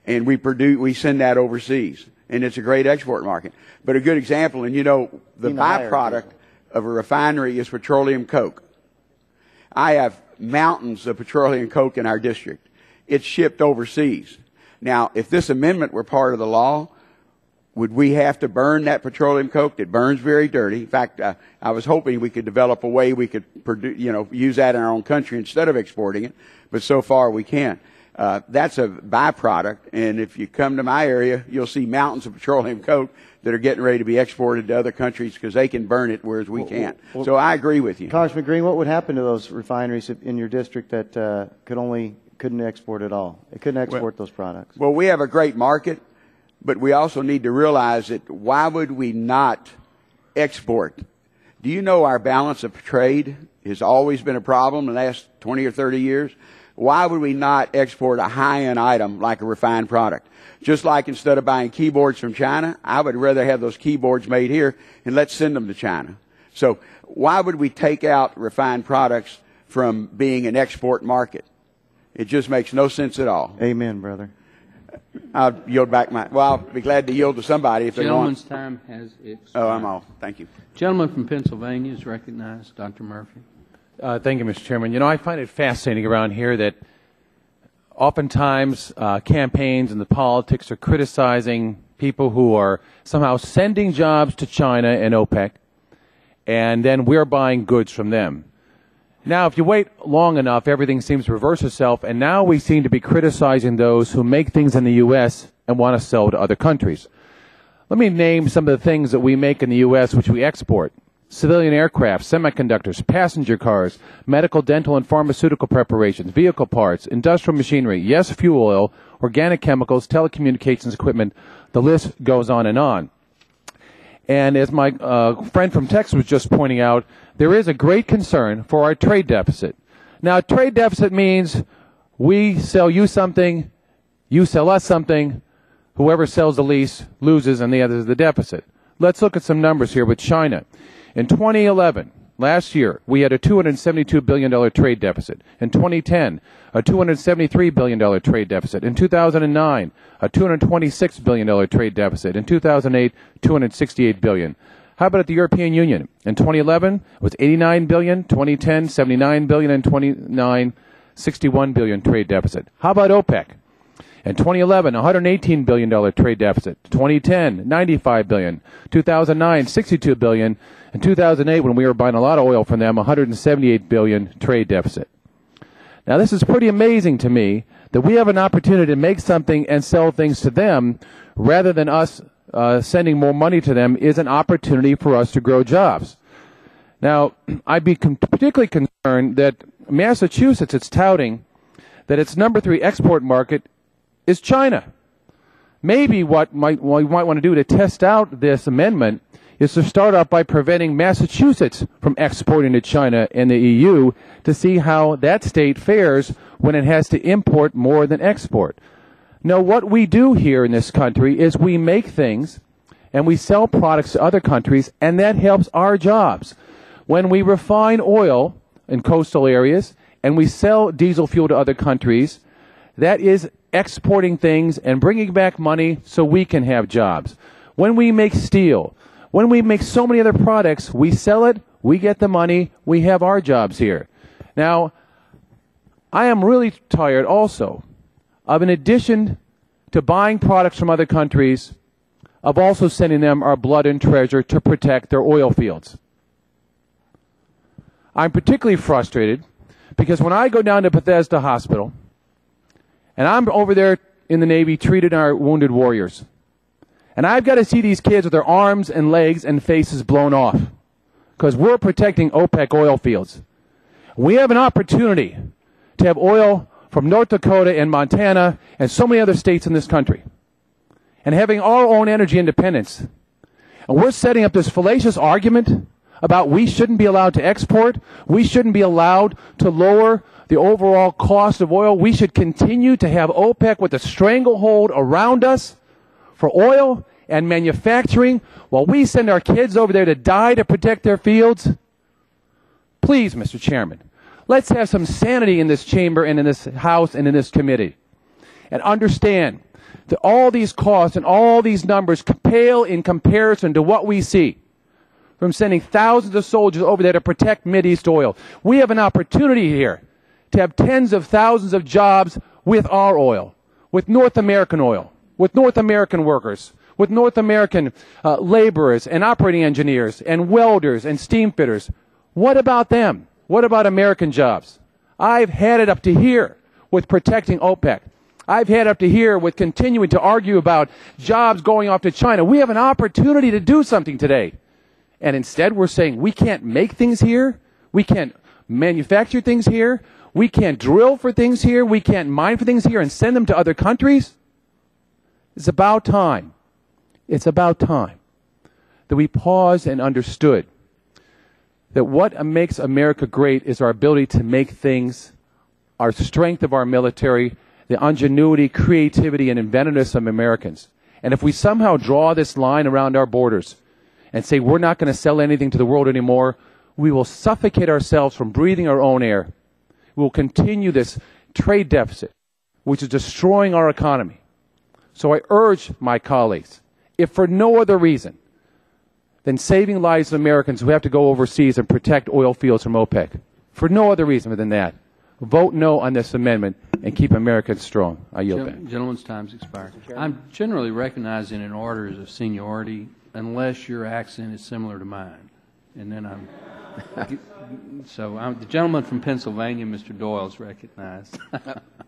S14: and we send that overseas, and it's a great export market. But a good example, and the byproduct of a refinery is petroleum coke. I have mountains of petroleum coke in our district. It's shipped overseas. Now, if this amendment were part of the law, would we have to burn that petroleum coke? It burns very dirty. In fact, I was hoping we could develop a way we could use that in our own country instead of exporting it, but so far we can't. That's a byproduct, and if you come to my area, you'll see mountains of petroleum coke that are getting ready to be exported to other countries because they can burn it, whereas we can't. So I agree with you.
S18: Congressman Green, what would happen to those refineries in your district that couldn't export at all? They couldn't export those products.
S14: Well, we have a great market, but we also need to realize that why would we not export? Do you know our balance of trade has always been a problem in the last 20 or 30 years? Why would we not export a high-end item like a refined product? Just like instead of buying keyboards from China, I would rather have those keyboards made here and let's send them to China. So why would we take out refined products from being an export market? It just makes no sense at all.
S18: Amen, brother.
S14: I'll yield back I'll be glad to yield to somebody if they want.
S9: Gentleman's time has expired.
S14: Oh, I'm off. Thank you.
S9: Gentleman from Pennsylvania is recognized. Dr. Murphy.
S19: Thank you, Mr. Chairman. I find it fascinating around here that oftentimes campaigns and the politics are criticizing people who are somehow sending jobs to China and OPEC, and then we're buying goods from them. Now, if you wait long enough, everything seems to reverse itself, and now we seem to be criticizing those who make things in the U.S. and want to sell to other countries. Let me name some of the things that we make in the U.S. which we export. Civilian aircraft, semiconductors, passenger cars, medical, dental, and pharmaceutical preparations, vehicle parts, industrial machinery, yes, fuel oil, organic chemicals, telecommunications equipment. The list goes on and on. And as my friend from Texas was just pointing out, there is a great concern for our trade deficit. Now, trade deficit means we sell you something, you sell us something, whoever sells the least loses and the other is the deficit. Let's look at some numbers here with China. In 2011, last year, we had a $272 billion trade deficit. In 2010, a $273 billion trade deficit. In 2009, a $226 billion trade deficit. In 2008, $268 billion. How about at the European Union? In 2011, it was $89 billion, 2010, $79 billion, and 2009, $61 billion trade deficit. How about OPEC? In 2011, $118 billion trade deficit. 2010, $95 billion. 2009, $62 billion. In 2008, when we were buying a lot of oil from them, $178 billion trade deficit. Now, this is pretty amazing to me that we have an opportunity to make something and sell things to them rather than us sending more money to them is an opportunity for us to grow jobs. Now, I'd be particularly concerned that Massachusetts is touting that its number 3 export market is China. Maybe what we might want to do to test out this amendment is to start out by preventing Massachusetts from exporting to China and the EU to see how that state fares when it has to import more than export. Now, what we do here in this country is we make things and we sell products to other countries, and that helps our jobs. When we refine oil in coastal areas and we sell diesel fuel to other countries, that is exporting things and bringing back money so we can have jobs. When we make steel, when we make so many other products, we sell it, we get the money, we have our jobs here. Now, I am really tired also of, in addition to buying products from other countries, of also sending them our blood and treasure to protect their oil fields. I'm particularly frustrated because when I go down to Bethesda Hospital, and I'm over there in the Navy treating our wounded warriors, and I've got to see these kids with their arms and legs and faces blown off because we're protecting OPEC oil fields. We have an opportunity to have oil from North Dakota and Montana and so many other states in this country and having our own energy independence. And we're setting up this fallacious argument about we shouldn't be allowed to export, we shouldn't be allowed to lower the overall cost of oil. We should continue to have OPEC with a stranglehold around us for oil and manufacturing while we send our kids over there to die to protect their fields. Please, Mr. Chairman, let's have some sanity in this chamber and in this House and in this committee and understand that all these costs and all these numbers pale in comparison to what we see from sending thousands of soldiers over there to protect Mideast oil. We have an opportunity here to have tens of thousands of jobs with our oil, with North American oil, with North American workers, with North American laborers and operating engineers and welders and steam fitters. What about them? What about American jobs? I've had it up to here with protecting OPEC. I've had up to here with continuing to argue about jobs going off to China. We have an opportunity to do something today. And instead we're saying we can't make things here. We can't manufacture things here. We can't drill for things here. We can't mine for things here and send them to other countries. It's about time. It's about time that we paused and understood that what makes America great is our ability to make things, our strength of our military, the ingenuity, creativity, and inventiveness of Americans. And if we somehow draw this line around our borders and say we're not going to sell anything to the world anymore, we will suffocate ourselves from breathing our own air. We will continue this trade deficit, which is destroying our economy. So I urge my colleagues, if for no other reason than saving lives of Americans who have to go overseas and protect oil fields from OPEC, for no other reason than that, vote no on this amendment and keep Americans strong. I yield back.
S9: Gentleman's time's expired. I'm generally recognizing in orders of seniority unless your accent is similar to mine. And then I'm... the gentleman from Pennsylvania, Mr. Doyle, is recognized.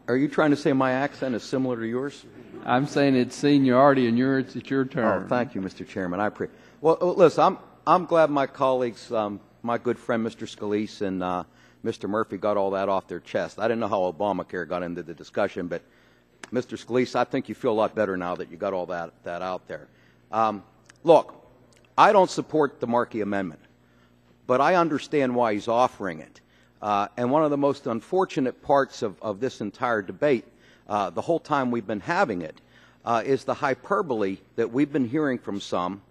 S20: Are you trying to say my accent is similar to yours?
S9: I'm saying it's seniority, and it's your turn.
S20: Oh, thank you, Mr. Chairman. I appreciate. Well, listen, I'm glad my colleagues, my good friend Mr. Scalise and Mr. Murphy, got all that off their chest. I didn't know how Obamacare got into the discussion, but Mr. Scalise, I think you feel a lot better now that you got all that out there. Look, I don't support the Markey Amendment, but I understand why he's offering it. And one of the most unfortunate parts of this entire debate, the whole time we've been having it, is the hyperbole that we've been hearing from some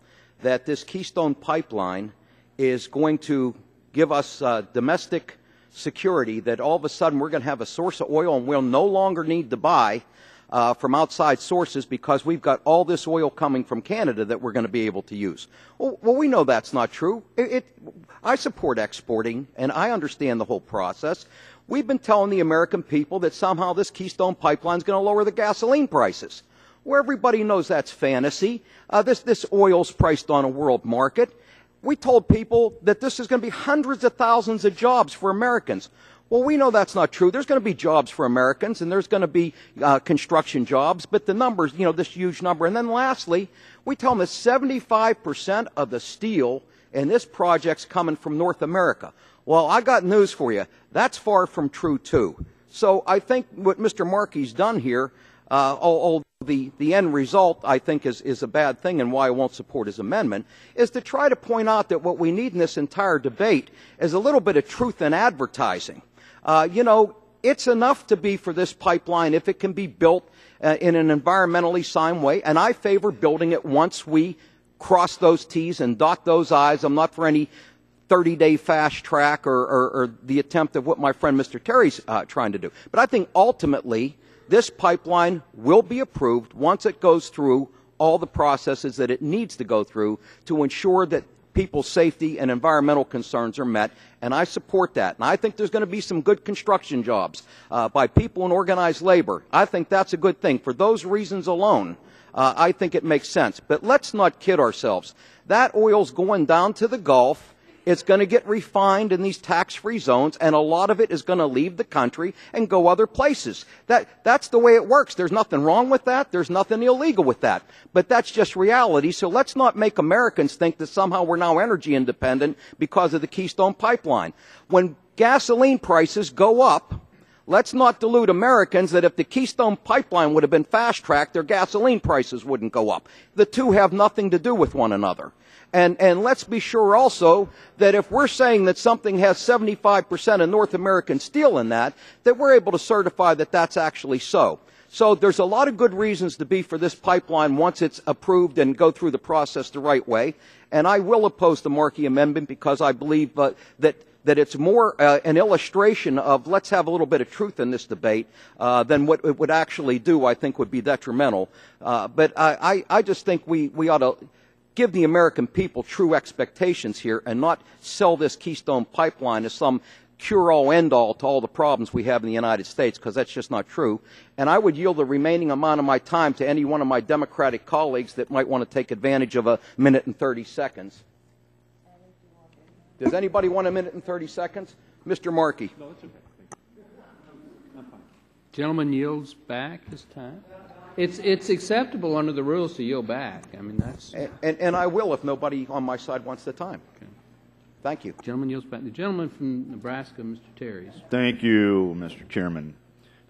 S20: that this Keystone Pipeline is going to give us domestic security, that all of a sudden we're going to have a source of oil and we'll no longer need to buy from outside sources because we've got all this oil coming from Canada that we're going to be able to use. Well, we know that's not true. I support exporting, and I understand the whole process. We've been telling the American people that somehow this Keystone Pipeline is going to lower the gasoline prices. Well, everybody knows that's fantasy. This oil's priced on a world market. We told people that this is going to be hundreds of thousands of jobs for Americans. Well, we know that's not true. There's going to be jobs for Americans, and there's going to be construction jobs, but the numbers, this huge number. And then lastly, we tell them that 75% of the steel in this project's coming from North America. Well, I got news for you. That's far from true, too. So I think what Mr. Markey's done here, although the end result, I think, is a bad thing and why I won't support his amendment, is to try to point out that what we need in this entire debate is a little bit of truth in advertising. It's enough to be for this pipeline if it can be built in an environmentally sound way, and I favor building it once we cross those T's and dot those I's. I'm not for any 30-day fast track or the attempt of what my friend Mr. Terry's trying to do. But I think ultimately this pipeline will be approved once it goes through all the processes that it needs to go through to ensure that people's safety and environmental concerns are met, and I support that. And I think there's going to be some good construction jobs by people in organized labor. I think that's a good thing. For those reasons alone, I think it makes sense. But let's not kid ourselves. That oil's going down to the Gulf. It's going to get refined in these tax-free zones, and a lot of it is going to leave the country and go other places. That's the way it works. There's nothing wrong with that. There's nothing illegal with that. But that's just reality. So let's not make Americans think that somehow we're now energy independent because of the Keystone Pipeline. When gasoline prices go up, let's not delude Americans that if the Keystone Pipeline would have been fast-tracked, their gasoline prices wouldn't go up. The two have nothing to do with one another. And let's be sure also that if we're saying that something has 75% of North American steel in that we're able to certify that that's actually so. So there's a lot of good reasons to be for this pipeline once it's approved and go through the process the right way. And I will oppose the Markey Amendment because I believe that it's more an illustration of let's have a little bit of truth in this debate than what it would actually do, I think, would be detrimental. But I just think we ought to give the American people true expectations here and not sell this Keystone Pipeline as some cure-all, end-all to all the problems we have in the United States, because that's just not true. And I would yield the remaining amount of my time to any one of my Democratic colleagues that might want to take advantage of a minute and 30 seconds. Does anybody want a minute and 30 seconds? Mr. Markey.
S9: No, it's okay. Gentleman yields back his time. It's acceptable under the rules to yield back. I mean, that's...
S20: And I will if nobody on my side wants the time. Okay. Thank you.
S9: Gentleman yields back. The gentleman from Nebraska, Mr. Terry.
S2: Thank you, Mr. Chairman.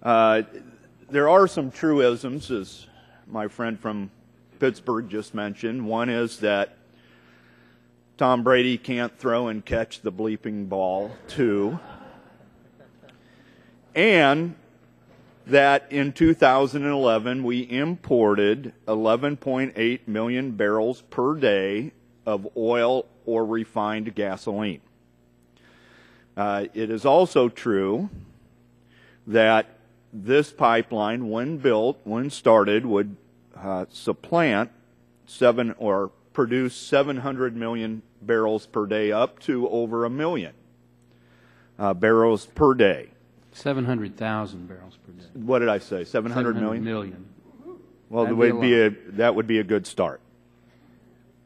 S2: There are some truisms, as my friend from Pittsburgh just mentioned. One is that Tom Brady can't throw and catch the bleeping ball, too. And that in 2011 we imported 11.8 million barrels per day of oil or refined gasoline. It is also true that this pipeline, when built, when started, would supplant produce 700 million barrels per day up to over 1 million barrels per day.
S9: 700,000 barrels per day.
S2: What did I say? 700 million?
S9: Million.
S2: Well, that would be a good start.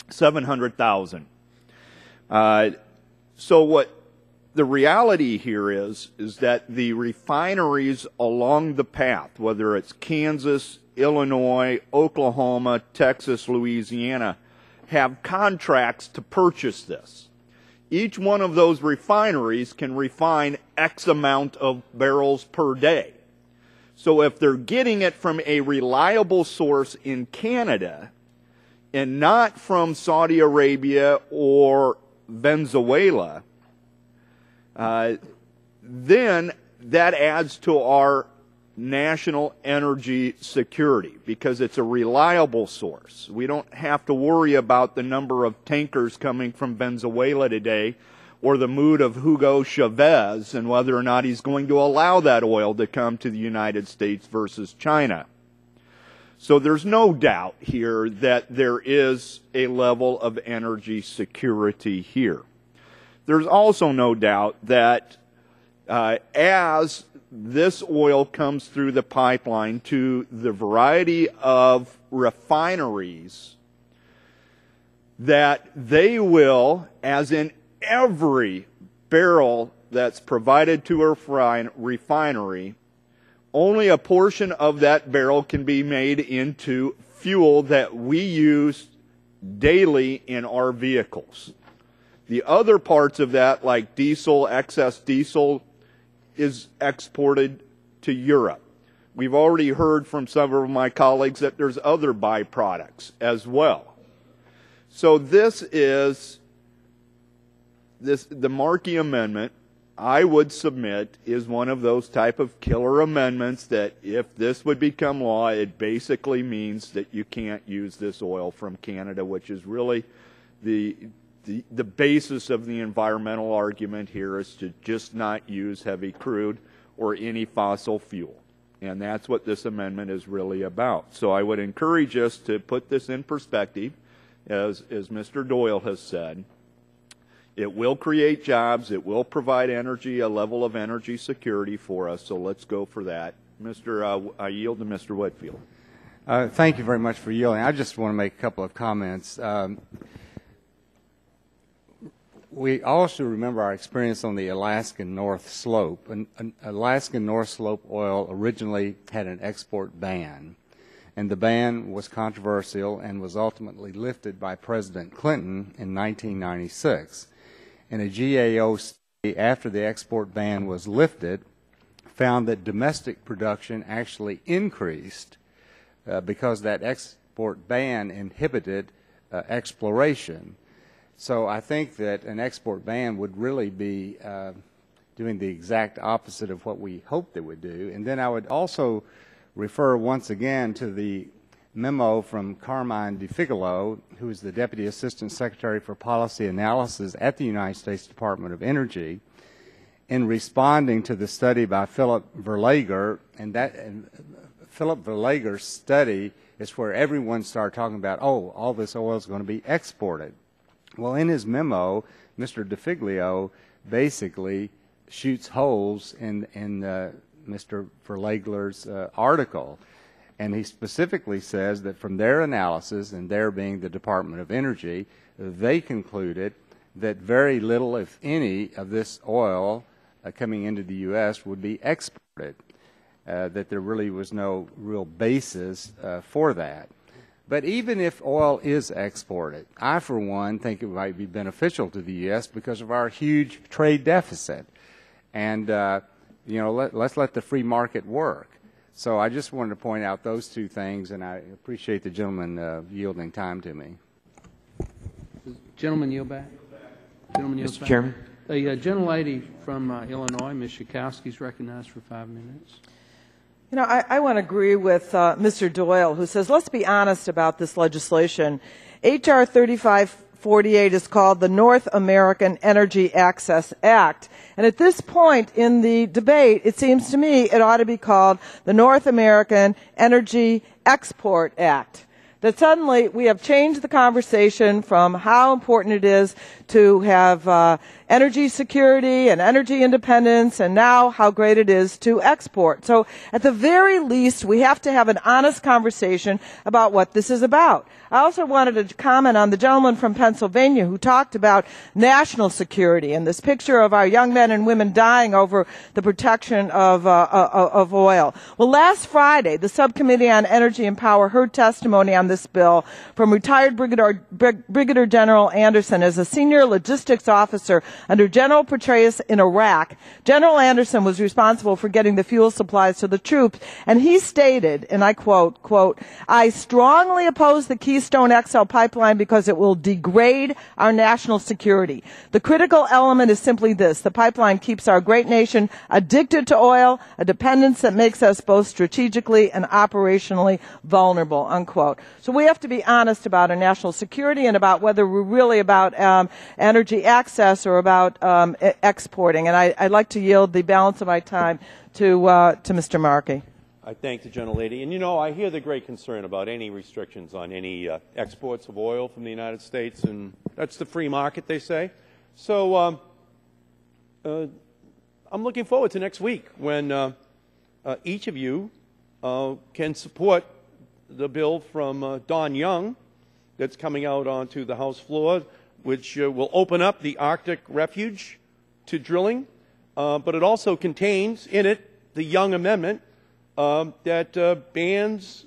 S2: 700,000. So what the reality here is that the refineries along the path, whether it's Kansas, Illinois, Oklahoma, Texas, Louisiana, have contracts to purchase this. Each one of those refineries can refine X amount of barrels per day. So if they're getting it from a reliable source in Canada and not from Saudi Arabia or Venezuela, then that adds to our national energy security because it's a reliable source. We don't have to worry about the number of tankers coming from Venezuela today or the mood of Hugo Chavez and whether or not he's going to allow that oil to come to the United States versus China. So there's no doubt here that there is a level of energy security here. There's also no doubt that as this oil comes through the pipeline to the variety of refineries, that they will, as in every barrel that's provided to a refinery, only a portion of that barrel can be made into fuel that we use daily in our vehicles. The other parts of that, like diesel, excess diesel, is exported to Europe. We've already heard from some of my colleagues that there's other byproducts as well. So this is the Markey Amendment, I would submit, is one of those type of killer amendments that if this would become law, it basically means that you can't use this oil from Canada, which is really the basis of the environmental argument here, is to just not use heavy crude or any fossil fuel. And that's what this amendment is really about. So I would encourage us to put this in perspective, as Mr. Doyle has said. It will create jobs. It will provide energy, a level of energy security for us. So let's go for that. I yield to Mr. Whitfield.
S10: Thank you very much for yielding. I just want to make a couple of comments. We also remember our experience on the Alaskan North Slope. Alaskan North Slope oil originally had an export ban, and the ban was controversial and was ultimately lifted by President Clinton in 1996. And a GAO study after the export ban was lifted found that domestic production actually increased because that export ban inhibited exploration. So I think that an export ban would really be doing the exact opposite of what we hoped it would do. And then I would also refer once again to the memo from Carmine DeFigolo, who is the Deputy Assistant Secretary for Policy Analysis at the United States Department of Energy, in responding to the study by Philip Verlager. And Philip Verlager's study is where everyone started talking about, oh, all this oil is going to be exported. Well, in his memo, Mr. DeFiglio basically shoots holes in Mr. Verlager's article. And he specifically says that from their analysis, and their being the Department of Energy, they concluded that very little, if any, of this oil coming into the U.S. would be exported, that there really was no real basis for that. But even if oil is exported, I, for one, think it might be beneficial to the U.S. because of our huge trade deficit. And, let's let the free market work. So I just wanted to point out those two things, and I appreciate the gentleman yielding time to me.
S9: Gentleman yield back. Gentleman yield
S8: Mr.
S9: back.
S8: Chairman.
S9: The gentlelady from Illinois, Ms. Schakowsky, is recognized for 5 minutes.
S16: You know, I want to agree with Mr. Doyle, who says, let's be honest about this legislation. H.R. 3548 is called the North American Energy Access Act. And at this point in the debate, it seems to me it ought to be called the North American Energy Export Act. That suddenly we have changed the conversation from how important it is to have energy security and energy independence, and now how great it is to export. So at the very least, we have to have an honest conversation about what this is about. I also wanted to comment on the gentleman from Pennsylvania who talked about national security and this picture of our young men and women dying over the protection of oil. Well, last Friday, the Subcommittee on Energy and Power heard testimony on this bill from retired Brigadier General Anderson as a senior logistics officer under General Petraeus in Iraq. General Anderson was responsible for getting the fuel supplies to the troops, and he stated, and I quote, I strongly oppose the Keystone XL Pipeline because it will degrade our national security. The critical element is simply this. The pipeline keeps our great nation addicted to oil, a dependence that makes us both strategically and operationally vulnerable, unquote. So we have to be honest about our national security and about whether we're really about energy access or about exporting. And I'd like to yield the balance of my time to Mr. Markey.
S13: I thank the gentlelady. And, you know, I hear the great concern about any restrictions on any exports of oil from the United States, and that's the free market, they say. So I'm looking forward to next week when each of you can support the bill from Don Young that's coming out onto the House floor, which will open up the Arctic refuge to drilling, but it also contains in it the Young Amendment that bans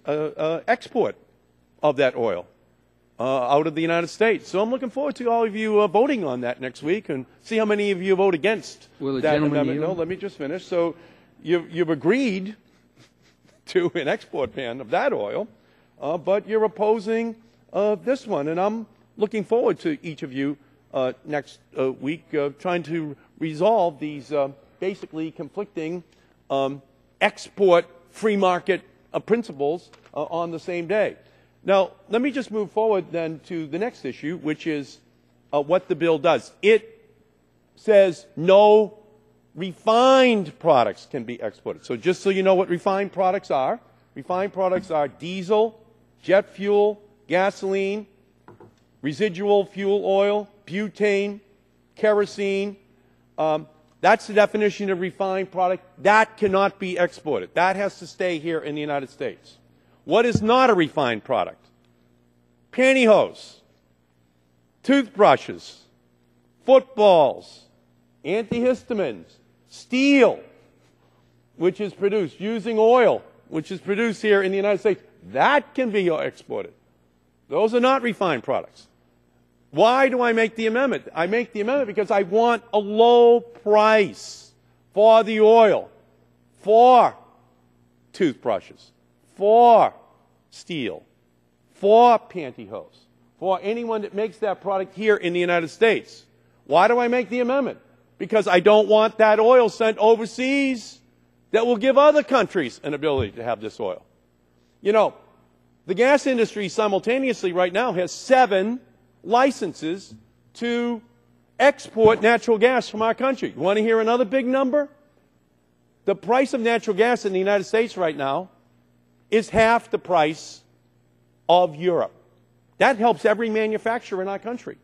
S13: export of that oil out of the United States. So I'm looking forward to all of you voting on that next week and see how many of you vote against that amendment. No, let me just finish. So you've agreed to an export ban of that oil, but you're opposing this one. And I'm looking forward to each of you next week trying to resolve these basically conflicting export free market principles on the same day. Now, let me just move forward then to the next issue, which is what the bill does. It says no refined products can be exported. So just so you know what refined products are diesel, jet fuel, gasoline, residual fuel oil, butane, kerosene. That's the definition of refined product. That cannot be exported. That has to stay here in the United States. What is not a refined product? Pantyhose, toothbrushes, footballs, antihistamines, steel, which is produced using oil, which is produced here in the United States. That can be exported. Those are not refined products. Why do I make the amendment? I make the amendment because I want a low price for the oil, for toothbrushes, for steel, for pantyhose, for anyone that makes that product here in the United States. Why do I make the amendment? Because I don't want that oil sent overseas that will give other countries an ability to have this oil. You know, the gas industry simultaneously right now has 7 licenses to export natural gas from our country. You want to hear another big number? The price of natural gas in the United States right now is half the price of Europe. That helps every manufacturer in our country.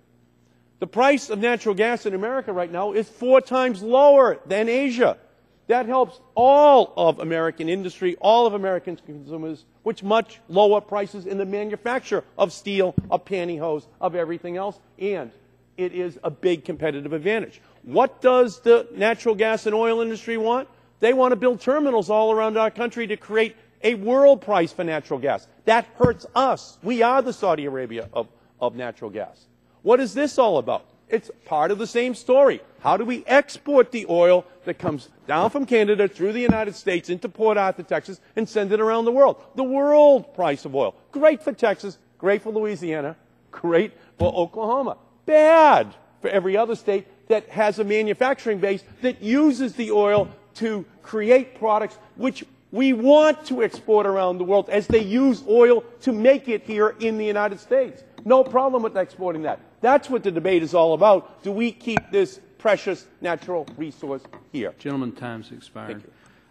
S13: The price of natural gas in America right now is 4 times lower than Asia. That helps all of American industry, all of American consumers, with much lower prices in the manufacture of steel, of pantyhose, of everything else, and it is a big competitive advantage. What does the natural gas and oil industry want? They want to build terminals all around our country to create a world price for natural gas. That hurts us. We are the Saudi Arabia of natural gas. What is this all about? It's part of the same story. How do we export the oil that comes down from Canada through the United States into Port Arthur, Texas, and send it around the world? The world price of oil. Great for Texas, great for Louisiana, great for Oklahoma. Bad for every other state that has a manufacturing base that uses the oil to create products which we want to export around the world as they use oil to make it here in the United States. No problem with exporting that. That's what the debate is all about. Do we keep this precious natural resource here?
S9: Gentlemen, time's expired.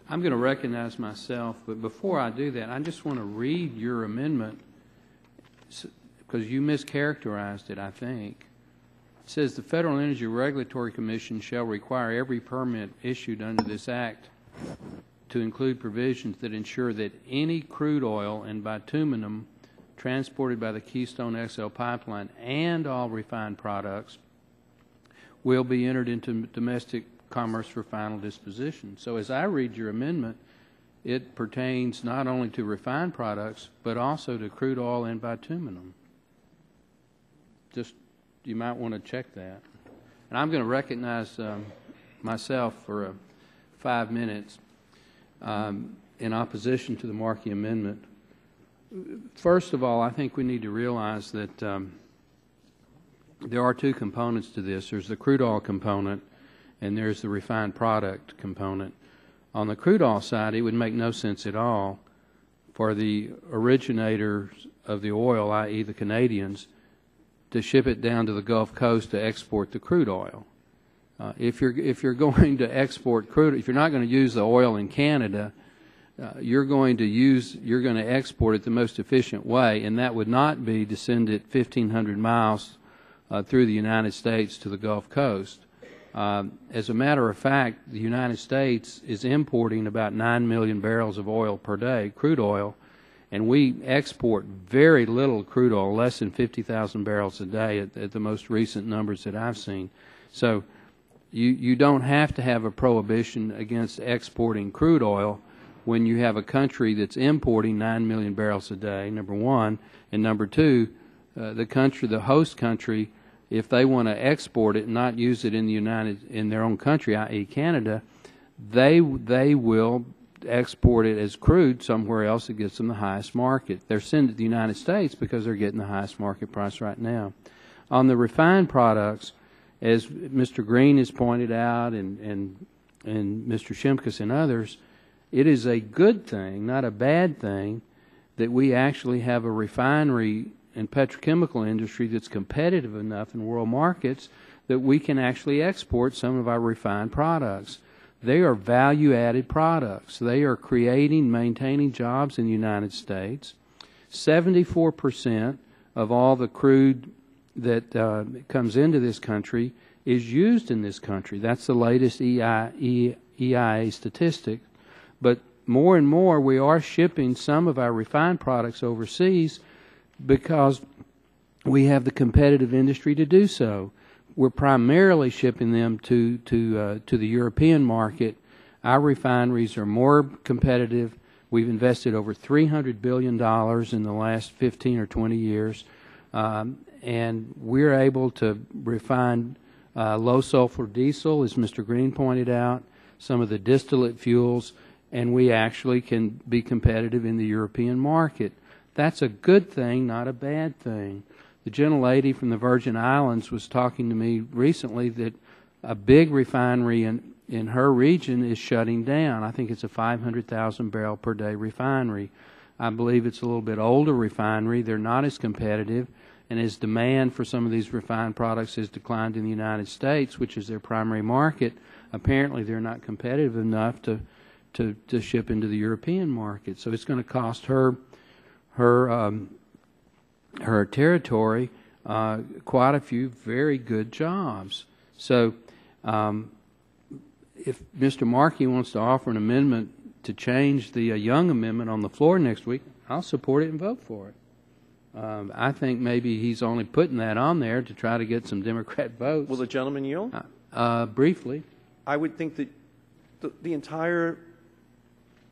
S9: I'm going to recognize myself, but before I do that, I just want to read your amendment because you mischaracterized it, I think. It says the Federal Energy Regulatory Commission shall require every permit issued under this act to include provisions that ensure that any crude oil and bitumen transported by the Keystone XL Pipeline and all refined products will be entered into domestic commerce for final disposition. So as I read your amendment, it pertains not only to refined products, but also to crude oil and bitumen. Just, you might want to check that. And I'm going to recognize myself for 5 minutes in opposition to the Markey Amendment. First of all, I think we need to realize that there are 2 components to this. There's the crude oil component and there's the refined product component. On the crude oil side, it would make no sense at all for the originators of the oil, i.e. the Canadians, to ship it down to the Gulf Coast to export the crude oil. If you're going to export crude, if you're not going to use the oil in Canada, you're going to export it the most efficient way, and that would not be to send it 1,500 miles through the United States to the Gulf Coast. As a matter of fact, the United States is importing about 9 million barrels of oil per day, crude oil, and we export very little crude oil, less than 50,000 barrels a day at the most recent numbers that I've seen. So you don't have to have a prohibition against exporting crude oil when you have a country that's importing 9 million barrels a day, number one, and number two, the host country, if they want to export it and not use it in their own country, i.e. Canada, they will export it as crude somewhere else that gets them the highest market. They're sending it to the United States because they're getting the highest market price right now. On the refined products, as Mr. Green has pointed out and Mr. Shimkus and others, it is a good thing, not a bad thing, that we actually have a refinery and petrochemical industry that's competitive enough in world markets that we can actually export some of our refined products. They are value-added products. They are creating, maintaining jobs in the United States. 74% of all the crude that comes into this country is used in this country. That's the latest EIA statistic. But more and more we are shipping some of our refined products overseas because we have the competitive industry to do so. We're primarily shipping them to the European market. Our refineries are more competitive. We've invested over $300 billion in the last 15 or 20 years, and we're able to refine low sulfur diesel, as Mr. Green pointed out, some of the distillate fuels, and we actually can be competitive in the European market. That's a good thing, not a bad thing. The gentlelady from the Virgin Islands was talking to me recently that a big refinery in her region is shutting down. I think it's a 500,000 barrel per day refinery. I believe it's a little bit older refinery. They're not as competitive, and as demand for some of these refined products has declined in the United States, which is their primary market, apparently they're not competitive enough to ship into the European market. So it's going to cost her territory quite a few very good jobs. So if Mr. Markey wants to offer an amendment to change the Young amendment on the floor next week, I'll support it and vote for it. I think maybe he's only putting that on there to try to get some Democrat votes.
S13: Will the gentleman yield?
S9: Briefly.
S13: I would think that the entire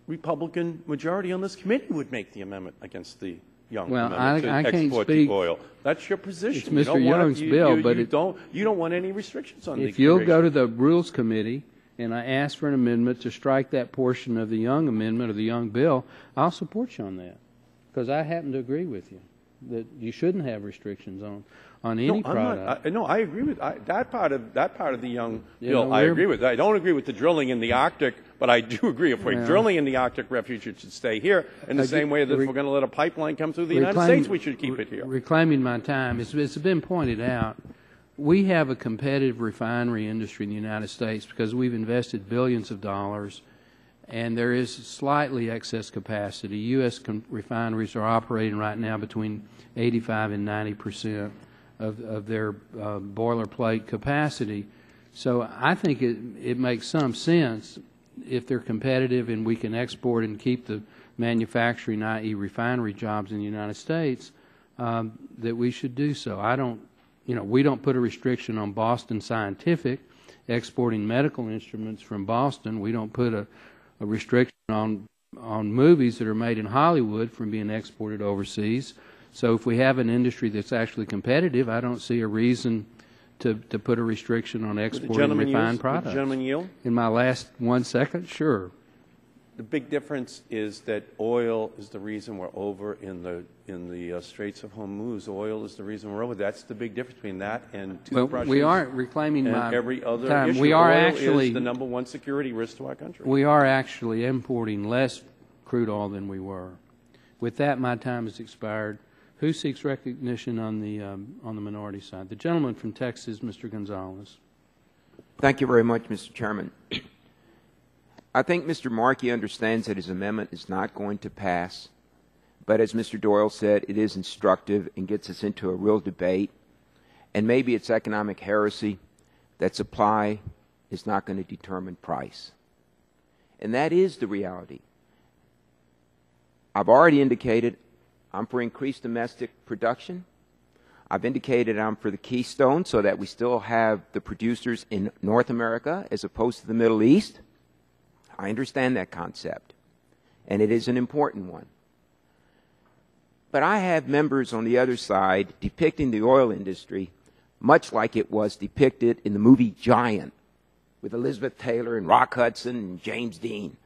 S13: Republican majority on this committee would make the amendment against the Young amendment to export the oil. That's your position.
S9: It's Mr. Young's bill, but
S13: you don't want any restrictions on it.
S9: If you'll go to the Rules Committee and I ask for an amendment to strike that portion of the Young amendment or the Young bill, I'll support you on that, because I happen to agree with you that you shouldn't have restrictions on any product.
S13: I agree with that part of the Young bill. I agree with. I don't agree with the drilling in the Arctic, but I do agree if we're drilling in the Arctic refuge, it should stay here. In the same way that if we're going to let a pipeline come through the United States, we should keep it here.
S9: Reclaiming my time, it's been pointed out, we have a competitive refinery industry in the United States because we've invested billions of dollars, and there is slightly excess capacity. U.S. refineries are operating right now between 85 and 90% of their boilerplate capacity. So I think it makes some sense if they're competitive and we can export and keep the manufacturing, i.e. refinery jobs in the United States, that we should do so. We don't put a restriction on Boston Scientific exporting medical instruments from Boston. We don't put a restriction on movies that are made in Hollywood from being exported overseas. So if we have an industry that's actually competitive, I don't see a reason to put a restriction on exporting refined products.
S13: Would the gentleman yield?
S9: In my last 1 second, sure.
S13: The big difference is that oil is the reason we're over in the Straits of Hormuz. Oil is the reason we're over. That's the big difference between that and toothbrushes.
S9: We aren't reclaiming my
S13: every other
S9: time.
S13: issue.
S9: We are
S13: oil
S9: actually
S13: is the number one security risk to our country.
S9: We are actually importing less crude oil than we were. With that, my time has expired. Who seeks recognition on the minority side? The gentleman from Texas, Mr. Gonzalez.
S8: Thank you very much, Mr. Chairman. I think Mr. Markey understands that his amendment is not going to pass, but as Mr. Doyle said, it is instructive and gets us into a real debate, and maybe it's economic heresy, that supply is not going to determine price. And that is the reality. I've already indicated I'm for increased domestic production. I've indicated I'm for the Keystone so that we still have the producers in North America as opposed to the Middle East. I understand that concept, and it is an important one. But I have members on the other side depicting the oil industry much like it was depicted in the movie Giant with Elizabeth Taylor and Rock Hudson and James Dean.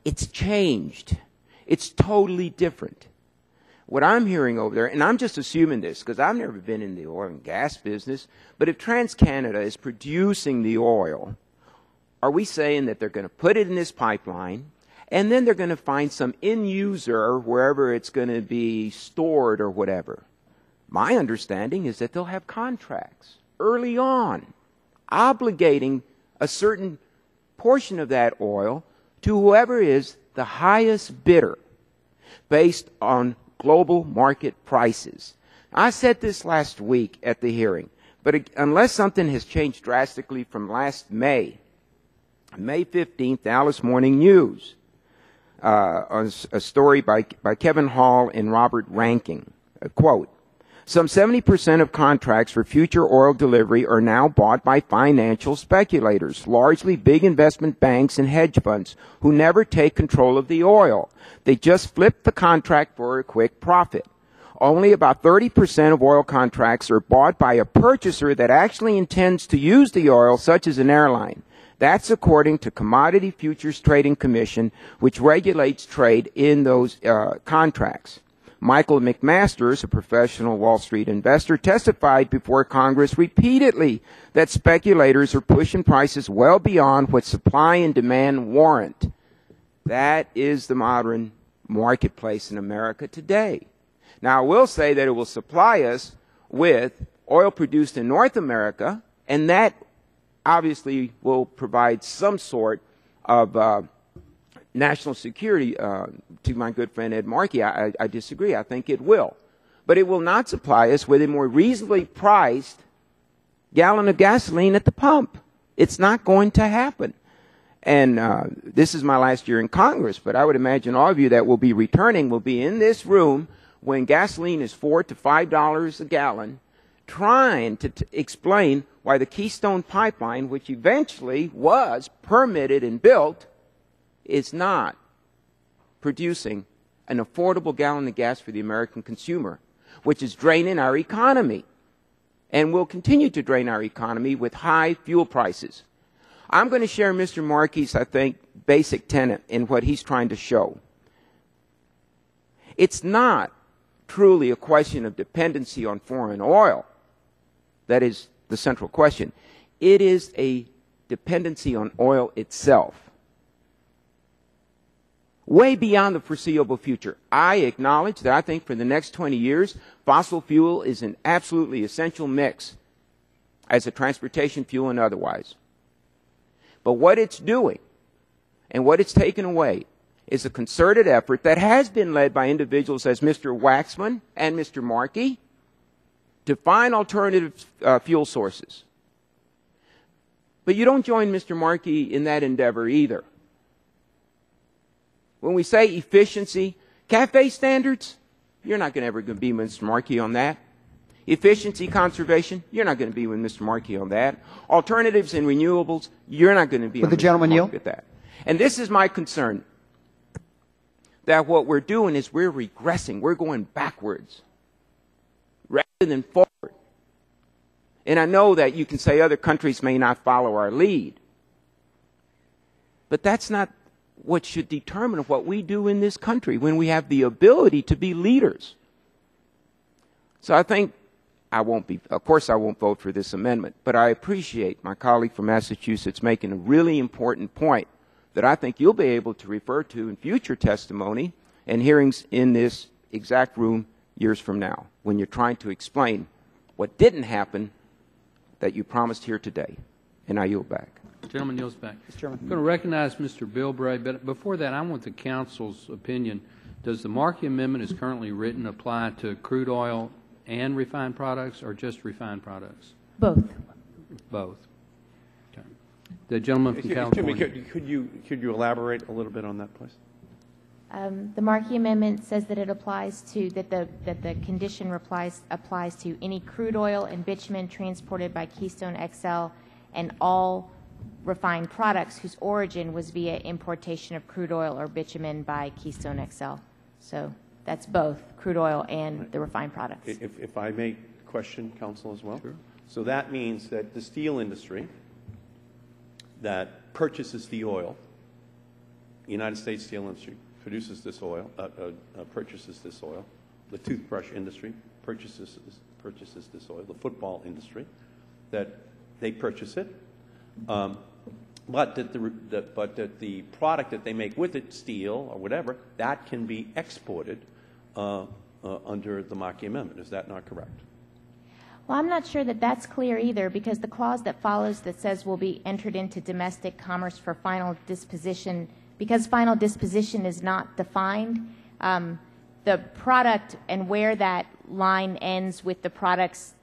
S8: It's changed. It's totally different. What I'm hearing over there, and I'm just assuming this because I've never been in the oil and gas business, but if TransCanada is producing the oil, are we saying that they're going to put it in this pipeline and then they're going to find some end user wherever it's going to be stored or whatever? My understanding is that they'll have contracts early on obligating a certain portion of that oil to whoever is the highest bidder based on global market prices. I said this last week at the hearing, but unless something has changed drastically from last May 15th, Dallas Morning News, on a story by Kevin Hall and Robert Ranking, a quote, some 70% of contracts for future oil delivery are now bought by financial speculators, largely big investment banks and hedge funds, who never take control of the oil. They just flip the contract for a quick profit. Only about 30% of oil contracts are bought by a purchaser that actually intends to use the oil, such as an airline. That's according to Commodity Futures Trading Commission, which regulates trade in those contracts. Michael McMasters, a professional Wall Street investor, testified before Congress repeatedly that speculators are pushing prices well beyond what supply and demand warrant. That is the modern marketplace in America today. Now, I will say that it will supply us with oil produced in North America, and that obviously will provide some sort of national security. To my good friend Ed Markey, I disagree. I think it will. But it will not supply us with a more reasonably priced gallon of gasoline at the pump. It's not going to happen. And this is my last year in Congress, but I would imagine all of you that will be returning will be in this room when gasoline is $4 to $5 a gallon, trying to explain why the Keystone Pipeline, which eventually was permitted and built, is not producing an affordable gallon of gas for the American consumer, which is draining our economy and will continue to drain our economy with high fuel prices. I'm going to share Mr. Markey's, I think, basic tenet in what he's trying to show. It's not truly a question of dependency on foreign oil. That is the central question. It is a dependency on oil itself. Way beyond the foreseeable future. I acknowledge that I think for the next 20 years, fossil fuel is an absolutely essential mix as a transportation fuel and otherwise. But what it's doing and what it's taken away is a concerted effort that has been led by individuals as Mr. Waxman and Mr. Markey to find alternative fuel sources. But you don't join Mr. Markey in that endeavor either. When we say efficiency, CAFE standards, you're not going to ever be with Mr. Markey on that. Efficiency conservation, you're not going to be with Mr. Markey on that. Alternatives and renewables, you're not going to be with the gentleman yield at that. And this is my concern, that what we're doing is we're regressing. We're going backwards rather than forward. And I know that you can say other countries may not follow our lead, but that's not what should determine what we do in this country when we have the ability to be leaders. So I think of course I won't vote for this amendment, but I appreciate my colleague from Massachusetts making a really important point that I think you'll be able to refer to in future testimony and hearings in this exact room years from now when you're trying to explain what didn't happen that you promised here today. And I yield back.
S9: Gentleman yields back.
S15: Mr. Chairman.
S9: I'm going to recognize Mr. Bilbray, but before that, I want the council's opinion. Does the Markey Amendment as currently written apply to crude oil and refined products, or just refined products?
S3: Both.
S9: Both. The gentleman from California.
S13: Jimmy, could you elaborate a little bit on that, please?
S7: The Markey Amendment says that it applies to that the condition applies to any crude oil and bitumen transported by Keystone XL and all refined products whose origin was via importation of crude oil or bitumen by Keystone XL. So that's both crude oil and the refined products.
S13: If I may question counsel as well. Sure. So that means that the steel industry that purchases the oil, the United States steel industry produces this oil, purchases this oil, the toothbrush industry purchases this oil, the football industry, that they purchase it, but that the product that they make with it, steel or whatever, that can be exported under the Markey Amendment. Is that not correct?
S7: Well, I'm not sure that that's clear either, because the clause that follows that says will be entered into domestic commerce for final disposition, because final disposition is not defined, the product and where that line ends with the products,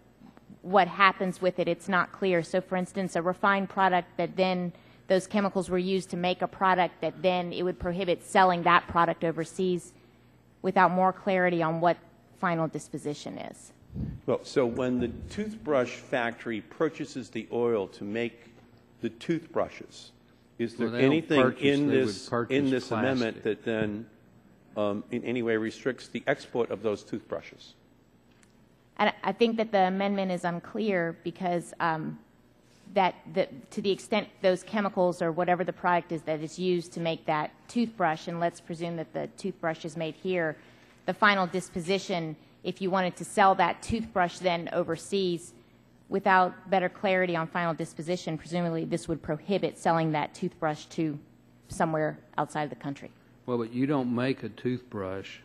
S7: what happens with it, it's not clear. So, for instance, a refined product that then those chemicals were used to make a product that then it would prohibit selling that product overseas without more clarity on what final disposition is.
S13: Well, so when the toothbrush factory purchases the oil to make the toothbrushes, is there anything in this amendment that then in any way restricts the export of those toothbrushes?
S7: And I think that the amendment is unclear because to the extent those chemicals or whatever the product is that is used to make that toothbrush, and let's presume that the toothbrush is made here, the final disposition, if you wanted to sell that toothbrush then overseas without better clarity on final disposition, presumably this would prohibit selling that toothbrush to somewhere outside of the country.
S9: Well, but you don't make a toothbrush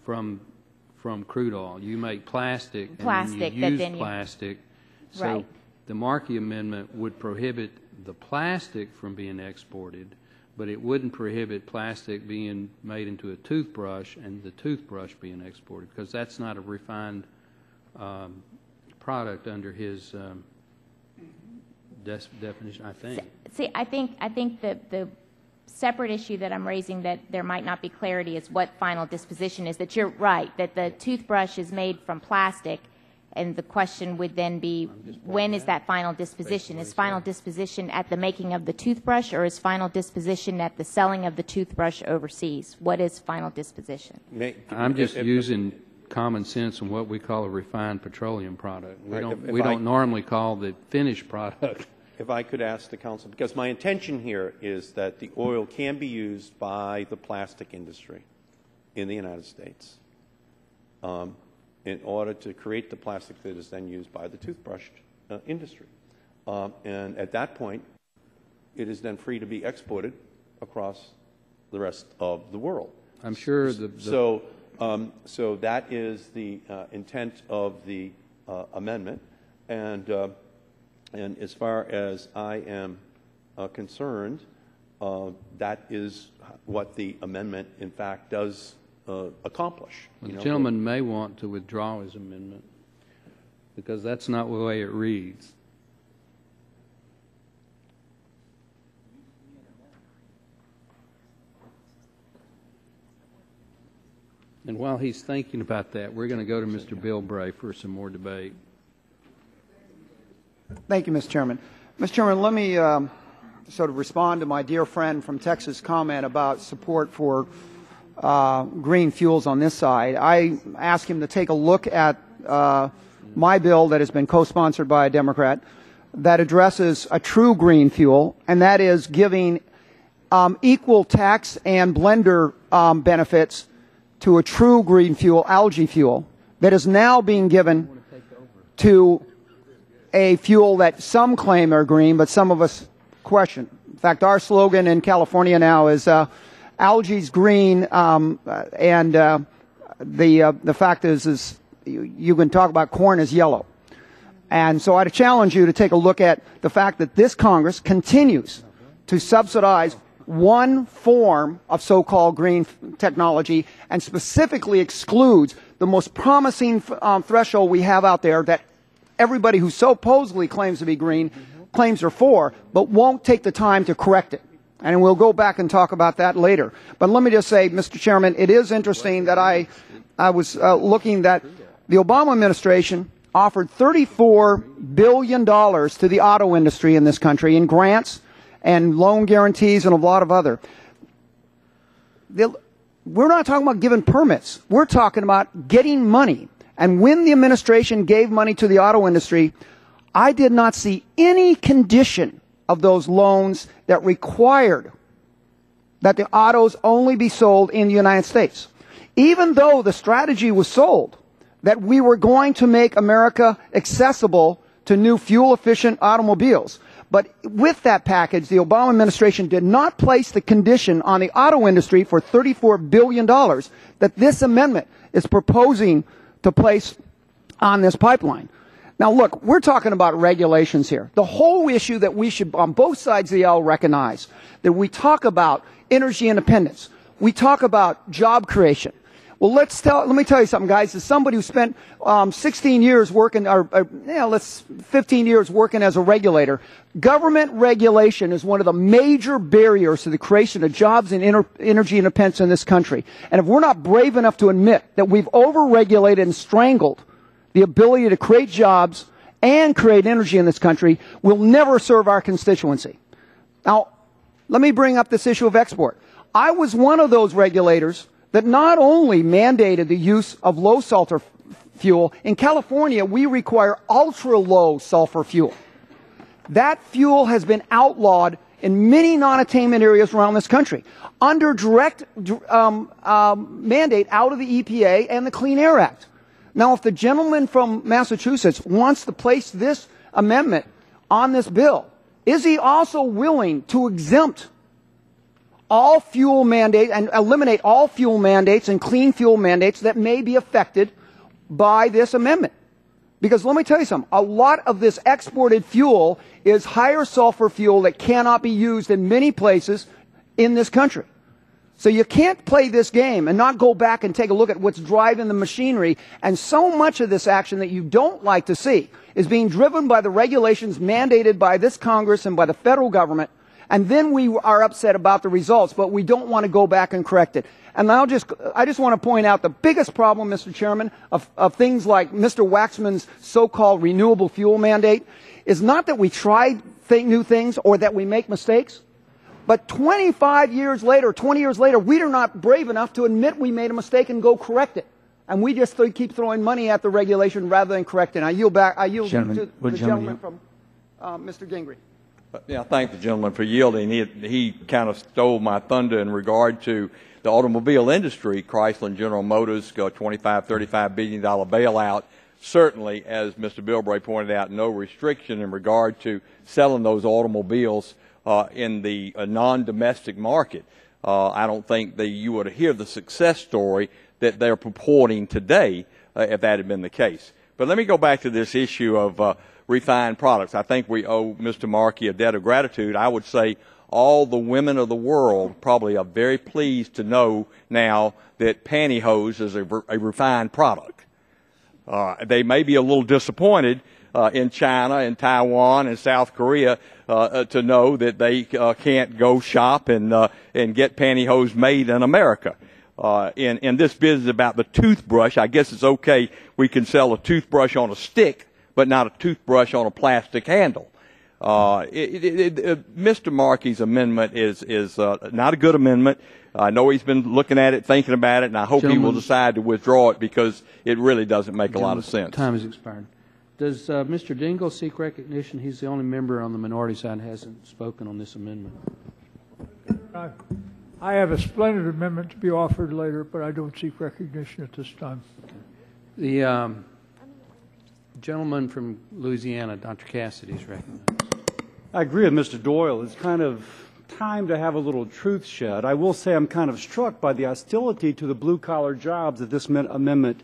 S9: from crude oil. You make plastic and then you use plastic. So
S7: right.
S9: The Markey Amendment would prohibit the plastic from being exported, but it wouldn't prohibit plastic being made into a toothbrush and the toothbrush being exported, because that's not a refined product under his definition, I think.
S7: See, I think that the separate issue that I'm raising that there might not be clarity is what final disposition is, that you're right, that the toothbrush is made from plastic, and the question would then be, when is that final disposition? Is final disposition at the making of the toothbrush, or is final disposition at the selling of the toothbrush overseas? What is final disposition?
S9: I'm just using common sense on what we call a refined petroleum product. We don't normally call the finished product.
S13: If I could ask the counsel, because my intention here is that the oil can be used by the plastic industry in the United States in order to create the plastic that is then used by the toothbrush industry. And at that point, it is then free to be exported across the rest of the world.
S9: I'm sure
S13: So that is the intent of the amendment. And as far as I am concerned, that is what the amendment, in fact, does accomplish.
S9: The gentleman may want to withdraw his amendment, because that's not the way it reads. And while he's thinking about that, we're going to go to Mr. Bill Bray for some more debate.
S15: Thank you, Mr. Chairman. Mr. Chairman, let me sort of respond to my dear friend from Texas' comment about support for green fuels on this side. I asked him to take a look at my bill that has been co-sponsored by a Democrat that addresses a true green fuel, and that is giving equal tax and blender benefits to a true green fuel, algae fuel, that is now being given to a fuel that some claim are green, but some of us question. In fact, our slogan in California now is algae's green, and the fact is you can talk about corn as yellow. And so I'd challenge you to take a look at the fact that this Congress continues to subsidize one form of so-called green technology and specifically excludes the most promising threshold we have out there that everybody who supposedly claims to be green claims are for, but won't take the time to correct it. And we'll go back and talk about that later. But let me just say, Mr. Chairman, it is interesting that I was looking that the Obama administration offered $34 billion to the auto industry in this country in grants and loan guarantees and a lot of other. We're not talking about giving permits. We're talking about getting money. And when the administration gave money to the auto industry, I did not see any condition of those loans that required that the autos only be sold in the United States. Even though the strategy was sold that we were going to make America accessible to new fuel-efficient automobiles. But with that package, the Obama administration did not place the condition on the auto industry for $34 billion that this amendment is proposing to place on this pipeline. Now, look, we're talking about regulations here. The whole issue that we should, on both sides of the aisle, recognize that we talk about energy independence. We talk about job creation. Well, let me tell you something, guys. As somebody who spent 16 years working, 15 years working as a regulator, government regulation is one of the major barriers to the creation of jobs and energy independence in this country. And if we're not brave enough to admit that we've overregulated and strangled the ability to create jobs and create energy in this country, we'll never serve our constituency. Now, let me bring up this issue of export. I was one of those regulators that not only mandated the use of low sulfur fuel. In California, we require ultra-low sulfur fuel. That fuel has been outlawed in many non-attainment areas around this country under direct mandate out of the EPA and the Clean Air Act. Now, if the gentleman from Massachusetts wants to place this amendment on this bill, is he also willing to exempt all fuel mandates and eliminate all fuel mandates and clean fuel mandates that may be affected by this amendment? Because let me tell you something, a lot of this exported fuel is higher sulfur fuel that cannot be used in many places in this country. So you can't play this game and not go back and take a look at what's driving the machinery. And so much of this action that you don't like to see is being driven by the regulations mandated by this Congress and by the federal government. And then we are upset about the results, but we don't want to go back and correct it. And I just want to point out the biggest problem, Mr. Chairman, of things like Mr. Waxman's so-called renewable fuel mandate is not that we try new things or that we make mistakes, but 25 years later, 20 years later, we are not brave enough to admit we made a mistake and go correct it. And we just keep throwing money at the regulation rather than correcting it. I yield to the gentleman from Mr. Gingrich.
S12: Yeah, I thank the gentleman for yielding. He kind of stole my thunder in regard to the automobile industry. Chrysler and General Motors go $25-35 billion bailout. Certainly, as Mr. Bilbray pointed out, no restriction in regard to selling those automobiles in the non-domestic market. I don't think that you would hear the success story that they're purporting today if that had been the case. But let me go back to this issue of refined products. I think we owe Mr. Markey a debt of gratitude. I would say all the women of the world probably are very pleased to know now that pantyhose is a refined product. They may be a little disappointed in China and Taiwan and South Korea to know that they can't go shop and get pantyhose made in America. In this business about the toothbrush, I guess it's okay we can sell a toothbrush on a stick, but not a toothbrush on a plastic handle. Mr. Markey's amendment is not a good amendment. I know he's been looking at it, thinking about it, and I hope he will decide to withdraw it because it really doesn't make a lot of sense.
S9: Time has expired. Does Mr. Dingell seek recognition? He's the only member on the minority side who hasn't spoken on this amendment.
S21: I have a splendid amendment to be offered later, but I don't seek recognition at this time.
S9: The gentleman from Louisiana, Dr. Cassidy, is recognized.
S22: I agree with Mr. Doyle. It's kind of time to have a little truth shed. I will say I'm kind of struck by the hostility to the blue-collar jobs that this amendment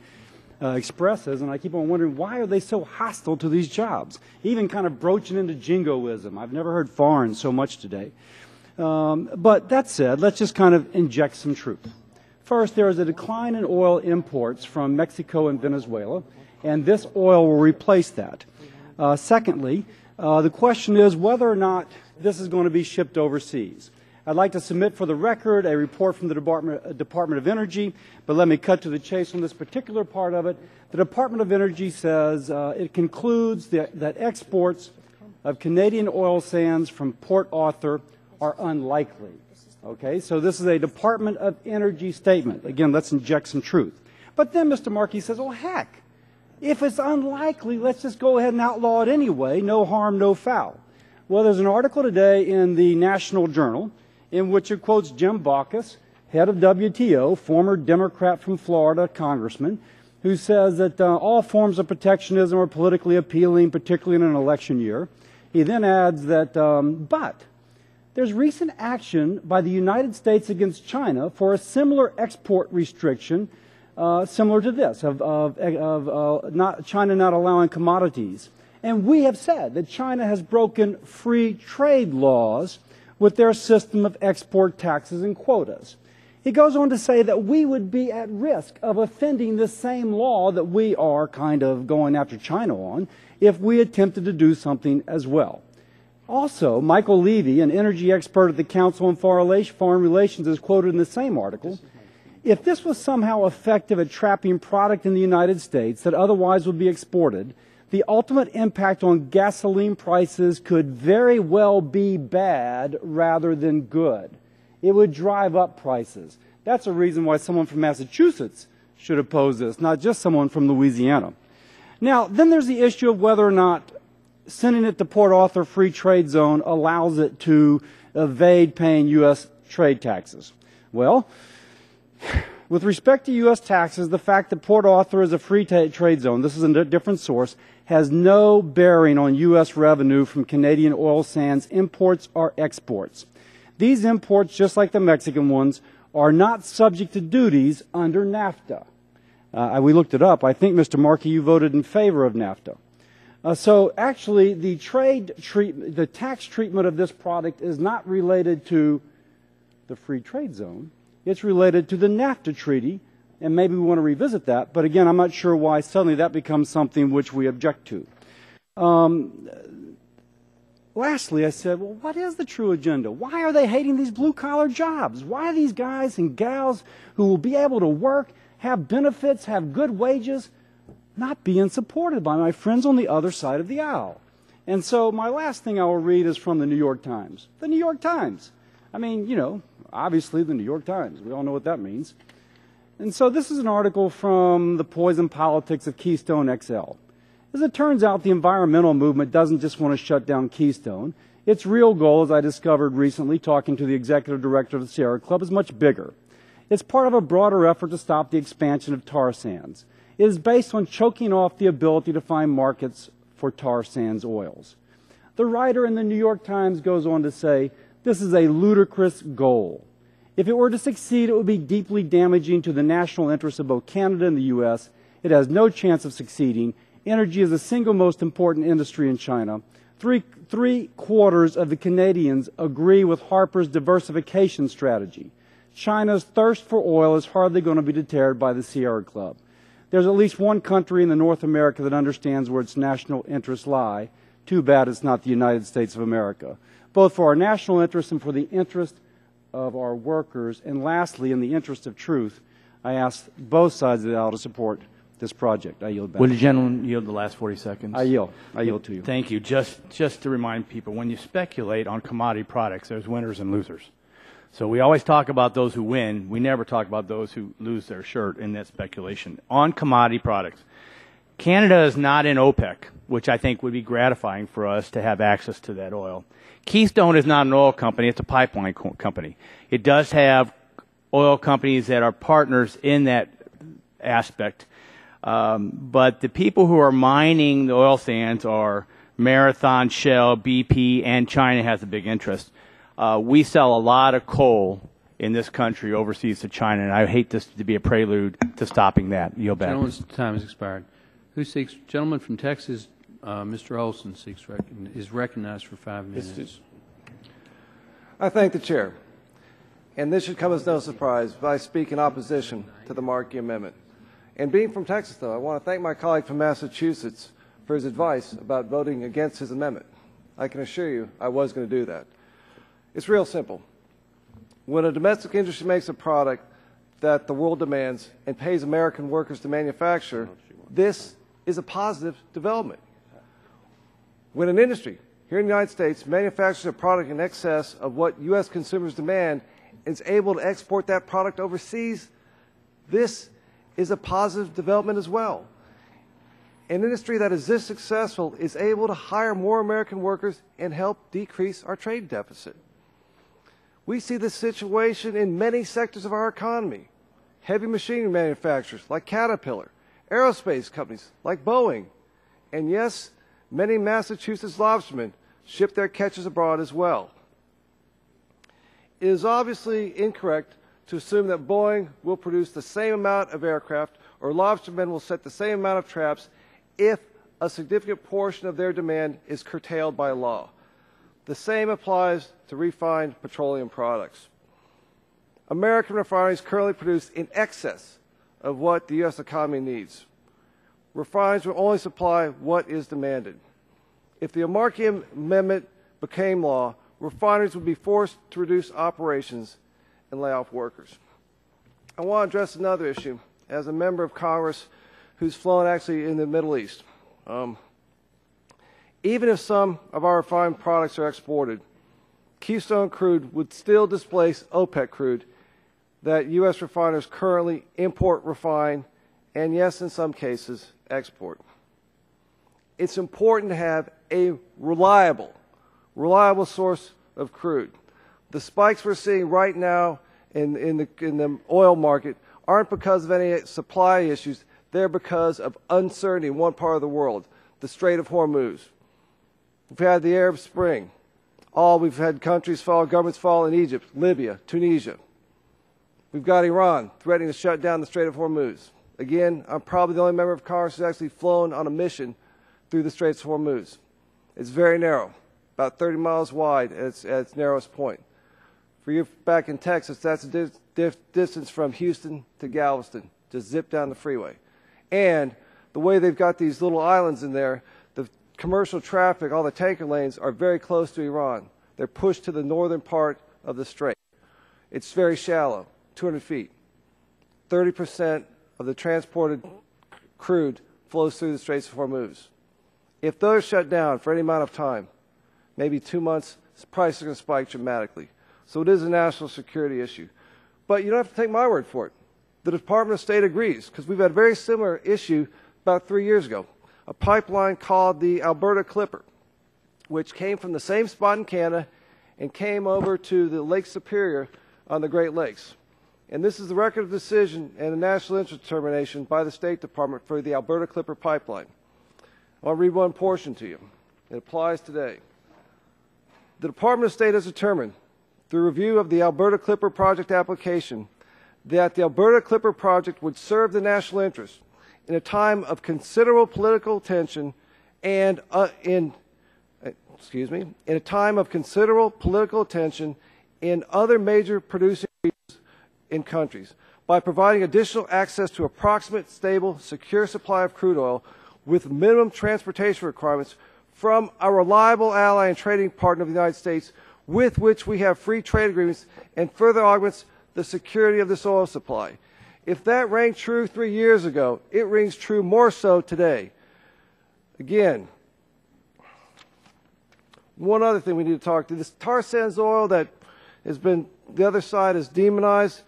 S22: expresses, and I keep on wondering, why are they so hostile to these jobs? Even kind of broaching into jingoism. I've never heard foreign so much today. But that said, let's just kind of inject some truth. First, there is a decline in oil imports from Mexico and Venezuela, and this oil will replace that. Secondly, The question is whether or not this is going to be shipped overseas. I'd like to submit for the record a report from the Department of Energy, but let me cut to the chase on this particular part of it. The Department of Energy says it concludes that exports of Canadian oil sands from Port Arthur are unlikely. Okay, so this is a Department of Energy statement. Again, let's inject some truth. But then Mr. Markey says, oh, heck, if it's unlikely, let's just go ahead and outlaw it anyway. No harm, no foul. Well, there's an article today in the National Journal in which it quotes Jim Baucus, head of WTO, former Democrat from Florida, congressman, who says that all forms of protectionism are politically appealing, particularly in an election year. He then adds that, but there's recent action by the United States against China for a similar export restriction, similar to this, of China not allowing commodities. And we have said that China has broken free trade laws with their system of export taxes and quotas. He goes on to say that we would be at risk of offending the same law that we are kind of going after China on if we attempted to do something as well. Also, Michael Levy, an energy expert at the Council on Foreign Relations, is quoted in the same article. If this was somehow effective at trapping product in the United States that otherwise would be exported, the ultimate impact on gasoline prices could very well be bad rather than good. It would drive up prices. That's a reason why someone from Massachusetts should oppose this, not just someone from Louisiana. Now, then there's the issue of whether or not sending it to Port Arthur Free Trade Zone allows it to evade paying U.S. trade taxes. Well, with respect to U.S. taxes, the fact that Port Arthur is a free trade zone, this is a different source, has no bearing on U.S. revenue from Canadian oil sands imports or exports. These imports, just like the Mexican ones, are not subject to duties under NAFTA. We looked it up. I think, Mr. Markey, you voted in favor of NAFTA. So actually, the tax treatment of this product is not related to the free trade zone. It's related to the NAFTA treaty, and maybe we want to revisit that. But again, I'm not sure why suddenly that becomes something which we object to. Lastly, I said, well, what is the true agenda? Why are they hating these blue-collar jobs? Why are these guys and gals who will be able to work, have benefits, have good wages, not being supported by my friends on the other side of the aisle? And so my last thing I will read is from the New York Times. The New York Times. I mean, you know, obviously the New York Times. We all know what that means. And so this is an article from The Poison Politics of Keystone XL. As it turns out, the environmental movement doesn't just want to shut down Keystone. Its real goal, as I discovered recently talking to the executive director of the Sierra Club, is much bigger. It's part of a broader effort to stop the expansion of tar sands. It is based on choking off the ability to find markets for tar sands oils. The writer in the New York Times goes on to say, this is a ludicrous goal. If it were to succeed, it would be deeply damaging to the national interests of both Canada and the U.S. It has no chance of succeeding. Energy is the single most important industry in China. Three-quarters of the Canadians agree with Harper's diversification strategy. China's thirst for oil is hardly going to be deterred by the Sierra Club. There's at least one country in North America that understands where its national interests lie. Too bad it's not the United States of America. Both for our national interests and for the interest of our workers, and lastly, in the interest of truth, I ask both sides of the aisle to support this project. I yield back.
S11: Will the gentleman yield the last 40 seconds?
S22: I yield. I yield to you.
S11: Thank you. Just to remind people, when you speculate on commodity products, there's winners and losers. So we always talk about those who win. We never talk about those who lose their shirt in that speculation. On commodity products, Canada is not in OPEC, which I think would be gratifying for us to have access to that oil. Keystone is not an oil company. It's a pipeline company. It does have oil companies that are partners in that aspect. But the people who are mining the oil sands are Marathon, Shell, BP, and China has a big interest. We sell a lot of coal in this country overseas to China, and I hate this to be a prelude to stopping that. Yield back.
S9: Gentleman's time has expired. Who seeks? Gentleman from Texas, Mr. Olson, is recognized for 5 minutes.
S4: I thank the chair. And this should come as no surprise, but I speak in opposition to the Markey Amendment. And being from Texas, though, I want to thank my colleague from Massachusetts for his advice about voting against his amendment. I can assure you I was going to do that. It's real simple. When a domestic industry makes a product that the world demands and pays American workers to manufacture, this is a positive development. When an industry here in the United States manufactures a product in excess of what U.S. consumers demand and is able to export that product overseas, this is a positive development as well. An industry that is this successful is able to hire more American workers and help decrease our trade deficit. We see this situation in many sectors of our economy. Heavy machinery manufacturers like Caterpillar, aerospace companies like Boeing, and yes, many Massachusetts lobstermen ship their catches abroad as well. It is obviously incorrect to assume that Boeing will produce the same amount of aircraft or lobstermen will set the same amount of traps if a significant portion of their demand is curtailed by law. The same applies to refined petroleum products. American refineries currently produce in excess of what the U.S. economy needs. Refineries will only supply what is demanded. If the Markup Amendment became law, refineries would be forced to reduce operations and lay off workers. I want to address another issue as a member of Congress who's flown actually in the Middle East. Even if some of our refined products are exported, Keystone crude would still displace OPEC crude that U.S. refiners currently import, refine, and yes, in some cases, export. It's important to have a reliable source of crude. The spikes we're seeing right now in the oil market aren't because of any supply issues. They're because of uncertainty in one part of the world, the Strait of Hormuz. We've had the Arab Spring. We've had countries fall, governments fall in Egypt, Libya, Tunisia. We've got Iran threatening to shut down the Strait of Hormuz. Again, I'm probably the only member of Congress who's actually flown on a mission through the Straits of Hormuz. It's very narrow, about 30 miles wide at its narrowest point. For you back in Texas, that's a distance from Houston to Galveston. Just zip down the freeway. And the way they've got these little islands in there, the commercial traffic, all the tanker lanes are very close to Iran. They're pushed to the northern part of the strait. It's very shallow, 200 feet. 30% of the transported crude flows through the Straits of Hormuz. If those shut down for any amount of time, maybe 2 months, prices are going to spike dramatically. So it is a national security issue. But you don't have to take my word for it. The Department of State agrees, because we've had a very similar issue about 3 years ago. A pipeline called the Alberta Clipper, which came from the same spot in Canada and came over to the Lake Superior on the Great Lakes. And this is the record of decision and a national interest determination by the State Department for the Alberta Clipper pipeline. I'll read one portion to you. It applies today. The Department of State has determined, through review of the Alberta Clipper project application, that the Alberta Clipper project would serve the national interest in a time of considerable political tension and in a time of considerable political tension in other major producing regions in countries by providing additional access to approximate, stable, secure supply of crude oil with minimum transportation requirements from a reliable ally and trading partner of the United States with which we have free trade agreements and further augments the security of this oil supply. If that rang true 3 years ago, it rings true more so today. Again, one other thing we need to talk to, this tar sands oil that has been, the other side is demonized,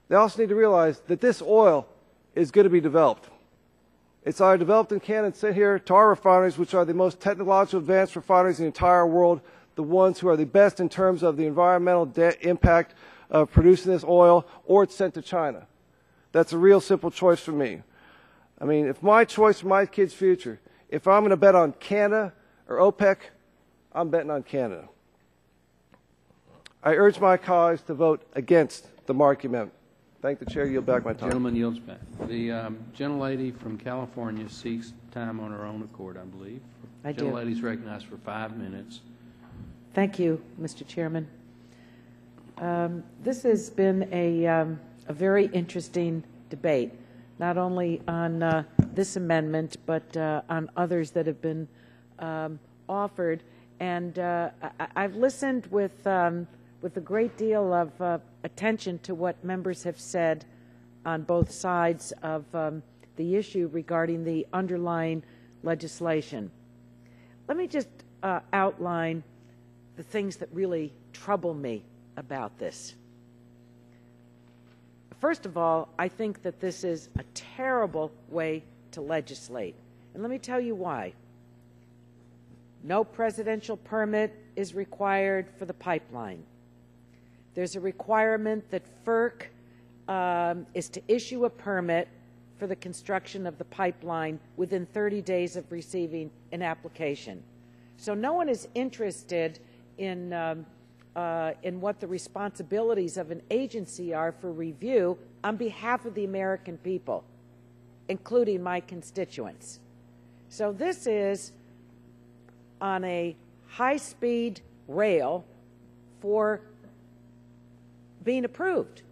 S4: they also need to realize that this oil is going to be developed. It's either developed in Canada and sent here to our refineries, which are the most technologically advanced refineries in the entire world, the ones who are the best in terms of the environmental impact of producing this oil, or it's sent to China. That's a real simple choice for me. I mean, if my choice for my kids' future, if I'm going to bet on Canada or OPEC, I'm betting on Canada. I urge my colleagues to vote against the Markup Amendment. Thank the Chair. Yield back my time.
S9: Gentleman yields back. The gentlelady from California seeks time on her own accord, I believe.
S16: I do.
S9: Gentlelady's recognized for 5 minutes.
S16: Thank you, Mr. Chairman. This has been a very interesting debate, not only on this amendment, but on others that have been offered. And I've listened with a great deal of attention to what members have said on both sides of the issue regarding the underlying legislation. Let me just outline the things that really trouble me about this. First of all, I think that this is a terrible way to legislate. And let me tell you why. No presidential permit is required for the pipeline. There's a requirement that FERC is to issue a permit for the construction of the pipeline within 30 days of receiving an application. So no one is interested in what the responsibilities of an agency are for review on behalf of the American people, including my constituents. So this is on a high-speed rail for being approved.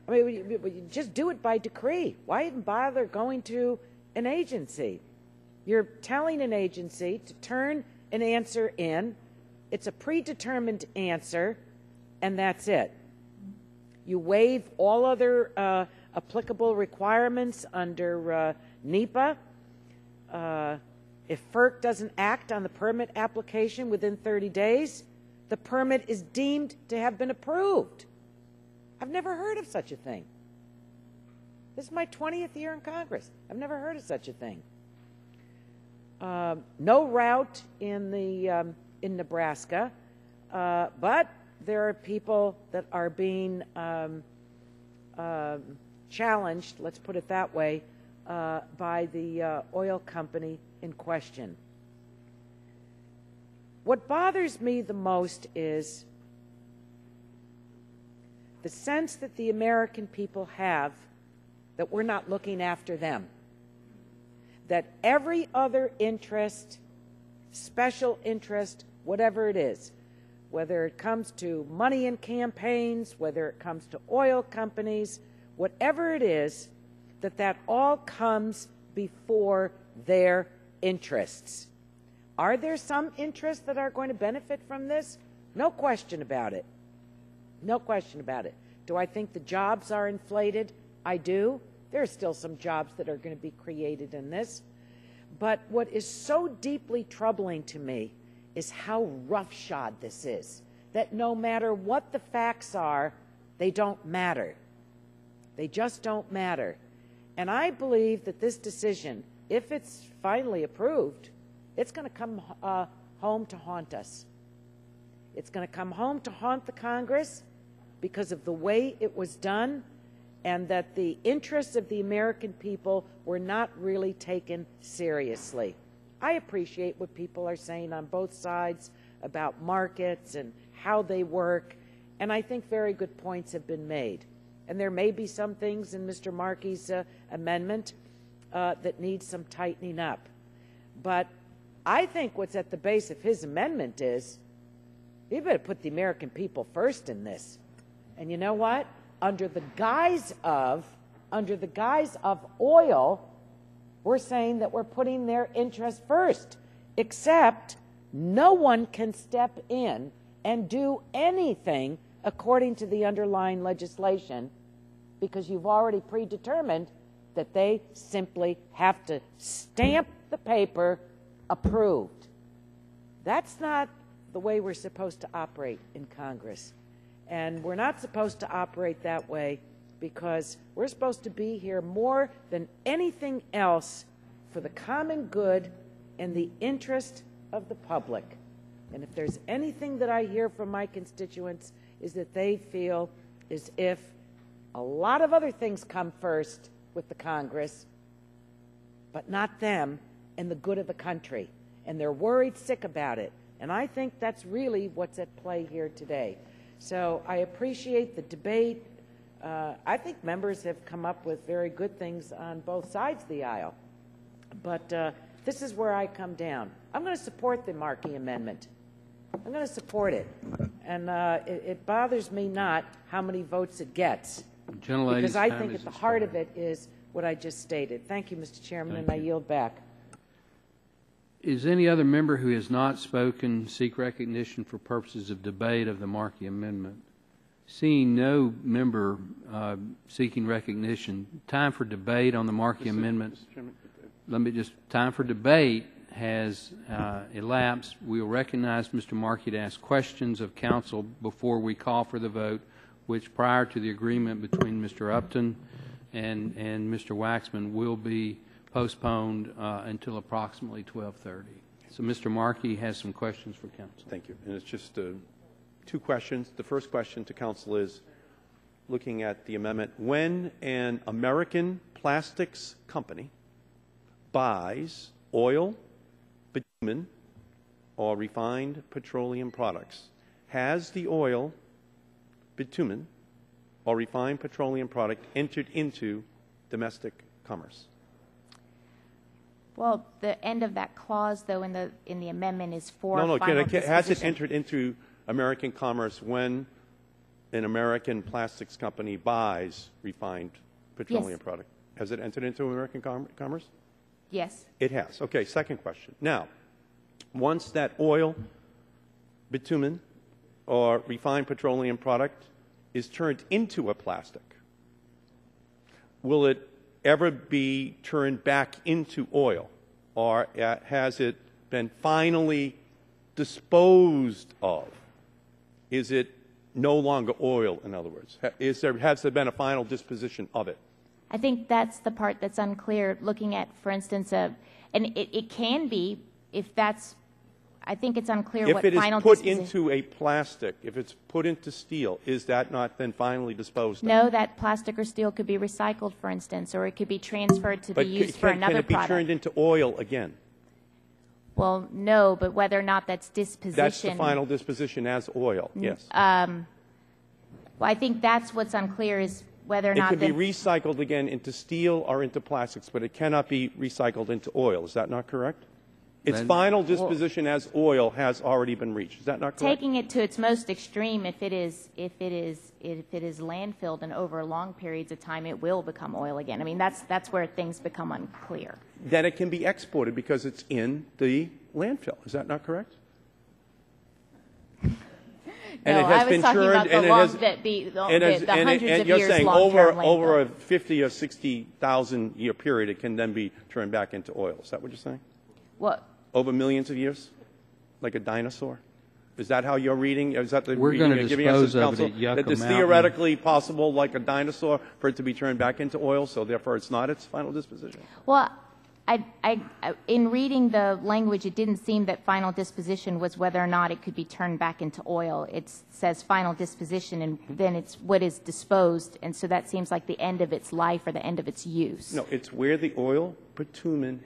S16: I mean, you just do it by decree. Why even bother going to an agency? You're telling an agency to turn an answer in. It's a predetermined answer, and that's it. You waive all other applicable requirements under NEPA. If FERC doesn't act on the permit application within 30 days, the permit is deemed to have been approved. I've never heard of such a thing. This is my 20th year in Congress. I've never heard of such a thing. No route in Nebraska, but there are people that are being challenged, let's put it that way, by the oil company in question. What bothers me the most is the sense that the American people have that we're not looking after them, that every other interest, special interest, whatever it is, whether it comes to money in campaigns, whether it comes to oil companies, whatever it is, that all comes before their interests. Are there some interests that are going to benefit from this? No question about it. No question about it. Do I think the jobs are inflated? I do. There are still some jobs that are going to be created in this. But what is so deeply troubling to me is how roughshod this is, that no matter what the facts are, they don't matter. They just don't matter. And I believe that this decision, if it's finally approved, it's going to come home to haunt us. It's going to come home to haunt the Congress because of the way it was done, and that the interests of the American people were not really taken seriously. I appreciate what people are saying on both sides about markets and how they work, and I think very good points have been made. And there may be some things in Mr. Markey's amendment that need some tightening up. But I think what's at the base of his amendment is, you better put the American people first in this. And you know what? Under the guise of oil, we're saying that we're putting their interest first, except no one can step in and do anything according to the underlying legislation, because you've already predetermined that they simply have to stamp the paper approved. That's not the way we're supposed to operate in Congress. And we're not supposed to operate that way, because we're supposed to be here more than anything else for the common good and the interest of the public. And if there's anything that I hear from my constituents, is that they feel as if a lot of other things come first with the Congress, but not them and the good of the country. And they're worried sick about it. And I think that's really what's at play here today. So I appreciate the debate. I think members have come up with very good things on both sides of the aisle. But this is where I come down. I'm going to support the Markey Amendment. I'm going to support it. And it bothers me not how many votes it gets. Because I think at the heart of it is what I just stated. Thank you, Mr. Chairman, and I yield back.
S9: Is any other member who has not spoken seek recognition for purposes of debate of the Markey Amendment? Seeing no member seeking recognition, time for debate on the Markey Amendment. Time for debate has elapsed. We will recognize Mr. Markey to ask questions of council before we call for the vote, which prior to the agreement between Mr. Upton and Mr. Waxman will be postponed until approximately 12:30. So Mr. Markey has some questions for council.
S13: Thank you. And it's just two questions. The first question to council is, looking at the amendment, when an American plastics company buys oil, bitumen, or refined petroleum products, has the oil, bitumen, or refined petroleum product entered into domestic commerce?
S7: Well, the end of that clause, though, in the amendment is for
S13: final
S7: disposition.
S13: Has it entered into American commerce when an American plastics company buys refined petroleum product? Has it entered into American commerce?
S7: Yes.
S13: It has. Okay, second question. Now, once that oil, bitumen, or refined petroleum product is turned into a plastic, will it ever be turned back into oil, or has it been finally disposed of? Is it no longer oil, in other words? Has there been a final disposition of it?
S7: I think that's the part that's unclear, looking at, for instance, and it can be, if that's, I think it's unclear what final
S13: disposition. If it is put
S7: disposition.
S13: into a plastic, if it's put into steel, is that not then finally disposed of?
S7: No, that plastic or steel could be recycled, for instance, or it could be transferred to be used for another
S13: can it be
S7: product.
S13: turned into oil again?
S7: Well, no, but whether or not that's disposition.
S13: That's the final disposition as oil, yes.
S7: Well, I think that's what's unclear, is whether or not
S13: it can be recycled again into steel or into plastics, but it cannot be recycled into oil. Is that not correct? Its final disposition as oil has already been reached. Is that not correct?
S7: Taking it to its most extreme, if it is landfilled and over long periods of time, it will become oil again. I mean, that's where things become unclear.
S13: Then it can be exported because it's in the landfill. Is that not correct? And
S7: no,
S13: it has
S7: I was
S13: been
S7: talking
S13: turned,
S7: about the
S13: and
S7: long,
S13: it has,
S7: the hundreds
S13: and
S7: of
S13: you're
S7: years
S13: saying
S7: long-term
S13: over a
S7: landfill.
S13: 50 or 60,000 year period, it can then be turned back into oil. Is that what you're saying?
S7: What?
S13: Over millions of years, like a dinosaur. Is that how you're reading? Is that the
S9: We're
S13: reading
S9: going to
S13: you're giving us
S9: dispose
S13: as
S9: of
S13: counsel?
S9: it at Yucca
S13: That it's
S9: Mountain.
S13: theoretically possible, like a dinosaur, for it to be turned back into oil, so therefore it's not its final disposition?
S7: Well, in reading the language, it didn't seem that final disposition was whether or not it could be turned back into oil. It says final disposition, and then it's what is disposed, and so that seems like the end of its life or the end of its use.
S13: No, it's where the oil, bitumen,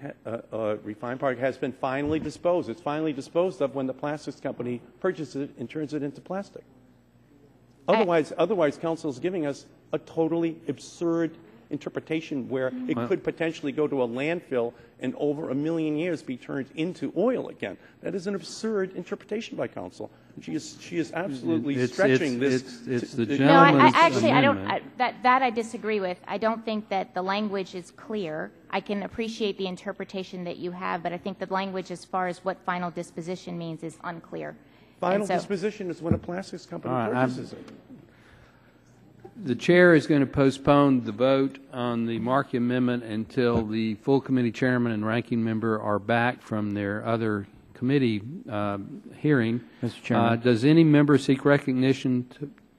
S13: refined product has been finally disposed. It's finally disposed of when the plastics company purchases it and turns it into plastic. Otherwise, counsel is giving us a totally absurd interpretation where it could potentially go to a landfill and over a million years be turned into oil again. That is an absurd interpretation by counsel. She is absolutely stretching this.
S9: It's the
S7: No, I
S9: amendment.
S7: don't. That I disagree with. I don't think that the language is clear. I can appreciate the interpretation that you have, but I think the language, as far as what final disposition means, is unclear.
S13: Final disposition is when a plastics company purchases it.
S9: The chair is going to postpone the vote on the Markey Amendment until the full committee chairman and ranking member are back from their other committee hearing.
S11: Mr. Chairman.
S9: Does any member seek recognition?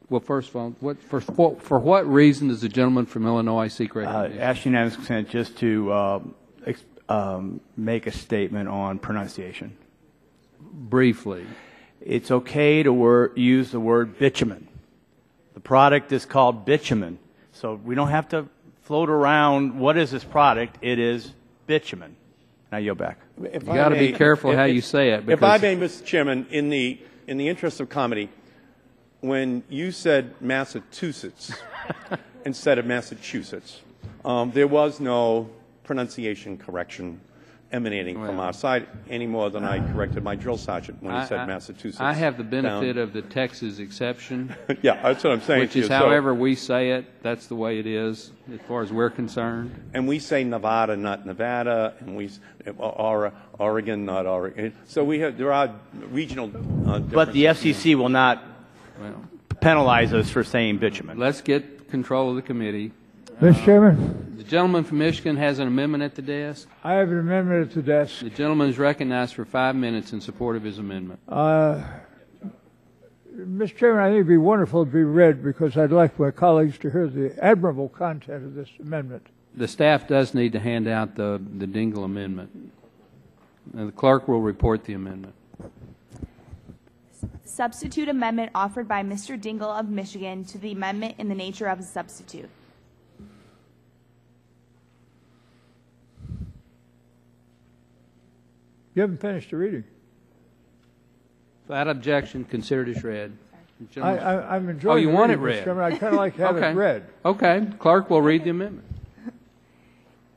S9: Well, first of all, for what reason does the gentleman from Illinois seek recognition?
S11: Ask unanimous consent just to make a statement on pronunciation.
S9: Briefly.
S11: It's okay to use the word bitumen. The product is called bitumen. So we don't have to float around, what is this product? It is bitumen. Now yield back.
S9: You got to be careful how you say it.
S13: If I may, Mr. Chairman, in the interest of comedy, when you said Massachusetts instead of Massachusetts, there was no pronunciation correction. emanating from outside any more than I corrected my drill sergeant when he said Massachusetts.
S9: I have the benefit
S13: down.
S9: of the Texas exception.
S13: Yeah, that's what I'm saying.
S9: Which is however we say it, that's the way it is as far as we're concerned.
S13: And we say Nevada, not Nevada, and we or Oregon, not Oregon. So there are regional differences.
S11: But the FCC will not penalize us for saying bitumen.
S9: Let's get control of the committee.
S21: Mr. Chairman?
S9: The gentleman from Michigan has an amendment at the desk.
S21: I have an amendment at the desk.
S9: The gentleman is recognized for 5 minutes in support of his amendment.
S21: Mr. Chairman, I think it would be wonderful to be read because I'd like my colleagues to hear the admirable content of this amendment.
S9: The staff does need to hand out the Dingell amendment. And the clerk will report the amendment.
S3: Substitute amendment offered by Mr. Dingell of Michigan to the amendment in the nature of a substitute.
S21: You haven't finished the reading.
S9: Without objection, considered as read.
S21: I'm enjoying
S9: Oh, you
S21: the
S9: want it
S21: reading, Mr.
S9: read?
S21: Chairman. I kind of like to have it read.
S9: Okay. Clerk will read the amendment.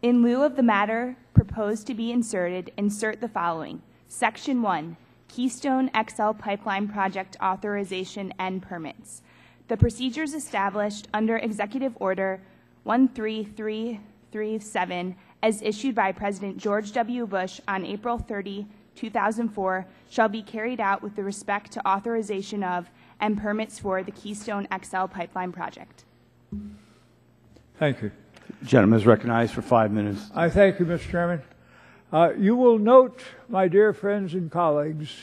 S3: In lieu of the matter proposed to be inserted, insert the following. Section 1, Keystone XL Pipeline Project Authorization and Permits. The procedures established under Executive Order 13337 as issued by President George W. Bush on April 30, 2004, shall be carried out with respect to authorization of and permits for the Keystone XL Pipeline Project.
S21: Thank you.
S11: The gentleman is recognized for 5 minutes.
S21: I thank you, Mr. Chairman. You will note, my dear friends and colleagues,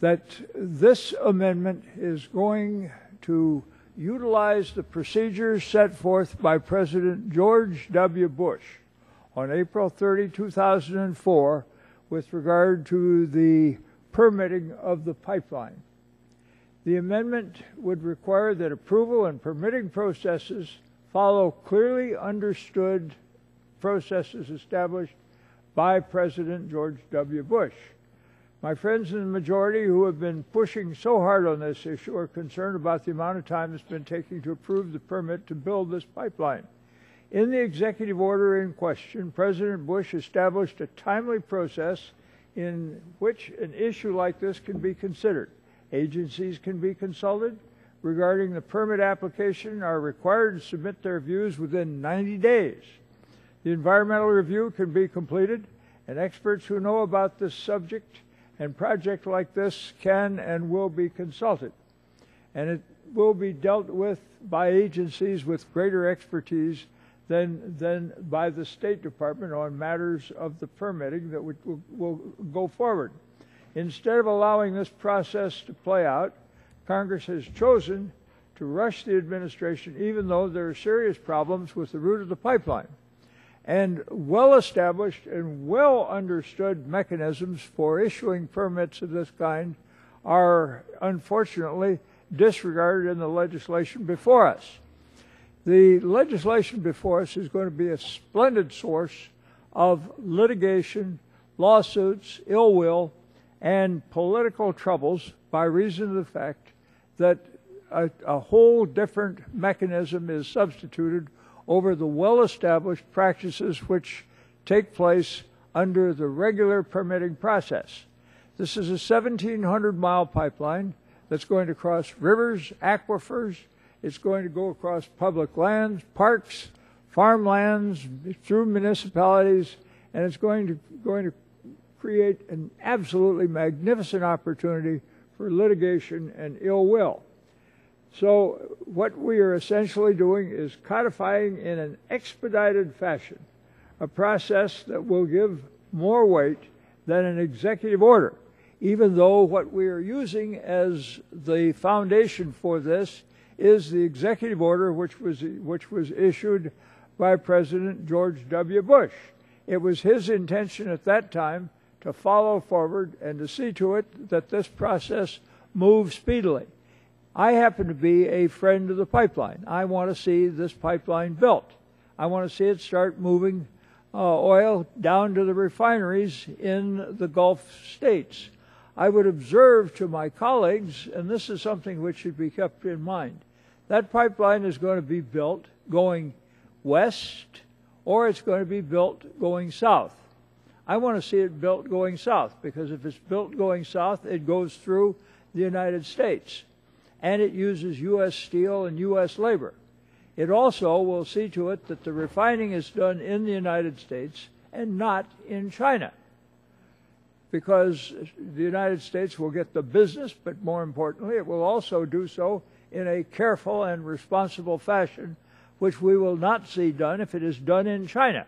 S21: that this amendment is going to utilize the procedures set forth by President George W. Bush on April 30, 2004, with regard to the permitting of the pipeline. The amendment would require that approval and permitting processes follow clearly understood processes established by President George W. Bush. My friends in the majority who have been pushing so hard on this issue are concerned about the amount of time it's been taking to approve the permit to build this pipeline. In the executive order in question, President Bush established a timely process in which an issue like this can be considered. Agencies can be consulted regarding the permit application, are required to submit their views within 90 days. The environmental review can be completed, and experts who know about this subject and project like this can and will be consulted. And it will be dealt with by agencies with greater expertise than by the State Department on matters of the permitting that will go forward. Instead of allowing this process to play out, Congress has chosen to rush the administration even though there are serious problems with the route of the pipeline. And well-established and well-understood mechanisms for issuing permits of this kind are unfortunately disregarded in the legislation before us. The legislation before us is going to be a splendid source of litigation, lawsuits, ill will, and political troubles by reason of the fact that a whole different mechanism is substituted over the well-established practices which take place under the regular permitting process. This is a 1,700-mile pipeline that's going to cross rivers, aquifers. It's going to go across public lands, parks, farmlands, through municipalities, and it's going to create an absolutely magnificent opportunity for litigation and ill will. So what we are essentially doing is codifying in an expedited fashion a process that will give more weight than an executive order, even though what we are using as the foundation for this is the executive order which was issued by President George W. Bush. It was his intention at that time to follow forward and to see to it that this process moves speedily. I happen to be a friend of the pipeline. I want to see this pipeline built. I want to see it start moving oil down to the refineries in the Gulf states. I would observe to my colleagues, and this is something which should be kept in mind, that pipeline is going to be built going west or it's going to be built going south. I want to see it built going south, because if it's built going south, it goes through the United States, and it uses U.S. steel and U.S. labor. It also will see to it that the refining is done in the United States and not in China, because the United States will get the business, but more importantly, it will also do so in a careful and responsible fashion, which we will not see done if it is done in China.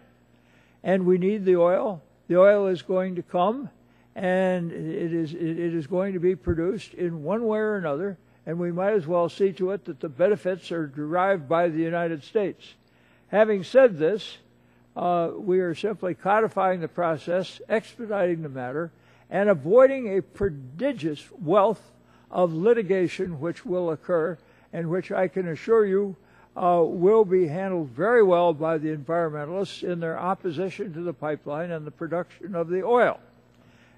S21: And we need the oil. The oil is going to come, and it is going to be produced in one way or another, and we might as well see to it that the benefits are derived by the United States. Having said this, we are simply codifying the process, expediting the matter, and avoiding a prodigious wealth of litigation which will occur, and which I can assure you will be handled very well by the environmentalists in their opposition to the pipeline and the production of the oil.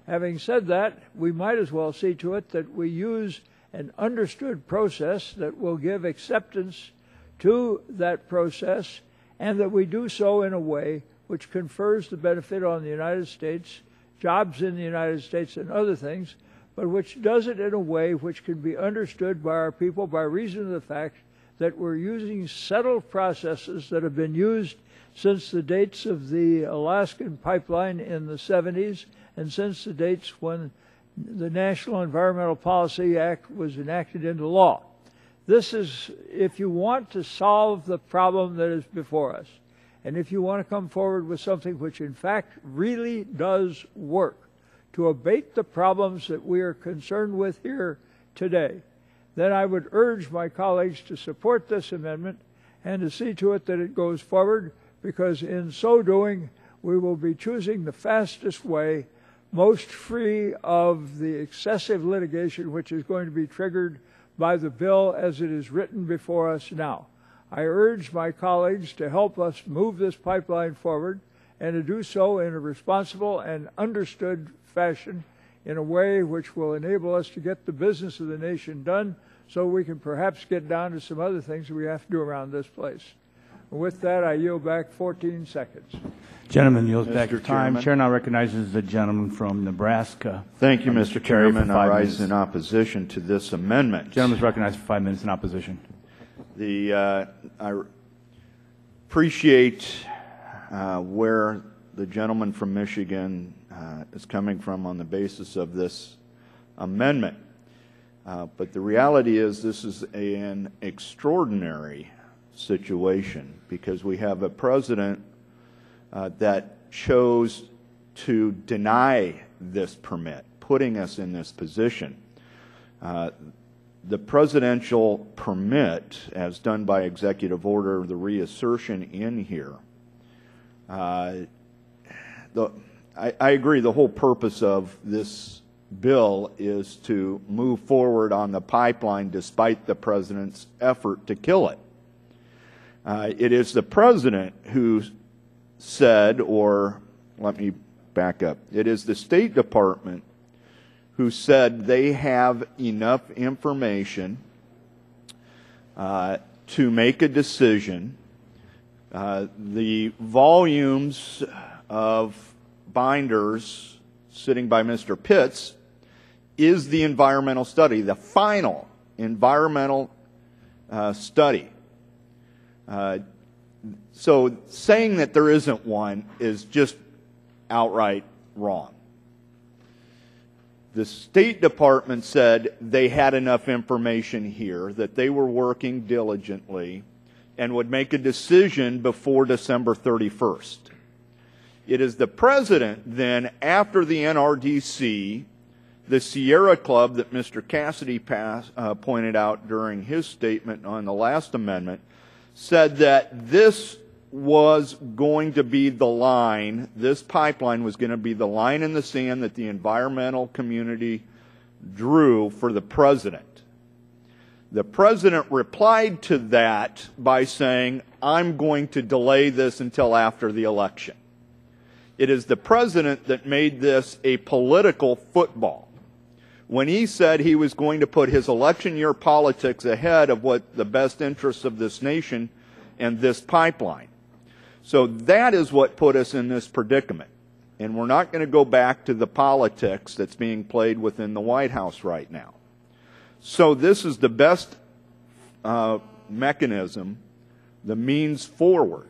S21: Having said that, we might as well see to it that we use an understood process that will give acceptance to that process, and that we do so in a way which confers the benefit on the United States, jobs in the United States and other things, but which does it in a way which can be understood by our people by reason of the fact that we're using settled processes that have been used since the dates of the Alaskan pipeline in the 70s, and since the dates when the National Environmental Policy Act was enacted into law. This is, if you want to solve the problem that is before us, and if you want to come forward with something which in fact really does work to abate the problems that we are concerned with here today, then I would urge my colleagues to support this amendment and to see to it that it goes forward, because in so doing we will be choosing the fastest way, most free of the excessive litigation which is going to be triggered by the bill as it is written before us now. I urge my colleagues to help us move this pipeline forward, and to do so in a responsible and understood fashion, in a way which will enable us to get the business of the nation done, so we can perhaps get down to some other things that we have to do around this place. And with that, I yield back 14 seconds.
S11: Gentleman yields back
S2: Mr.
S11: to time.
S2: Chairman.
S11: Chair now recognizes the gentleman from Nebraska.
S2: Thank you, Mr. Chairman. I rise
S11: minutes.
S2: in opposition to this amendment.
S11: Gentleman is recognized for 5 minutes in opposition.
S2: I appreciate where the gentleman from Michigan is coming from on the basis of this amendment. But the reality is this is an extraordinary situation, because we have a president that chose to deny this permit, putting us in this position. The presidential permit, as done by executive order, the reassertion in here, I agree the whole purpose of this bill is to move forward on the pipeline despite the president's effort to kill it. It is the president who said, or let me back up, it is the State Department who said they have enough information to make a decision. The volumes of binders sitting by Mr. Pitts is the environmental study, the final environmental study. So saying that there isn't one is just outright wrong. The State Department said they had enough information here, that they were working diligently, and would make a decision before December 31st. It is the President then, after the NRDC, the Sierra Club that Mr. Cassidy pointed out during his statement on the last amendment, said that this was going to be the line, this pipeline was going to be the line in the sand that the environmental community drew for the President. The President replied to that by saying, I'm going to delay this until after the election. It is the President that made this a political football. When he said he was going to put his election year politics ahead of what the best interests of this nation and this pipeline. So that is what put us in this predicament. And we're not going to go back to the politics that's being played within the White House right now. So this is the best mechanism, the means forward.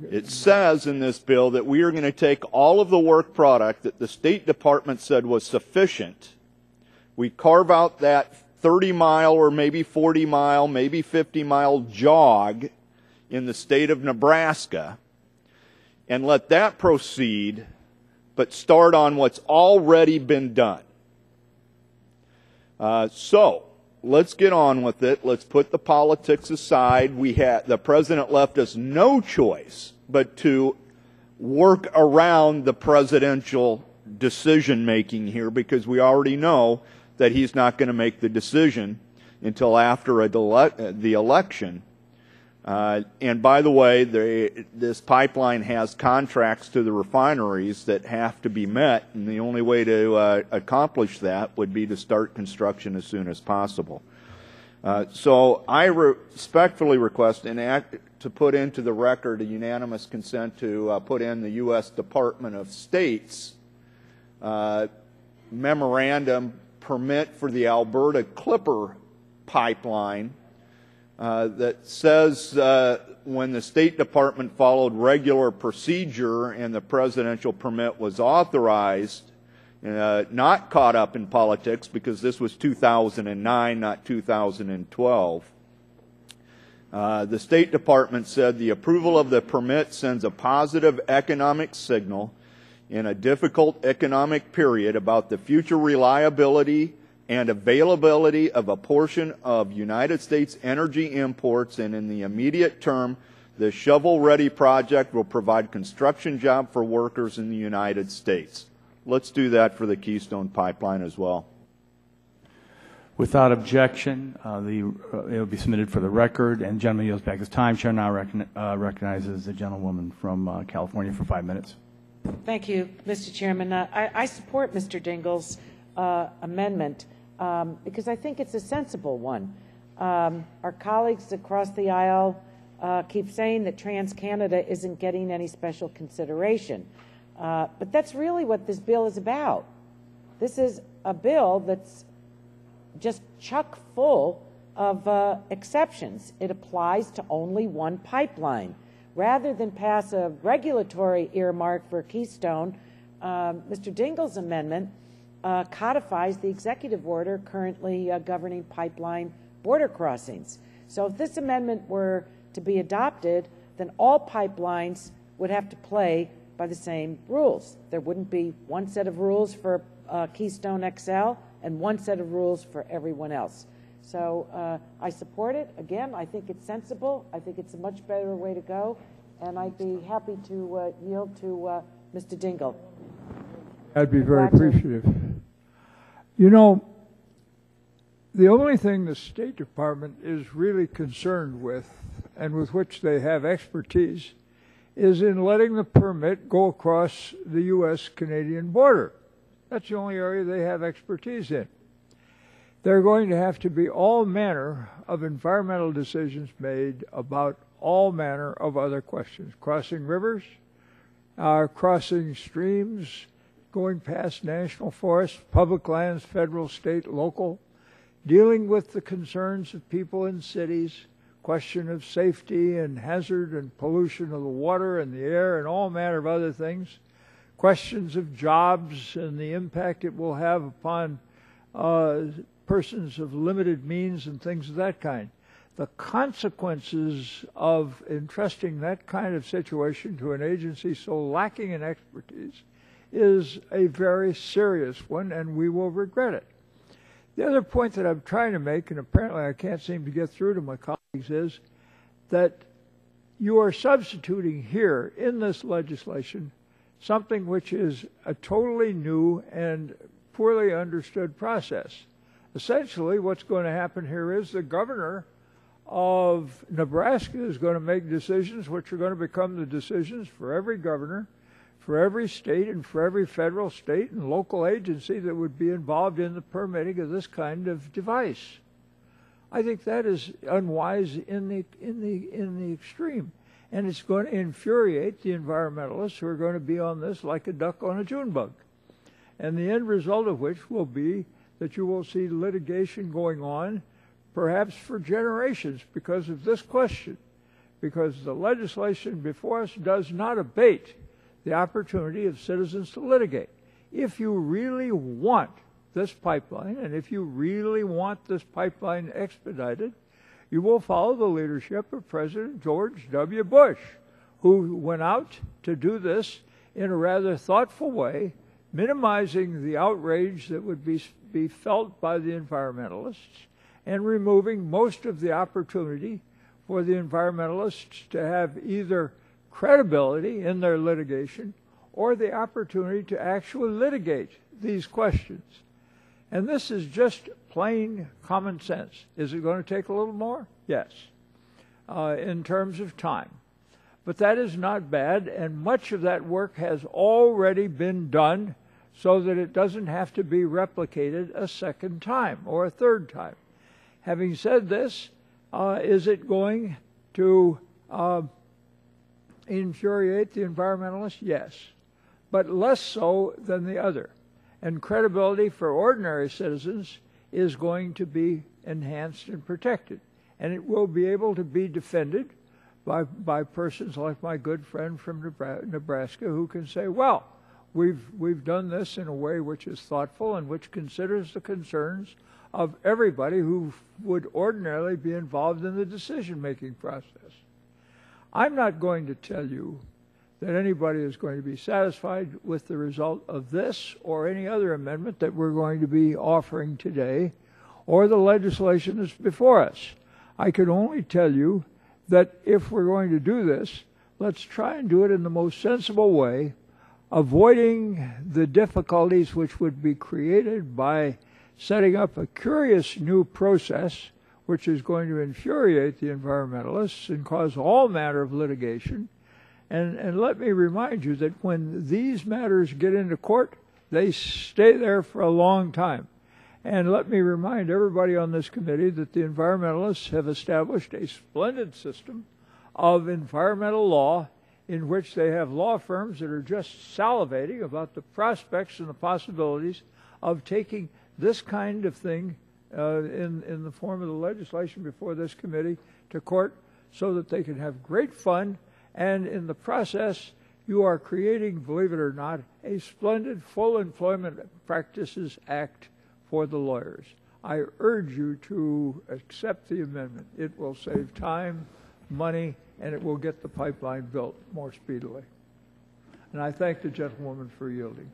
S2: It says in this bill that we are going to take all of the work product that the State Department said was sufficient. We carve out that 30-mile or maybe 40-mile, maybe 50-mile jog in the state of Nebraska and let that proceed, but start on what's already been done. So let's get on with it. Let's put the politics aside. The president left us no choice but to work around the presidential decision-making here, because we already know that he's not going to make the decision until after the election. And by the way, this pipeline has contracts to the refineries that have to be met, and the only way to accomplish that would be to start construction as soon as possible. So I respectfully request to put into the record a unanimous consent to put in the U.S. Department of State's memorandum permit for the Alberta Clipper pipeline that says when the State Department followed regular procedure and the presidential permit was authorized, not caught up in politics because this was 2009, not 2012. The State Department said the approval of the permit sends a positive economic signal in a difficult economic period about the future reliability and availability of a portion of United States energy imports, and in the immediate term, the shovel-ready project will provide construction jobs for workers in the United States. Let's do that for the Keystone Pipeline as well.
S11: Without objection, it will be submitted for the record, and the gentleman yields back his time. Chair now recognizes the gentlewoman from California for 5 minutes.
S16: Thank you, Mr. Chairman. I support Mr. Dingell's amendment because I think it's a sensible one. Our colleagues across the aisle keep saying that TransCanada isn't getting any special consideration. But that's really what this bill is about. This is a bill that's just chock full of exceptions. It applies to only one pipeline. Rather than pass a regulatory earmark for Keystone, Mr. Dingell's amendment codifies the executive order currently governing pipeline border crossings. So if this amendment were to be adopted, then all pipelines would have to play by the same rules. There wouldn't be one set of rules for Keystone XL and one set of rules for everyone else. So I support it. Again, I think it's sensible. I think it's a much better way to go, and I'd be happy to yield to Mr. Dingell.
S21: I'd be very appreciative. You know, the only thing the State Department is really concerned with, and with which they have expertise, is in letting the permit go across the U.S.-Canadian border. That's the only area they have expertise in. There are going to have to be all manner of environmental decisions made about all manner of other questions. Crossing rivers, crossing streams, going past national forests, public lands, federal, state, local, dealing with the concerns of people in cities, question of safety and hazard and pollution of the water and the air and all manner of other things, questions of jobs and the impact it will have upon persons of limited means and things of that kind. The consequences of entrusting that kind of situation to an agency so lacking in expertise is a very serious one, and we will regret it. The other point that I'm trying to make, and apparently I can't seem to get through to my colleagues, is that you are substituting here in this legislation something which is a totally new and poorly understood process. Essentially, what's going to happen here is the governor of Nebraska is going to make decisions which are going to become the decisions for every governor, for every state, and for every federal, state, and local agency that would be involved in the permitting of this kind of device. I think that is unwise in the extreme. And it's going to infuriate the environmentalists who are going to be on this like a duck on a June bug. And the end result of which will be that you will see litigation going on, perhaps for generations, because of this question. Because the legislation before us does not abate the opportunity of citizens to litigate. If you really want this pipeline, and if you really want this pipeline expedited, you will follow the leadership of President George W. Bush, who went out to do this in a rather thoughtful way, minimizing the outrage that would be felt by the environmentalists and removing most of the opportunity for the environmentalists to have either credibility in their litigation or the opportunity to actually litigate these questions. And this is just plain common sense. Is it going to take a little more? Yes, in terms of time. But that is not bad, and much of that work has already been done so that it doesn't have to be replicated a second time or a third time. Having said this, is it going to infuriate the environmentalists? Yes, but less so than the other. And credibility for ordinary citizens is going to be enhanced and protected. And it will be able to be defended by persons like my good friend from Nebraska who can say, well, we've done this in a way which is thoughtful and which considers the concerns of everybody who would ordinarily be involved in the decision-making process. I'm not going to tell you that anybody is going to be satisfied with the result of this or any other amendment that we're going to be offering today or the legislation that's before us. I can only tell you that if we're going to do this, let's try and do it in the most sensible way, avoiding the difficulties which would be created by setting up a curious new process which is going to infuriate the environmentalists and cause all manner of litigation. And let me remind you that when these matters get into court, they stay there for a long time. And let me remind everybody on this committee that the environmentalists have established a splendid system of environmental law in which they have law firms that are just salivating about the prospects and the possibilities of taking this kind of thing in the form of the legislation before this committee to court so that they can have great fun. And in the process, you are creating, believe it or not, a splendid Full Employment Practices Act for the lawyers. I urge you to accept the amendment. It will save time, money, and it will get the pipeline built more speedily. And I thank the gentlewoman for yielding.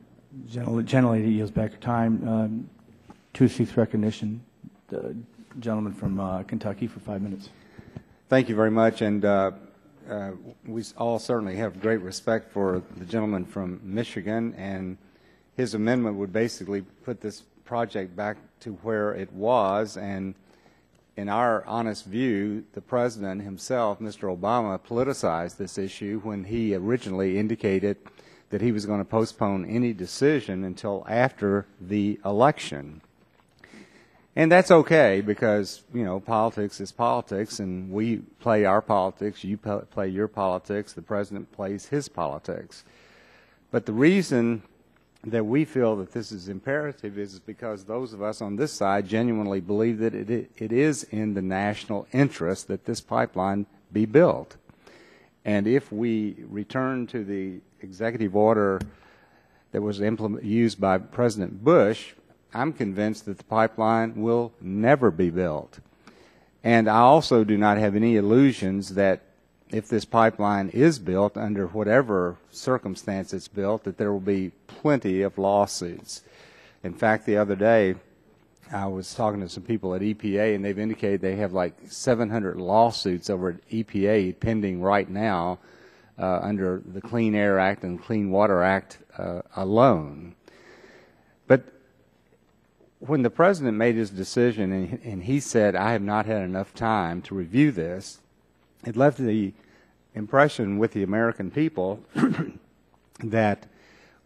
S5: Generally, yields back her time. 2-6 recognition. The gentleman from Kentucky for 5 minutes.
S10: Thank you very much. And we all certainly have great respect for the gentleman from Michigan, and his amendment would basically put this project back to where it was. And in our honest view, the president himself, Mr. Obama, politicized this issue when he originally indicated that he was going to postpone any decision until after the election. And that's okay because, you know, politics is politics, and we play our politics, you play your politics, the president plays his politics. But the reason that we feel that this is imperative is because those of us on this side genuinely believe that it is in the national interest that this pipeline be built. And if we return to the executive order that was used by President Bush, I'm convinced that the pipeline will never be built. And I also do not have any illusions that if this pipeline is built under whatever circumstance it's built, that there will be plenty of lawsuits. In fact, the other day, I was talking to some people at EPA, and they've indicated they have like 700 lawsuits over at EPA pending right now under the Clean Air Act and Clean Water Act alone. But when the president made his decision and he said, I have not had enough time to review this, it left the impression with the American people that,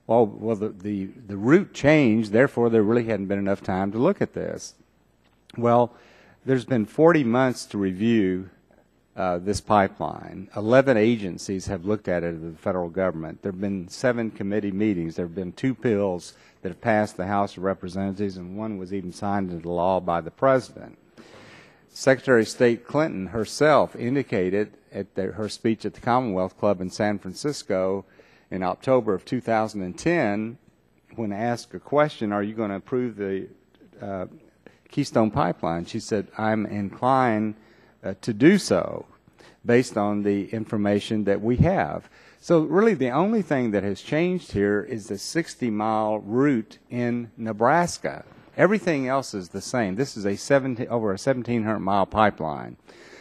S10: well, the route changed, therefore there really hadn't been enough time to look at this. Well, there's been 40 months to review this pipeline. 11 agencies have looked at it in the federal government. There have been 7 committee meetings. There have been 2 bills that have passed the House of Representatives, and one was even signed into law by the President. Secretary of State Clinton herself indicated at her speech at the Commonwealth Club in San Francisco in October of 2010, when asked a question, are you going to approve the Keystone Pipeline, she said, I'm inclined to do so based on the information that we have. So really the only thing that has changed here is the 60-mile route in Nebraska. Everything else is the same. This is over a 1,700-mile pipeline.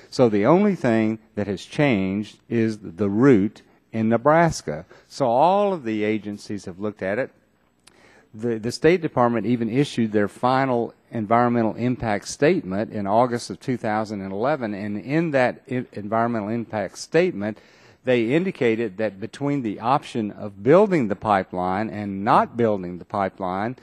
S10: So the only thing that has changed is the route in Nebraska. So all of the agencies have looked at it. The State Department even issued their final environmental impact statement in August of 2011, and in that environmental impact statement, they indicated that between the option of building the pipeline and not building the pipeline,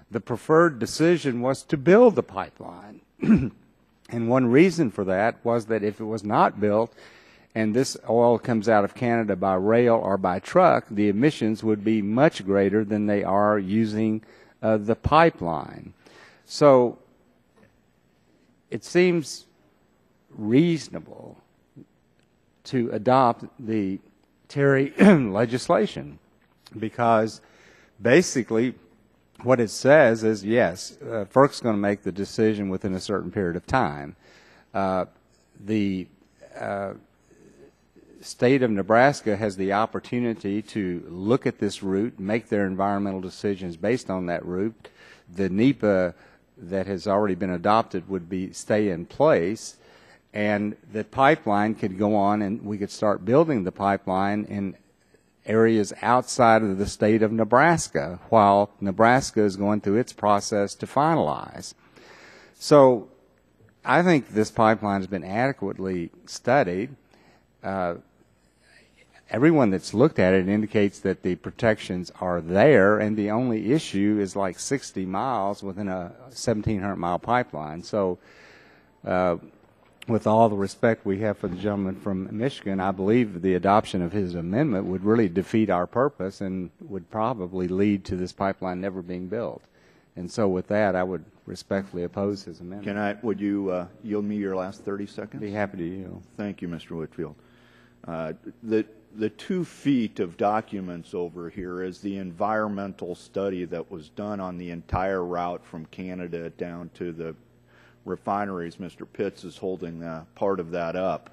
S10: the preferred decision was to build the pipeline. And one reason for that was that if it was not built, and this oil comes out of Canada by rail or by truck, the emissions would be much greater than they are using the pipeline. So it seems reasonable to adopt the Terry legislation, because basically what it says is, yes, FERC's going to make the decision within a certain period of time. The state of Nebraska has the opportunity to look at this route, make their environmental decisions based on that route. The NEPA that has already been adopted would stay in place, and the pipeline could go on and we could start building the pipeline in areas outside of the state of Nebraska while Nebraska is going through its process to finalize. So I think this pipeline has been adequately studied. Everyone that's looked at it indicates that the protections are there, and the only issue is like 60 miles within a 1,700-mile pipeline. So with all the respect we have for the gentleman from Michigan, I believe the adoption of his amendment would really defeat our purpose and would probably lead to this pipeline never being built. And so with that, I would respectfully oppose his amendment.
S2: Would you yield me your last 30 seconds?
S10: Be happy to yield.
S2: Thank you, Mr. Whitfield. The 2 feet of documents over here is the environmental study that was done on the entire route from Canada down to the refineries. Mr. Pitts is holding part of that up.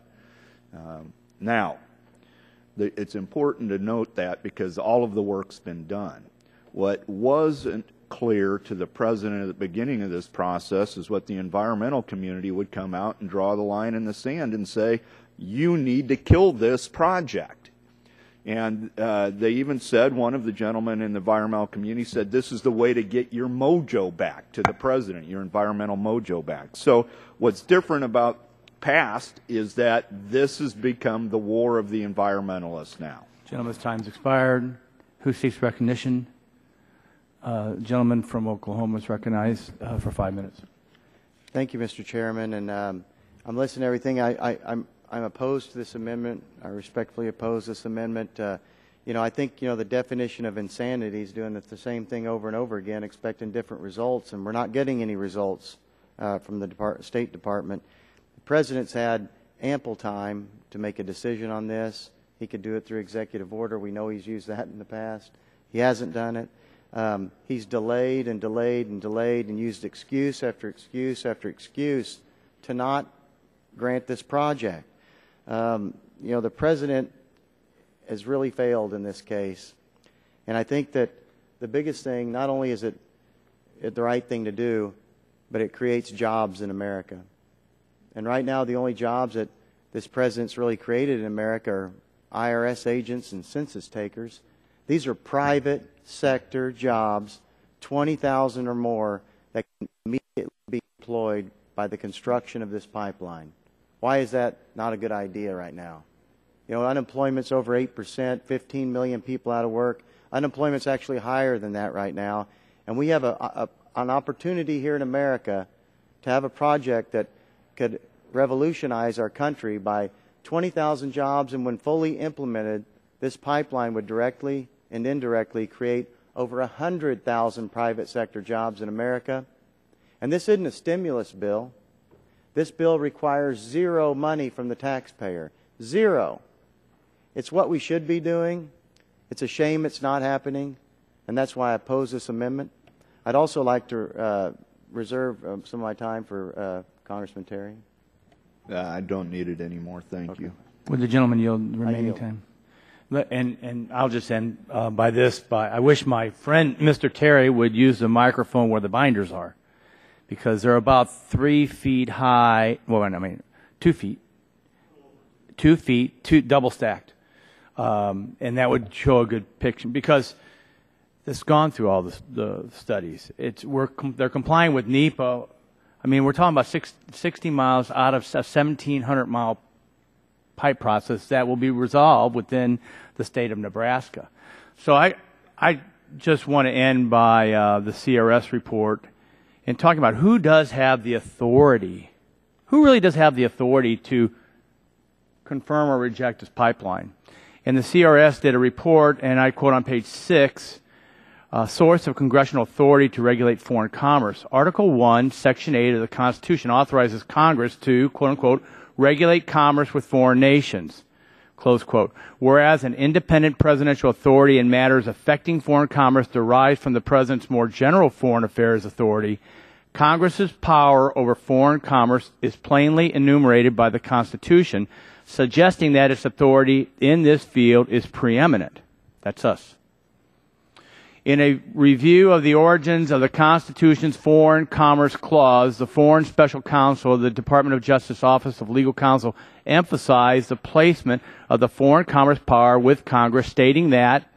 S2: Now, it's important to note that because all of the work's been done. What wasn't clear to the President at the beginning of this process is what the environmental community would come out and draw the line in the sand and say, you need to kill this project. And they even said, one of the gentlemen in the environmental community said, this is the way to get your mojo back to the President, your environmental mojo back. So what's different about past is that this has become the war of the environmentalists now.
S5: Gentleman's time's expired. Who seeks recognition? Gentleman from Oklahoma is recognized for 5 minutes.
S18: Thank you, Mr. Chairman. And I'm listening to everything. I'm opposed to this amendment. I respectfully oppose this amendment. I think, the definition of insanity is doing the same thing over and over again, expecting different results, and we're not getting any results from the State Department. The President's had ample time to make a decision on this. He could do it through executive order. We know he's used that in the past. He hasn't done it. He's delayed and delayed and delayed and used excuse after excuse after excuse to not grant this project. The President has really failed in this case. And I think that the biggest thing, not only is it the right thing to do, but it creates jobs in America. And right now, the only jobs that this President's really created in America are IRS agents and census takers. These are private sector jobs, 20,000 or more, that can immediately be employed by the construction of this pipeline. Why is that not a good idea right now? Unemployment's over 8%, 15 million people out of work. Unemployment's actually higher than that right now. And we have an opportunity here in America to have a project that could revolutionize our country by 20,000 jobs, and when fully implemented, this pipeline would directly and indirectly create over 100,000 private sector jobs in America. And this isn't a stimulus bill. This bill requires zero money from the taxpayer. Zero. It's what we should be doing. It's a shame it's not happening, and that's why I oppose this amendment. I'd also like to reserve some of my time for Congressman Terry.
S2: I don't need it anymore, thank you.
S11: Would the gentleman yield the remaining time? And I'll just end by this. I wish my friend Mr. Terry would use the microphone where the binders are, because they're about 3 feet high. Well, I mean, 2 feet. 2 feet, double stacked. And that would show a good picture, because it's gone through all the studies. They're complying with NEPA. I mean, we're talking about 60 miles out of a 1,700-mile pipe process that will be resolved within the state of Nebraska. So I just want to end by the CRS report and talking about who does have the authority, who really does have the authority to confirm or reject this pipeline. And the CRS did a report, and I quote on page 6, source of congressional authority to regulate foreign commerce. Article 1, Section 8 of the Constitution authorizes Congress to, quote unquote, regulate commerce with foreign nations, close quote. Whereas an independent presidential authority in matters affecting foreign commerce derives from the president's more general foreign affairs authority, Congress's power over foreign commerce is plainly enumerated by the Constitution, suggesting that its authority in this field is preeminent. That's us. In a review of the origins of the Constitution's Foreign Commerce Clause, the Foreign Special Counsel of the Department of Justice Office of Legal Counsel emphasized the placement of the foreign commerce power with Congress, stating that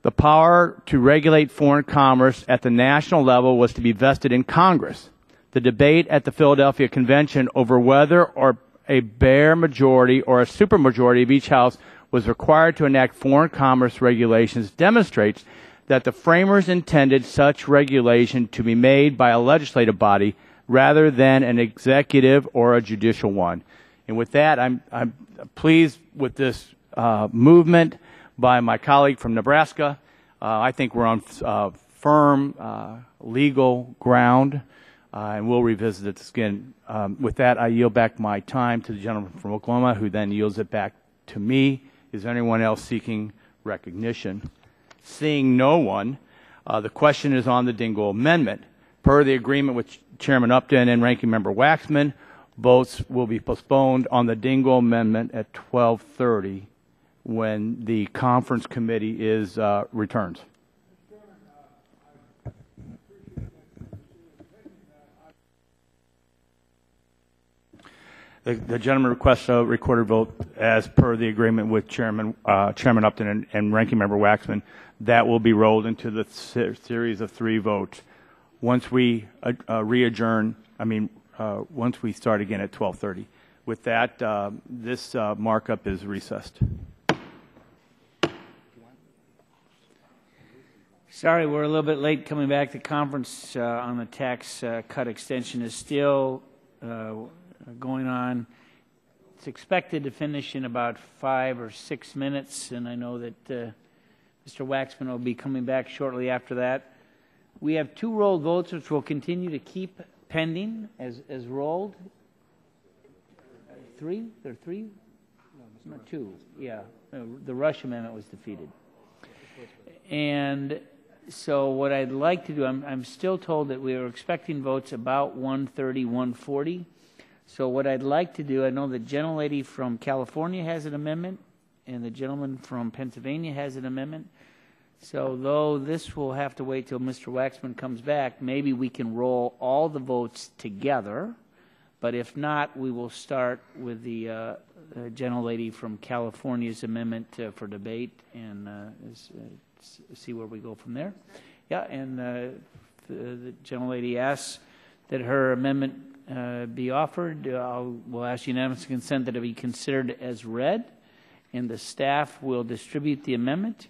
S11: the power to regulate foreign commerce at the national level was to be vested in Congress. The debate at the Philadelphia Convention over whether or a bare majority or a supermajority of each house was required to enact foreign commerce regulations demonstrates that the framers intended such regulation to be made by a legislative body rather than an executive or a judicial one. And with that, I'm pleased with this movement by my colleague from Nebraska. I think we're on firm legal ground, and we'll revisit this again. With that, I yield back my time to the gentleman from Oklahoma, who then yields it back to me. Is there anyone else seeking recognition? Seeing no one, the question is on the Dingell Amendment. Per the agreement with Chairman Upton and Ranking Member Waxman, votes will be postponed on the Dingell Amendment at 12:30 when the conference committee returns. The gentleman requests a recorded vote as per the agreement with Chairman Upton and Ranking Member Waxman. That will be rolled into the series of 3 votes once we once we start again at 12:30. With that, this markup is recessed.
S1: Sorry, we're a little bit late coming back. The conference on the tax cut extension is still going on. It's expected to finish in about 5 or 6 minutes, and I know that Mr. Waxman will be coming back shortly after that. We have 2 rolled votes, which we'll continue to keep pending as rolled. 3? There are 3? No, 2. Yeah, the Rush amendment was defeated. And so what I'd like to do, I'm still told that we are expecting votes about 1:30, 1:40. So what I'd like to do, I know the gentlelady from California has an amendment, and the gentleman from Pennsylvania has an amendment. So though this will have to wait till Mr. Waxman comes back, maybe we can roll all the votes together. But if not, we will start with the gentlelady from California's amendment for debate and see where we go from there. Yeah, and the gentlelady asks that her amendment be offered. We'll ask unanimous consent that it be considered as read, and the staff will distribute the amendment.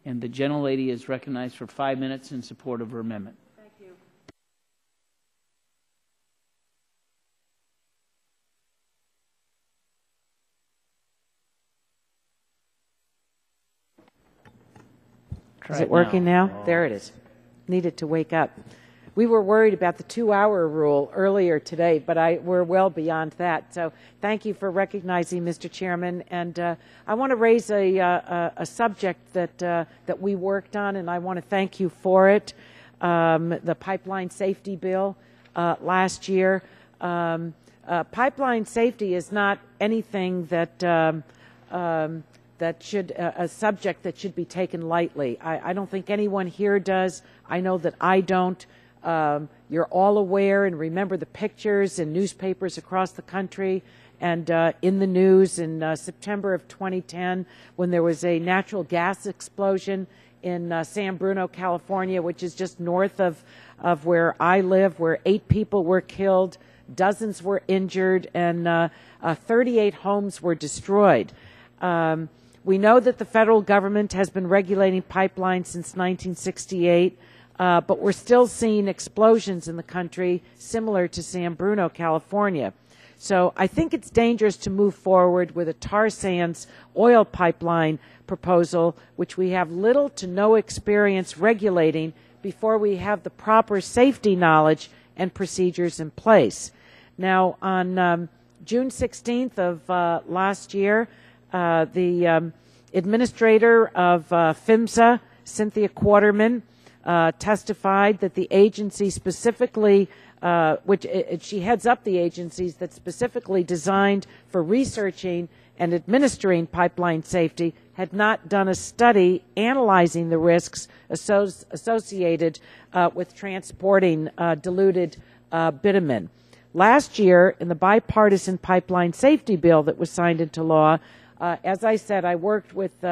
S1: And the gentlelady is recognized for 5 minutes in support of her amendment.
S16: Thank you.
S1: Try
S16: Is
S1: it
S16: it working
S1: now.
S16: now? There it is. Needed to wake up. We were worried about the 2-hour rule earlier today, but we're well beyond that. So thank you for recognizing, Mr. Chairman. And I want to raise a subject that we worked on, and I want to thank you for it. The pipeline safety bill last year. Pipeline safety is not anything that should a subject that should be taken lightly. I don't think anyone here does. I know that I don't. You're all aware and remember the pictures in newspapers across the country and in the news in September of 2010 when there was a natural gas explosion in San Bruno, California, which is just north of where I live, where 8 people were killed, dozens were injured, and 38 homes were destroyed. We know that the federal government has been regulating pipelines since 1968, but we're still seeing explosions in the country similar to San Bruno, California. So I think it's dangerous to move forward with a tar sands oil pipeline proposal, which we have little to no experience regulating before we have the proper safety knowledge and procedures in place. Now, on June 16th of last year, the administrator of PHMSA, Cynthia Quarterman, testified that the agency specifically, she heads up the agencies that specifically designed for researching and administering pipeline safety, had not done a study analyzing the risks associated with transporting diluted bitumen. Last year, in the bipartisan pipeline safety bill that was signed into law, as I said, I worked with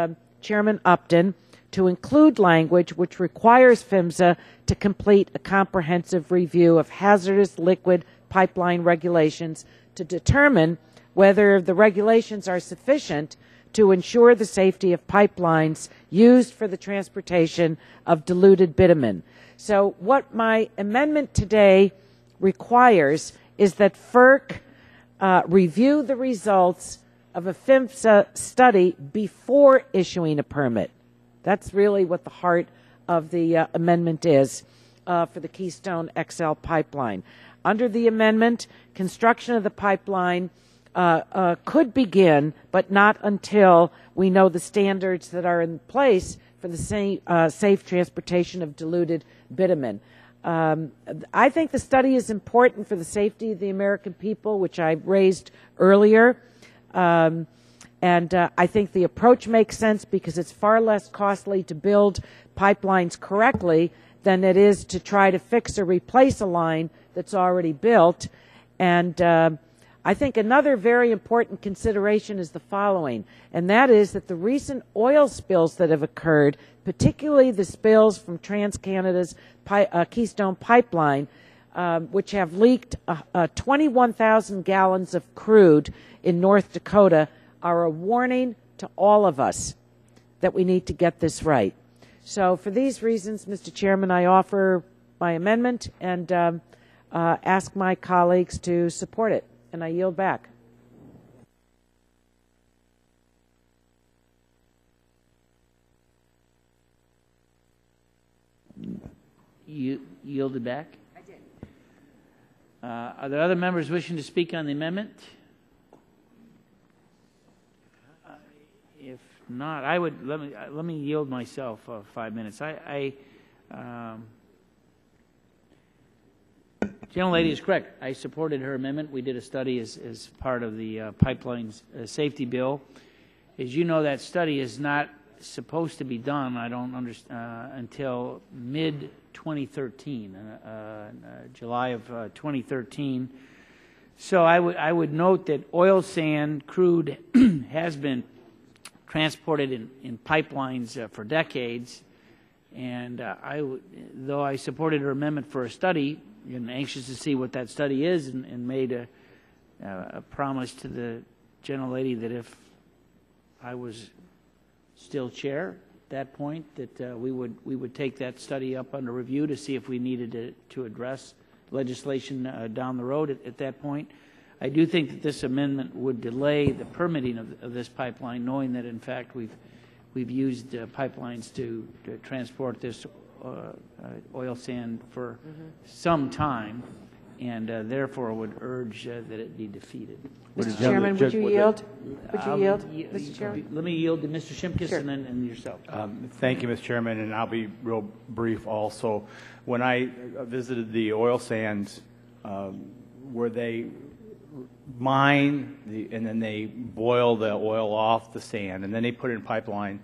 S16: Chairman Upton to include language which requires PHMSA to complete a comprehensive review of hazardous liquid pipeline regulations to determine whether the regulations are sufficient to ensure the safety of pipelines used for the transportation of diluted bitumen. So what my amendment today requires is that FERC review the results of a PHMSA study before issuing a permit. That's really what the heart of the amendment is for the Keystone XL Pipeline. Under the amendment, construction of the pipeline could begin, but not until we know the standards that are in place for the safe transportation of diluted bitumen. I think the study is important for the safety of the American people, which I raised earlier. And I think the approach makes sense because it's far less costly to build pipelines correctly than it is to try to fix or replace a line that's already built. And I think another very important consideration is the following, and that is that the recent oil spills that have occurred, particularly the spills from TransCanada's Keystone Pipeline, which have leaked 21,000 gallons of crude in North Dakota, are a warning to all of us that we need to get this right. So for these reasons, Mr. Chairman, I offer my amendment and ask my colleagues to support it, and I yield back.
S1: You yielded back?
S16: I did.
S1: Are there other members wishing to speak on the amendment? If not, I would let me yield myself 5 minutes. Gentlelady is correct. I supported her amendment. We did a study as part of the pipelines safety bill. As you know, that study is not supposed to be done. I don't understand until mid 2013, July of 2013. So I would note that oil sand crude has been transported in pipelines for decades, and though I supported her amendment for a study, and anxious to see what that study is, and made a promise to the gentlelady that if I was still chair at that point, that we would take that study up under review to see if we needed to address legislation down the road at that point. I do think that this amendment would delay the permitting of this pipeline, knowing that in fact we've used pipelines to transport this oil sand for some time, and therefore would urge that it be defeated.
S16: Mr. Chairman, would you yield? Would you yield, Mr. Chairman?
S1: Let me yield to Mr. Shimkus,
S16: Sure.
S1: and then and yourself.
S11: Thank you, Mr. Chairman, and I'll be real brief also. When I visited the oil sands where they mine and then they boil the oil off the sand, and then they put it in pipeline.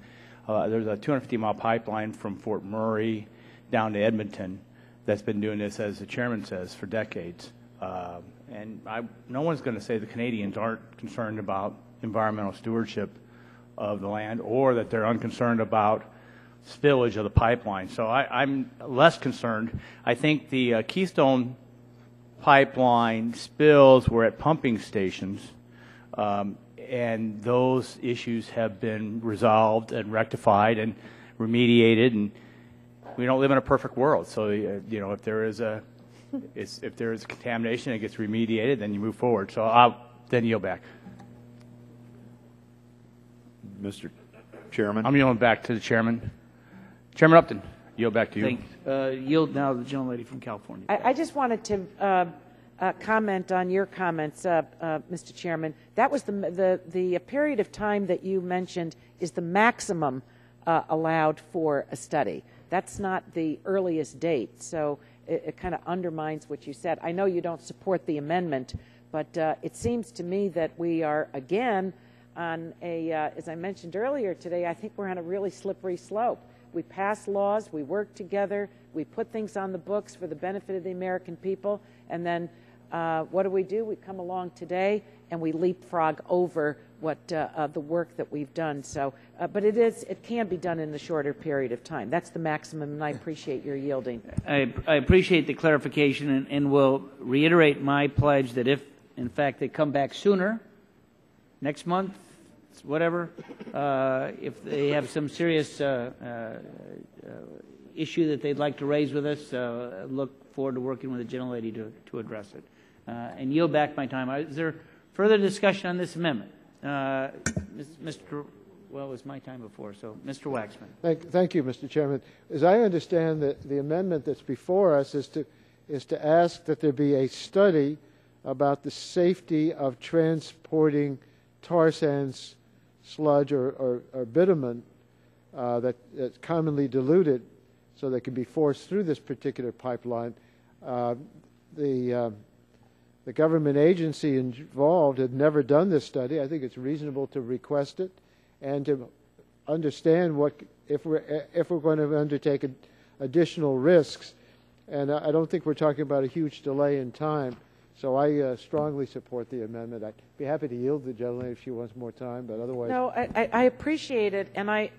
S11: There's a 250-mile pipeline from Fort Murray down to Edmonton that's been doing this, as the chairman says, for decades. And no one's going to say the Canadians aren't concerned about environmental stewardship of the land, or that they're unconcerned about spillage of the pipeline. So I'm less concerned. I think the Keystone Pipeline spills were at pumping stations, and those issues have been resolved and rectified and remediated, and we don't live in a perfect world. So you know, if there is contamination, it gets remediated, then you move forward. So I'll then yield back.
S2: Mr. Chairman,
S11: I'm yielding back to the chairman. Chairman Upton, yield back to you.
S1: Yield now to the gentlelady from California.
S16: I just wanted to comment on your comments, Mr. Chairman. That was the period of time that you mentioned is the maximum allowed for a study. That's not the earliest date, so it kind of undermines what you said. I know you don't support the amendment, but it seems to me that we are, again, on a, as I mentioned earlier today, I think we're on a really slippery slope. We pass laws, we work together, we put things on the books for the benefit of the American people, and then what do? We come along today and we leapfrog over what the work that we've done. So, but it can be done in a shorter period of time. That's the maximum, and I appreciate your yielding.
S1: I appreciate the clarification, and will reiterate my pledge that if, in fact, they come back sooner, next month, whatever, if they have some serious issue that they'd like to raise with us, look forward to working with the gentlelady to address it. And yield back my time. Is there further discussion on this amendment? Mr. Well, it was my time before, so Mr. Waxman.
S6: Thank you, Mr. Chairman. As I understand that the amendment that's before us is to ask that there be a study about the safety of transporting tar sands, sludge, or bitumen that's commonly diluted, so they can be forced through this particular pipeline. The government agency involved had never done this study. I think it's reasonable to request it and to understand what if we're going to undertake additional risks. And I don't think we're talking about a huge delay in time. So I strongly support the amendment. I'd be happy to yield to the gentleman if she wants more time, but otherwise.
S16: No, I appreciate it, and I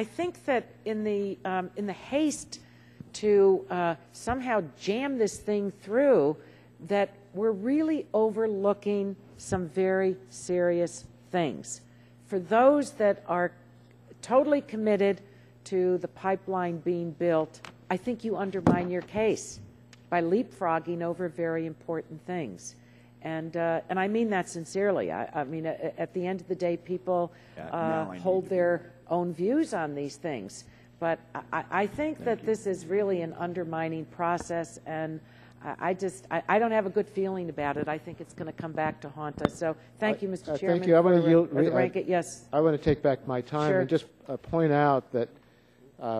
S16: think that in the haste to somehow jam this thing through, that we're really overlooking some very serious things. For those that are totally committed to the pipeline being built, I think you undermine your case by leapfrogging over very important things. And I mean that sincerely. I mean, at the end of the day, people hold their own views on these things. But I think that this is really an undermining process, and I don't have a good feeling about it. I think it's going to come back to haunt us. So thank you, Mr. Chairman.
S6: Thank you. I want to yield.
S16: Yes.
S6: I want to take back my time
S16: Sure.
S6: and just point out that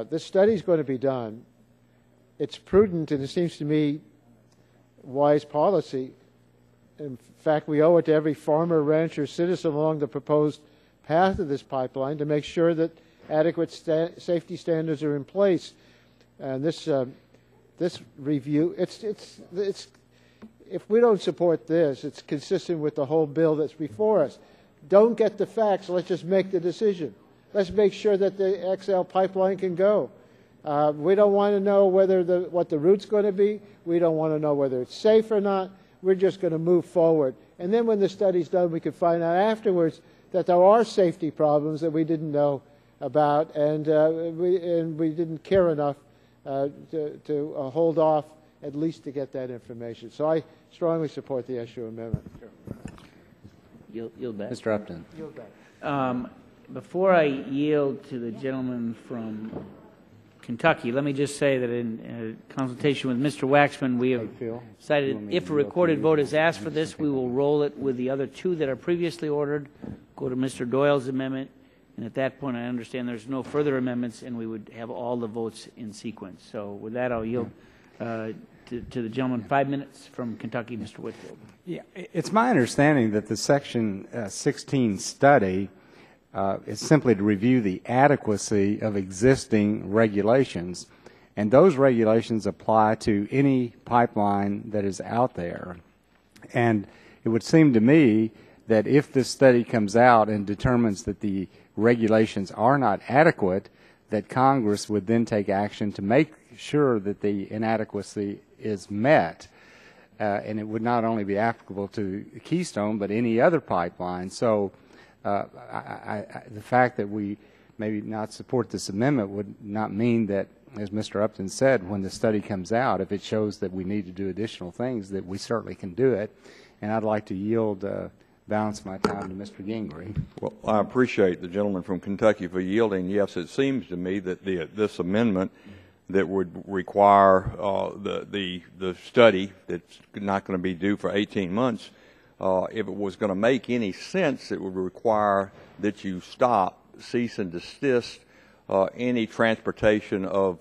S6: this study is going to be done. It's prudent, and it seems to me wise policy. In fact, we owe it to every farmer, rancher, citizen along the proposed path of this pipeline to make sure that adequate safety standards are in place. And this review, if we don't support this, it's consistent with the whole bill that's before us. Don't get the facts. Let's just make the decision. Let's make sure that the XL pipeline can go. We don't want to know what the route's going to be. We don't want to know whether it's safe or not. We're just going to move forward. And then when the study's done, we can find out afterwards that there are safety problems that we didn't know about, and we didn't care enough to hold off at least to get that information. So I strongly support the issue amendment.
S1: Yield back.
S18: Mr. Upton.
S6: Yield back.
S1: before I yield to the gentleman from Kentucky, let me just say that in consultation with Mr. Waxman, we have decided if a recorded vote is asked for this, we will roll it with the other two that are previously ordered, go to Mr. Doyle's amendment, and at that point I understand there's no further amendments and we would have all the votes in sequence. So with that, I'll yield to the gentleman. 5 minutes from Kentucky, Mr. Whitfield.
S10: Yeah, it's my understanding that the Section 16 study is simply to review the adequacy of existing regulations, and those regulations apply to any pipeline that is out there. And it would seem to me that if this study comes out and determines that the regulations are not adequate, that Congress would then take action to make sure that the inadequacy is met. And it would not only be applicable to Keystone, but any other pipeline. So the fact that we maybe not support this amendment would not mean that, as Mr. Upton said, when the study comes out, if it shows that we need to do additional things, that we certainly can do it. And I'd like to yield, balance my time to Mr. Gingrey.
S12: Well, I appreciate the gentleman from Kentucky for yielding. Yes, it seems to me that this amendment that would require the study that's not going to be due for 18 months, if it was going to make any sense, it would require that you cease and desist any transportation of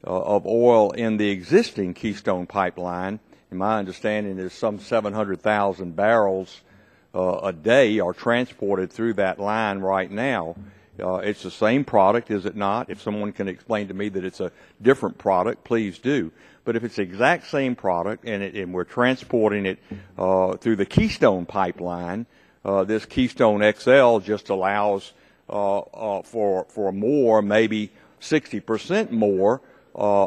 S12: oil in the existing Keystone pipeline. In my understanding, there's some 700,000 barrels a day are transported through that line right now. It's the same product, is it not? If someone can explain to me that it's a different product, please do. But if it's the exact same product and we're transporting it through the Keystone pipeline, this Keystone XL just allows for more, maybe 60% more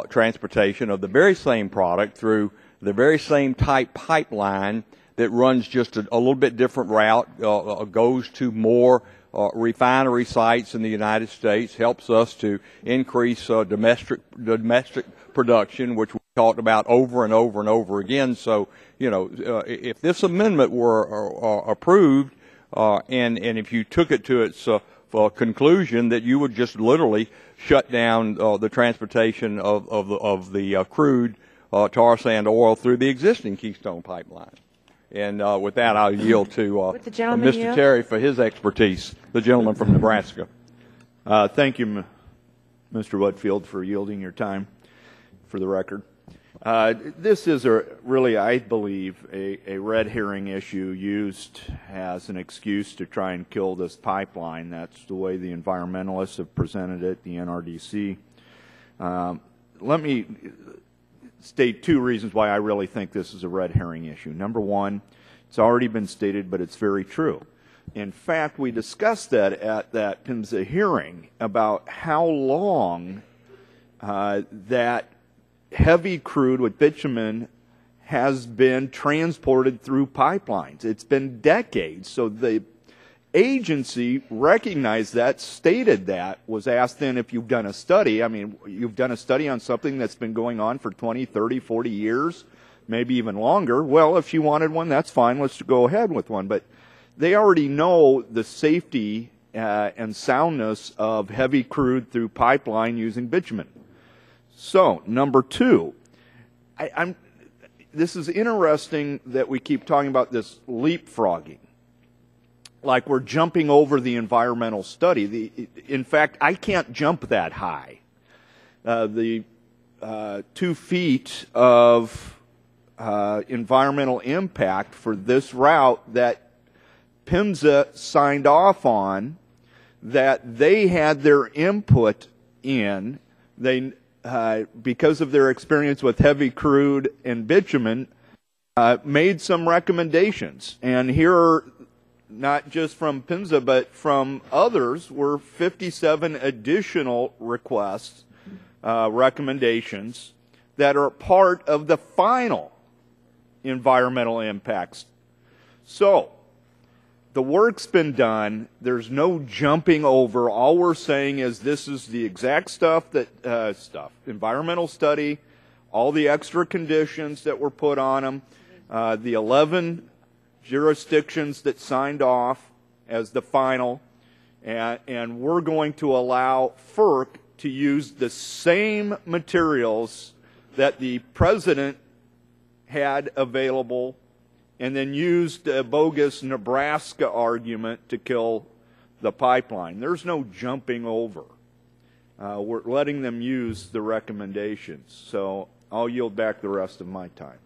S12: transportation of the very same product through the very same type pipeline that runs just a little bit different route, goes to more refinery sites in the United States, helps us to increase domestic production, which we talked about over and over and over again. So, if this amendment were approved, and if you took it to its conclusion that you would just literally shut down the transportation of the crude tar sand oil through the existing Keystone pipeline. And with that, I'll yield to Mr. Terry for his expertise, the gentleman from Nebraska.
S2: Thank you, Mr. Whitfield, for yielding your time for the record. This is really, I believe, a red herring issue used as an excuse to try and kill this pipeline. That's the way the environmentalists have presented it, the NRDC. Let me state two reasons why I really think this is a red herring issue. Number one, it's already been stated, but it's very true. In fact, we discussed that at that PIMSA hearing about how long that heavy crude with bitumen has been transported through pipelines. It's been decades. So the agency recognized that, stated that, was asked then if you've done a study. I mean, you've done a study on something that's been going on for 20, 30, 40 years, maybe even longer. Well, if she wanted one, that's fine. Let's go ahead with one. But they already know the safety and soundness of heavy crude through pipeline using bitumen. So, number two, this is interesting that we keep talking about this leapfrogging. Like we're jumping over the environmental study. In fact, I can't jump that high. The 2 feet of environmental impact for this route that PIMSA signed off on, that they had their input in, because of their experience with heavy crude and bitumen, made some recommendations. And here are, not just from PIMSA, but from others, were 57 additional requests, recommendations, that are part of the final environmental impacts. So, the work's been done. There's no jumping over. All we're saying is this is the exact stuff environmental study, all the extra conditions that were put on them, the 11 jurisdictions that signed off as the final. and we're going to allow FERC to use the same materials that the president had available and then used a bogus Nebraska argument to kill the pipeline. There's no jumping over. We're letting them use the recommendations. So I'll yield back the rest of my time.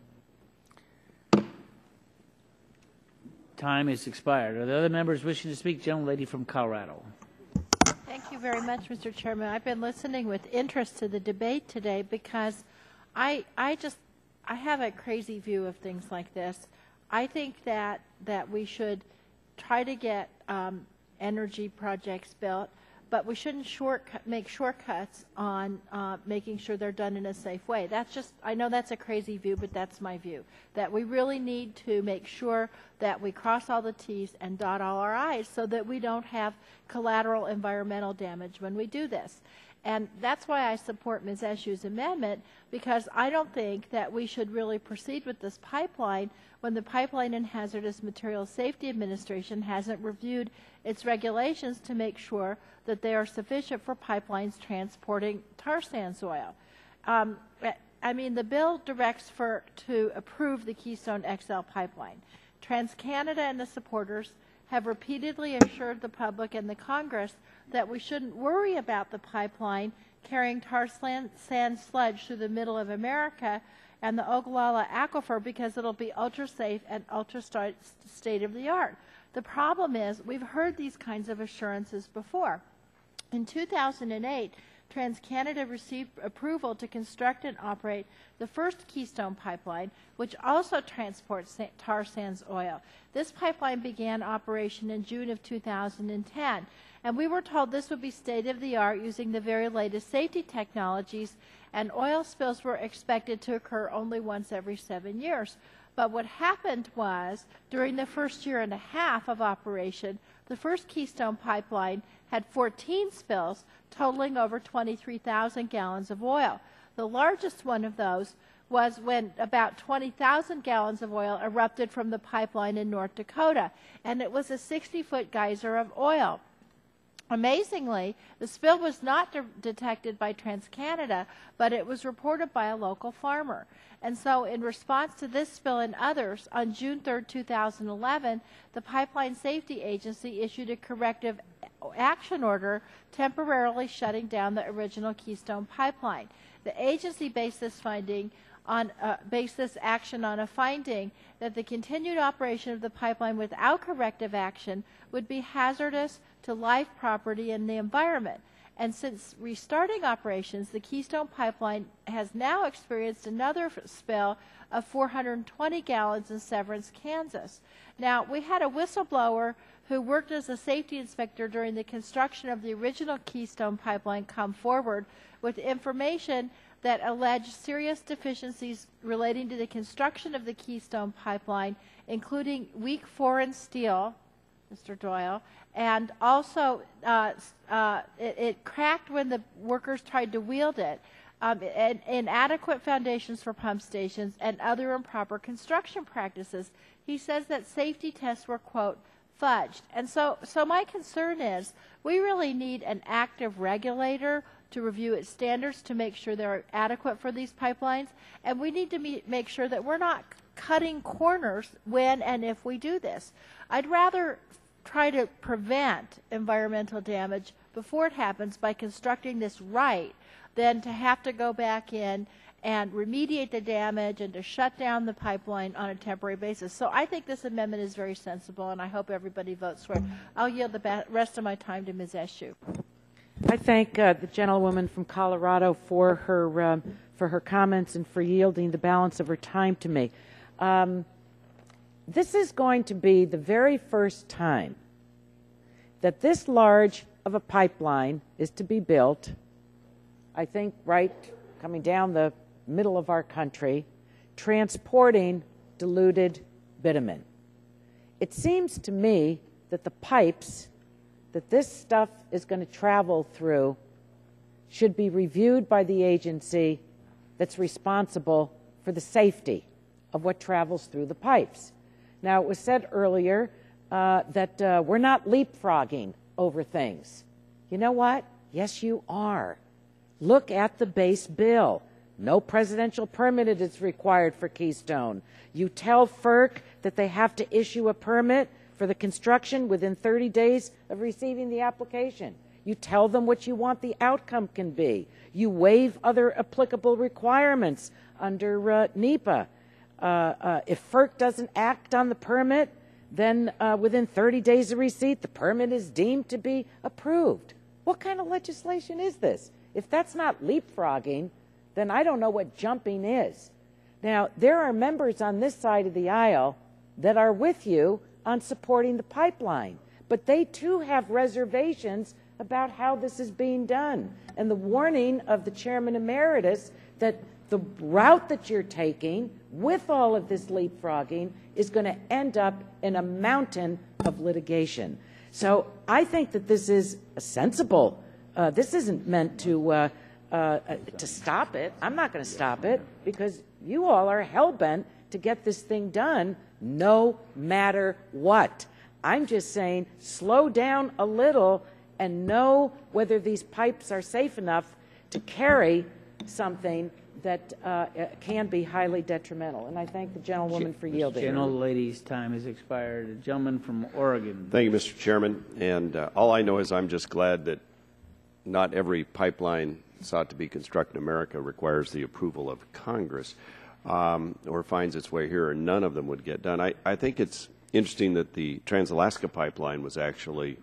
S1: Time is expired. Are there other members wishing to speak? Gentlelady from Colorado.
S14: Thank you very much, Mr. Chairman. I've been listening with interest to the debate today because I have a crazy view of things like this. I think that we should try to get energy projects built, but we shouldn't make shortcuts on making sure they're done in a safe way. That's just, I know that's a crazy view, but that's my view. That we really need to make sure that we cross all the T's and dot all our I's so that we don't have collateral environmental damage when we do this. And that's why I support Ms. Eshu's amendment, because I don't think that we should really proceed with this pipeline when the Pipeline and Hazardous Materials Safety Administration hasn't reviewed its regulations to make sure that they are sufficient for pipelines transporting tar sands oil. I mean, the bill directs to approve the Keystone XL Pipeline. TransCanada and the supporters have repeatedly assured the public and the Congress that we shouldn't worry about the pipeline carrying tar sand sludge through the middle of America and the Ogallala Aquifer because it'll be ultra-safe and ultra-state-of-the-art. The problem is we've heard these kinds of assurances before. In 2008, TransCanada received approval to construct and operate the first Keystone pipeline, which also transports tar sands oil. This pipeline began operation in June of 2010, and we were told this would be state-of-the-art using the very latest safety technologies, and oil spills were expected to occur only once every 7 years. But what happened was, during the first year and a half of operation, the first Keystone pipeline had 14 spills, totaling over 23,000 gallons of oil. The largest one of those was when about 20,000 gallons of oil erupted from the pipeline in North Dakota, and it was a 60-foot geyser of oil. Amazingly, the spill was not detected by TransCanada, but it was reported by a local farmer. And so in response to this spill and others, on June 3, 2011, the Pipeline Safety Agency issued a corrective action order temporarily shutting down the original Keystone pipeline. The agency based this action on a finding that the continued operation of the pipeline without corrective action would be hazardous to life, property, and the environment. And since restarting operations, the Keystone pipeline has now experienced another spill of 420 gallons in Severance, Kansas. Now, we had a whistleblower who worked as a safety inspector during the construction of the original Keystone pipeline come forward with information that alleged serious deficiencies relating to the construction of the Keystone pipeline, including weak foreign steel, Mr. Doyle, and also it cracked when the workers tried to wield it, inadequate foundations for pump stations, and other improper construction practices. He says that safety tests were, quote, fudged. And so my concern is we really need an active regulator to review its standards to make sure they're adequate for these pipelines, and we need to make sure that we're not cutting corners when and if we do this. I'd rather try to prevent environmental damage before it happens by constructing this right than to have to go back in and remediate the damage and to shut down the pipeline on a temporary basis. So I think this amendment is very sensible, and I hope everybody votes for it. I'll yield the rest of my time to Ms. Eshu.
S16: I thank the gentlewoman from Colorado for her comments and for yielding the balance of her time to me. This is going to be the very first time that this large of a pipeline is to be built, I think right coming down the middle of our country, transporting diluted bitumen. It seems to me that the pipes that this stuff is going to travel through should be reviewed by the agency that's responsible for the safety of what travels through the pipes. Now, it was said earlier that we're not leapfrogging over things. You know what? Yes, you are. Look at the base bill. No presidential permit is required for Keystone. You tell FERC that they have to issue a permit for the construction within 30 days of receiving the application. You tell them what you want the outcome can be. You waive other applicable requirements under NEPA. If FERC doesn't act on the permit, then within 30 days of receipt, the permit is deemed to be approved. What kind of legislation is this? If that's not leapfrogging, then I don't know what jumping is. Now, there are members on this side of the aisle that are with you on supporting the pipeline, but they too have reservations about how this is being done. And the warning of the chairman emeritus that the route that you're taking with all of this leapfrogging is going to end up in a mountain of litigation. So I think that this is a sensible, this isn't meant to stop it. I'm not going to stop it because you all are hell-bent to get this thing done no matter what. I'm just saying slow down a little and know whether these pipes are safe enough to carry something that can be highly detrimental. And I thank the gentlewoman for yielding.
S1: Gentlelady's time has expired. A gentleman from Oregon.
S17: Thank you, Mr. Chairman. And all I know is I'm just glad that not every pipeline sought to be constructed in America requires the approval of Congress or finds its way here, and none of them would get done. I think it's interesting that the Trans-Alaska Pipeline was actually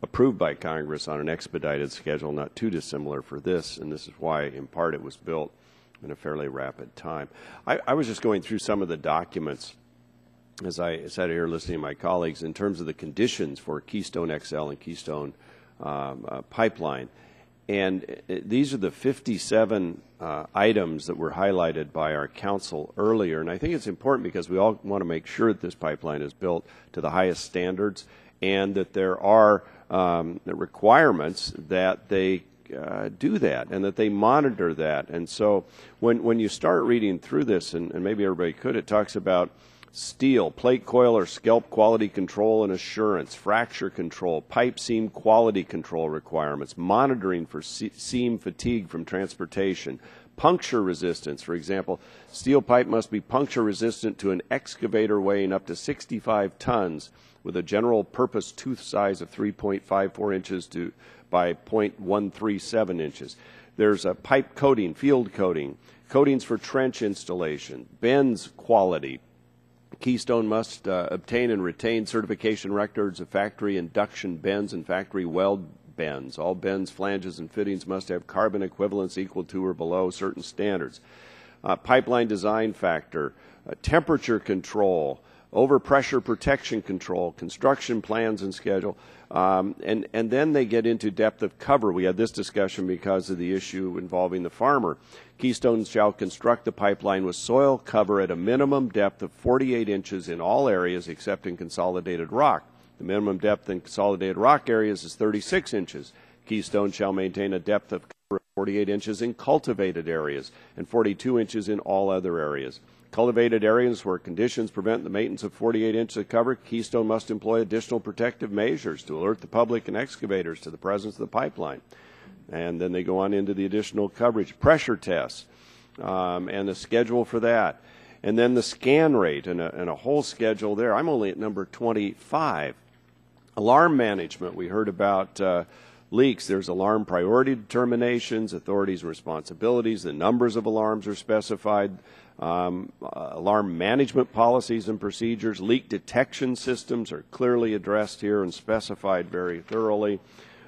S17: approved by Congress on an expedited schedule, not too dissimilar for this, and this is why, in part, it was built in a fairly rapid time. I was just going through some of the documents as I sat here listening to my colleagues in terms of the conditions for Keystone XL and Keystone Pipeline. And these are the 57 items that were highlighted by our council earlier. And I think it's important because we all want to make sure that this pipeline is built to the highest standards and that there are requirements that they do that and that they monitor that. And so when you start reading through this, and maybe everybody could, it talks about steel, plate coil or scalp quality control and assurance, fracture control, pipe seam quality control requirements, monitoring for seam fatigue from transportation, puncture resistance. For example, steel pipe must be puncture resistant to an excavator weighing up to 65 tons with a general purpose tooth size of 3.54 inches by 0.137 inches. There's a pipe coating, field coating, coatings for trench installation, bends quality. Keystone must obtain and retain certification records of factory induction bends and factory weld bends. All bends, flanges, and fittings must have carbon equivalents equal to or below certain standards. Pipeline design factor, temperature control, overpressure protection control, construction plans and schedule, and then they get into depth of cover. We had this discussion because of the issue involving the farmer. Keystone shall construct the pipeline with soil cover at a minimum depth of 48 inches in all areas except in consolidated rock. The minimum depth in consolidated rock areas is 36 inches. Keystone shall maintain a depth of cover of 48 inches in cultivated areas and 42 inches in all other areas. Cultivated areas where conditions prevent the maintenance of 48 inches of cover, Keystone must employ additional protective measures to alert the public and excavators to the presence of the pipeline. And then they go on into the additional coverage, pressure tests, and the schedule for that. And then the scan rate and a whole schedule there. I'm only at number 25. Alarm management. We heard about leaks. There's alarm priority determinations, authorities and responsibilities. The numbers of alarms are specified. Alarm management policies and procedures. Leak detection systems are clearly addressed here and specified very thoroughly.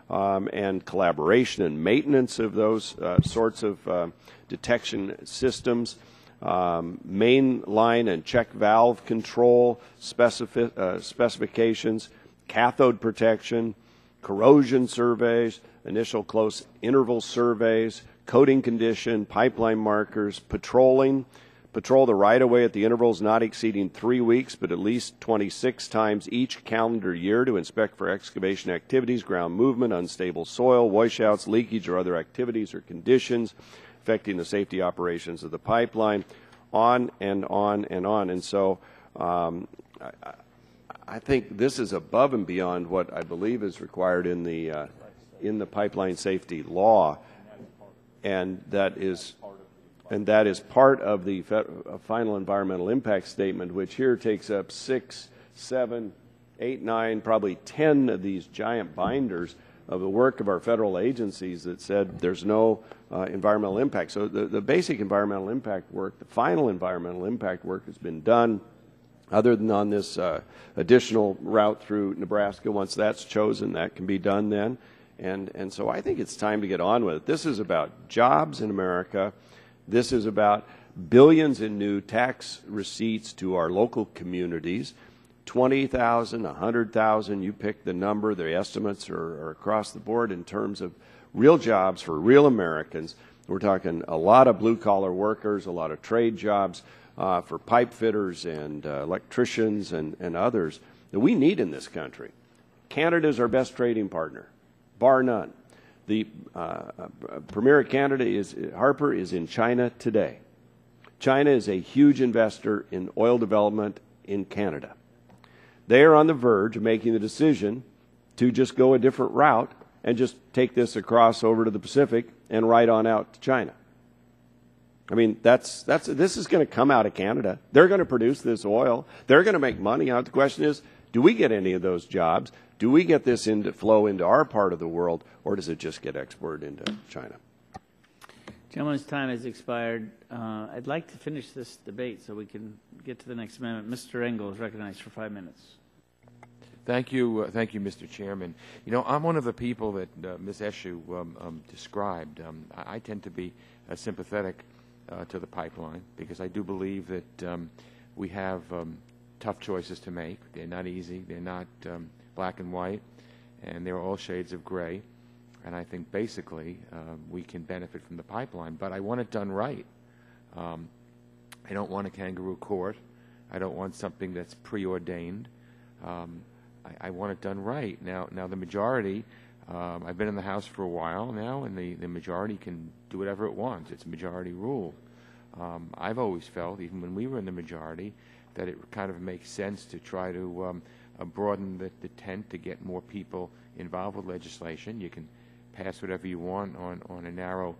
S17: And collaboration and maintenance of those sorts of detection systems. Main line and check valve control specifications, cathode protection, corrosion surveys, initial close interval surveys, coating condition, pipeline markers, patrolling. Patrol the right-of-way at the intervals not exceeding 3 weeks, but at least 26 times each calendar year to inspect for excavation activities, ground movement, unstable soil, washouts, leakage, or other activities or conditions affecting the safety operations of the pipeline, on and on and on. And so I think this is above and beyond what I believe is required in the pipeline safety law, and that is part of the final environmental impact statement, which here takes up 6, 7, 8, 9, probably 10 of these giant binders of the work of our federal agencies that said there's no environmental impact. So the basic environmental impact work, the final environmental impact work has been done, other than on this additional route through Nebraska. Once that's chosen, that can be done then. And so I think it's time to get on with it. This is about jobs in America. This is about billions in new tax receipts to our local communities. 20,000, 100,000, you pick the number. The estimates are across the board in terms of real jobs for real Americans. We're talking a lot of blue-collar workers, a lot of trade jobs for pipe fitters and electricians and others that we need in this country. Canada is our best trading partner, bar none. The premier candidate Harper is in China today. China is a huge investor in oil development in Canada. They are on the verge of making the decision to just go a different route and just take this across over to the Pacific and right on out to China. I mean, this is going to come out of Canada. They're going to produce this oil. They're going to make money out. The question is, do we get any of those jobs? Do we get this flow into our part of the world, or does it just get exported into China?
S1: Gentleman's time has expired. I'd like to finish this debate so we can get to the next amendment. Mr. Engel is recognized for 5 minutes.
S19: Thank you, Mr. Chairman. You know, I'm one of the people that Ms. Eshoo described. I tend to be sympathetic to the pipeline because I do believe that we have tough choices to make. They're not easy. They're not black and white, and they're all shades of gray. And I think basically we can benefit from the pipeline, but I want it done right. I don't want a kangaroo court. I don't want something that's preordained. I want it done right. Now the majority, I've been in the House for a while now, and the majority can do whatever it wants. It's a majority rule. I've always felt, even when we were in the majority, that it kind of makes sense to try to broaden the tent to get more people involved with legislation. You can pass whatever you want on a narrow,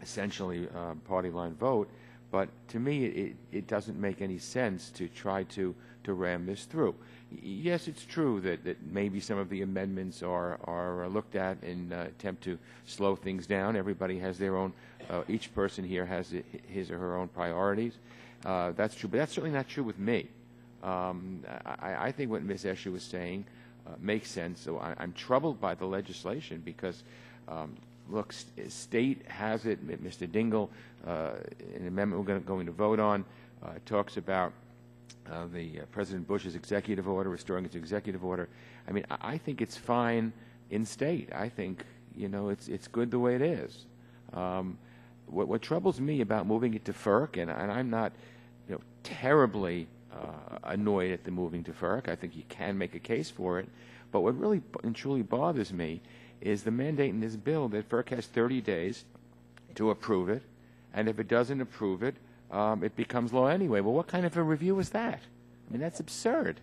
S19: essentially party line vote, but to me it doesn't make any sense to try to ram this through. Yes, it's true that maybe some of the amendments are looked at in attempt to slow things down. Everybody has their own, each person here has his or her own priorities. That's true, but that's certainly not true with me. I think what Ms. Eshoo was saying makes sense. So I'm troubled by the legislation because, look, state has it. Mr. Dingell, an amendment we're going to vote on, talks about President Bush's executive order, restoring its executive order. I mean, I think it's fine in state. I think, you know, it's good the way it is. What troubles me about moving it to FERC, and I'm not, you know, terribly annoyed at the moving to FERC. I think you can make a case for it. But what really and truly bothers me is the mandate in this bill that FERC has 30 days to approve it, and if it doesn't approve it, it becomes law anyway. Well, what kind of a review is that? I mean, that's absurd.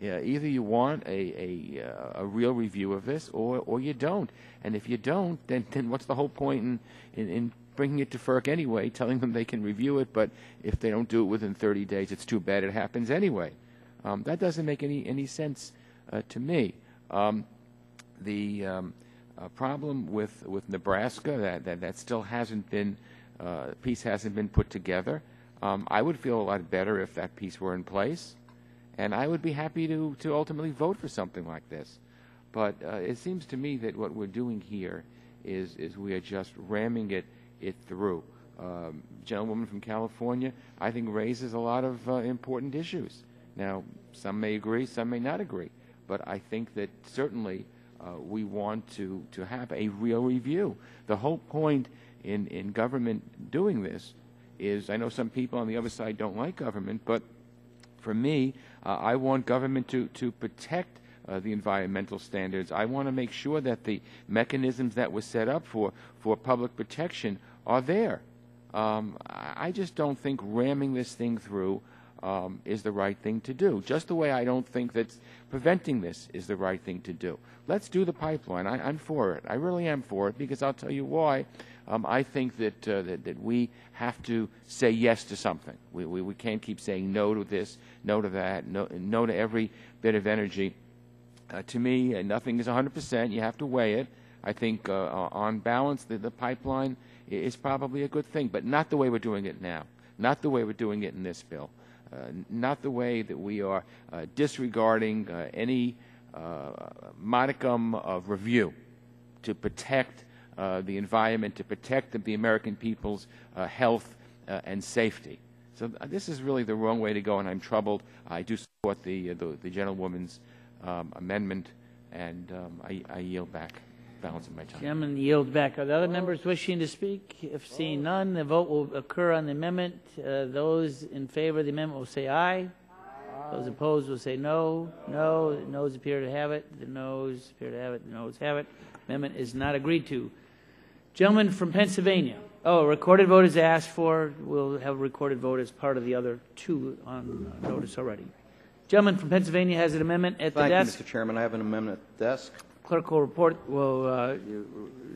S19: Yeah, either you want a real review of this, or you don't. And if you don't, then what's the whole point in bringing it to FERC anyway, telling them they can review it, but if they don't do it within 30 days, it's too bad it happens anyway. That doesn't make any sense to me. The problem with Nebraska, that still hasn't been, piece hasn't been put together. I would feel a lot better if that piece were in place, and I would be happy to ultimately vote for something like this. But it seems to me that what we're doing here is we are just ramming it through. Gentlewoman from California, I think, raises a lot of important issues. Now, some may agree, some may not agree, but I think that certainly we want to have a real review. The whole point in government doing this is, I know some people on the other side don't like government, but for me, I want government to protect the environmental standards. I want to make sure that the mechanisms that were set up for public protection are there. I just don't think ramming this thing through is the right thing to do. Just the way I don't think that preventing this is the right thing to do. Let's do the pipeline. I'm for it. I really am for it, because I'll tell you why. I think that we have to say yes to something. We can't keep saying no to this, no to that, no to every bit of energy. To me, nothing is 100%. You have to weigh it. I think on balance, the pipeline is probably a good thing, but not the way we're doing it now. Not the way we're doing it in this bill. Not the way that we are disregarding any modicum of review to protect the environment, to protect the American people's health and safety. So this is really the wrong way to go, and I'm troubled. I do support the gentlewoman's amendment, and I yield back. Balance of my time.
S1: Gentlemen, yield back. Are there other members wishing to speak? If seeing none, the vote will occur on the amendment. Those in favor of the amendment will say aye. Aye. Those opposed will say no. No. The noes appear to have it. The noes appear to have it. The noes have it. Amendment is not agreed to. Gentleman from Pennsylvania. Oh, a recorded vote is asked for. We'll have a recorded vote as part of the other two on notice already. Gentleman from Pennsylvania has an amendment at the desk.
S8: Thank you, Mr. Chairman. I have an amendment at the desk.
S1: Clerk will report, will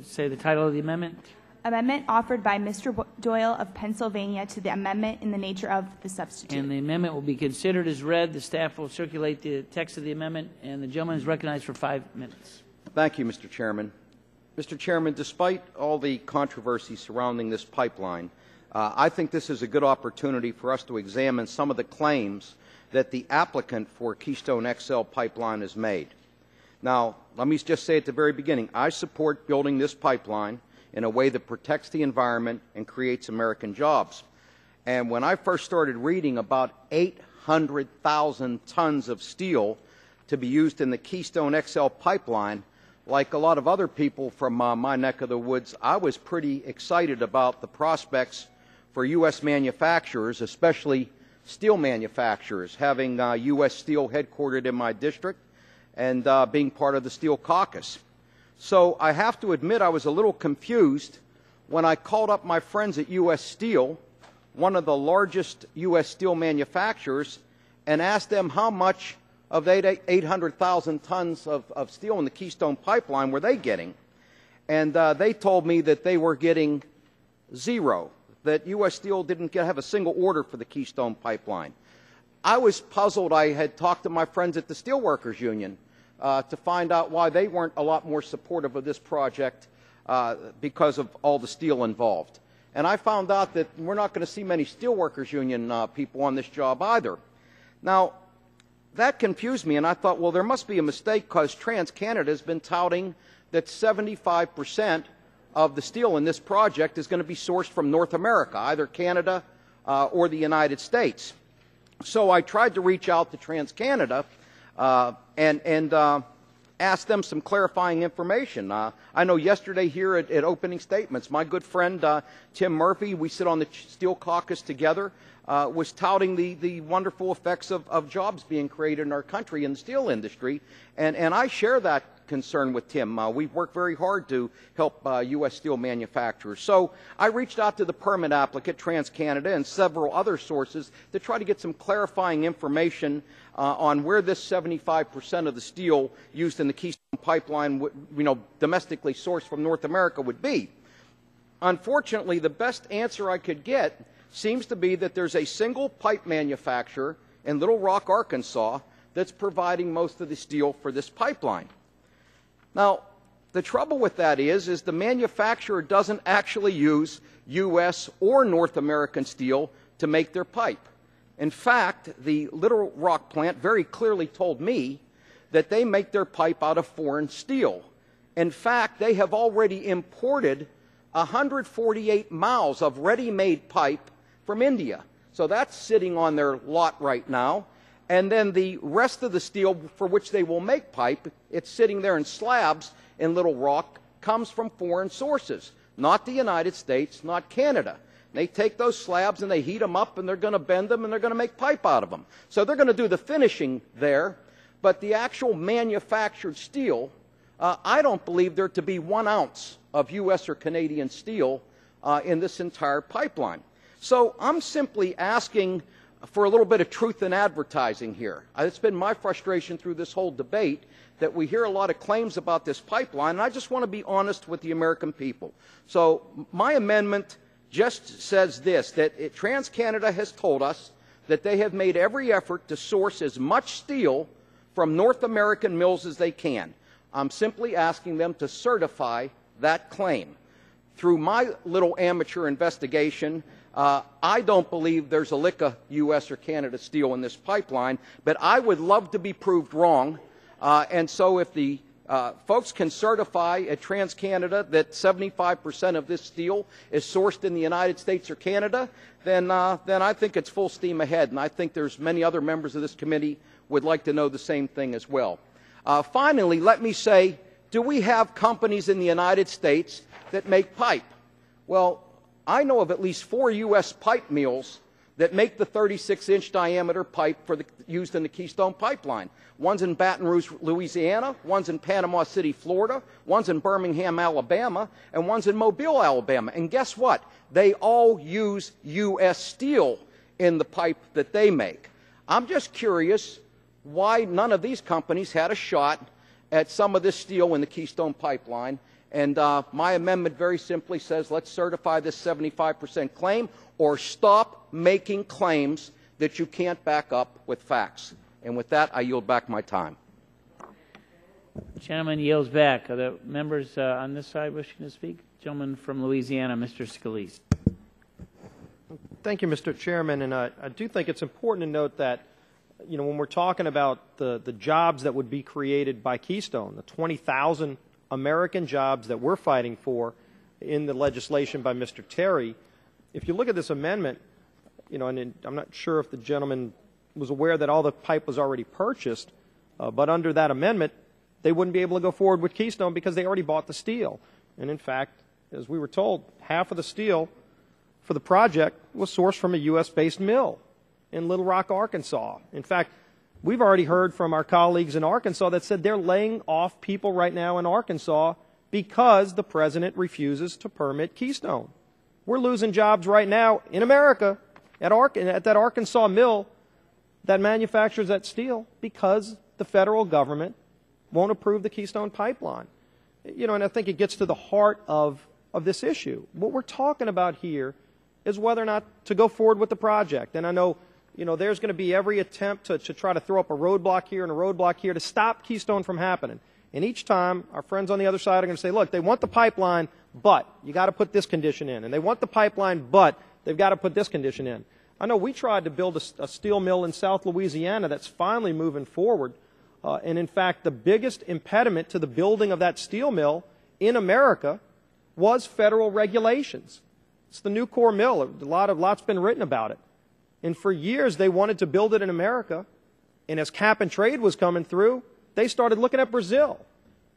S1: say the title of the amendment.
S3: Amendment offered by Mr. Doyle of Pennsylvania to the amendment in the nature of the substitute.
S1: And the amendment will be considered as read. The staff will circulate the text of the amendment, and the gentleman is recognized for 5 minutes.
S8: Thank you, Mr. Chairman. Mr. Chairman, despite all the controversy surrounding this pipeline, I think this is a good opportunity for us to examine some of the claims that the applicant for Keystone XL Pipeline has made. Now, let me just say at the very beginning, I support building this pipeline in a way that protects the environment and creates American jobs. And when I first started reading about 800,000 tons of steel to be used in the Keystone XL Pipeline, like a lot of other people from my neck of the woods, I was pretty excited about the prospects for U.S. manufacturers, especially steel manufacturers, having U.S. Steel headquartered in my district and being part of the Steel Caucus. So I have to admit I was a little confused when I called up my friends at U.S. Steel, one of the largest U.S. steel manufacturers, and asked them how much of the 800,000 tons of steel in the Keystone Pipeline were they getting. And they told me that they were getting zero, that U.S. Steel didn't have a single order for the Keystone Pipeline. I was puzzled. I had talked to my friends at the Steelworkers Union to find out why they weren't a lot more supportive of this project because of all the steel involved. And I found out that we're not going to see many Steelworkers Union people on this job either. Now, that confused me, and I thought, well, there must be a mistake because TransCanada has been touting that 75% of the steel in this project is going to be sourced from North America, either Canada or the United States. So I tried to reach out to TransCanada and ask them some clarifying information. I know yesterday here at opening statements, my good friend Tim Murphy, we sit on the Steel Caucus together, was touting the wonderful effects of jobs being created in our country in the steel industry, and I share that concern with Tim. We've worked very hard to help U.S. steel manufacturers. So I reached out to the permit applicant, TransCanada, and several other sources to try to get some clarifying information on where this 75% of the steel used in the Keystone Pipeline, domestically sourced from North America would be. Unfortunately, the best answer I could get seems to be that there's a single pipe manufacturer in Little Rock, Arkansas, that's providing most of the steel for this pipeline. Now, the trouble with that is the manufacturer doesn't actually use U.S. or North American steel to make their pipe. In fact, the Little Rock plant very clearly told me that they make their pipe out of foreign steel. In fact, they have already imported 148 miles of ready-made pipe from India. So that's sitting on their lot right now. And then the rest of the steel for which they will make pipe, it's sitting there in slabs in Little Rock, comes from foreign sources, not the United States, not Canada. They take those slabs and they heat them up and they're going to bend them and they're going to make pipe out of them. So they're going to do the finishing there, but the actual manufactured steel, I don't believe there to be 1 ounce of U.S. or Canadian steel in this entire pipeline. So I'm simply asking for a little bit of truth in advertising here. It's been my frustration through this whole debate that we hear a lot of claims about this pipeline, and I just want to be honest with the American people. So my amendment just says this, that TransCanada has told us that they have made every effort to source as much steel from North American mills as they can. I'm simply asking them to certify that claim. Through my little amateur investigation, I don't believe there's a lick of U.S. or Canada steel in this pipeline, but I would love to be proved wrong. And so if the folks can certify at TransCanada that 75% of this steel is sourced in the United States or Canada, then I think it's full steam ahead. And I think there's many other members of this committee would like to know the same thing as well. Finally, let me say, do we have companies in the United States that make pipe? Well, I know of at least 4 U.S. pipe mills that make the 36-inch diameter pipe used in the Keystone Pipeline. One's in Baton Rouge, Louisiana, one's in Panama City, Florida, one's in Birmingham, Alabama, and one's in Mobile, Alabama. And guess what? They all use U.S. steel in the pipe that they make. I'm just curious why none of these companies had a shot at some of this steel in the Keystone Pipeline. And my amendment very simply says, let's certify this 75% claim or stop making claims that you can't back up with facts. And with that, I yield back my time.
S1: Gentleman yields back. Are there members on this side wishing to speak? Gentleman from Louisiana, Mr. Scalise.
S15: Thank you, Mr. Chairman. And I do think it's important to note that, you know, when we're talking about the jobs that would be created by Keystone, the 20,000 American jobs that we're fighting for in the legislation by Mr. Terry, if you look at this amendment, you know, and I'm not sure if the gentleman was aware that all the pipe was already purchased, but under that amendment, they wouldn't be able to go forward with Keystone because they already bought the steel. And in fact, as we were told, half of the steel for the project was sourced from a U.S.-based mill in Little Rock, Arkansas. In fact, we've already heard from our colleagues in Arkansas that said they're laying off people right now in Arkansas because the president refuses to permit Keystone. We're losing jobs right now in America at that Arkansas mill that manufactures that steel because the federal government won't approve the Keystone Pipeline. You know, and I think it gets to the heart of this issue. What we're talking about here is whether or not to go forward with the project. And I know, you know, there's going to be every attempt to try to throw up a roadblock here and a roadblock here to stop Keystone from happening. And each time, our friends on the other side are going to say, look, they want the pipeline, but you got to put this condition in. And they want the pipeline, but they've got to put this condition in. I know we tried to build a steel mill in South Louisiana that's finally moving forward. And in fact, the biggest impediment to the building of that steel mill in America was federal regulations. It's the Nucor mill. A lot's been written about it. And for years, they wanted to build it in America. And as cap and trade was coming through, they started looking at Brazil.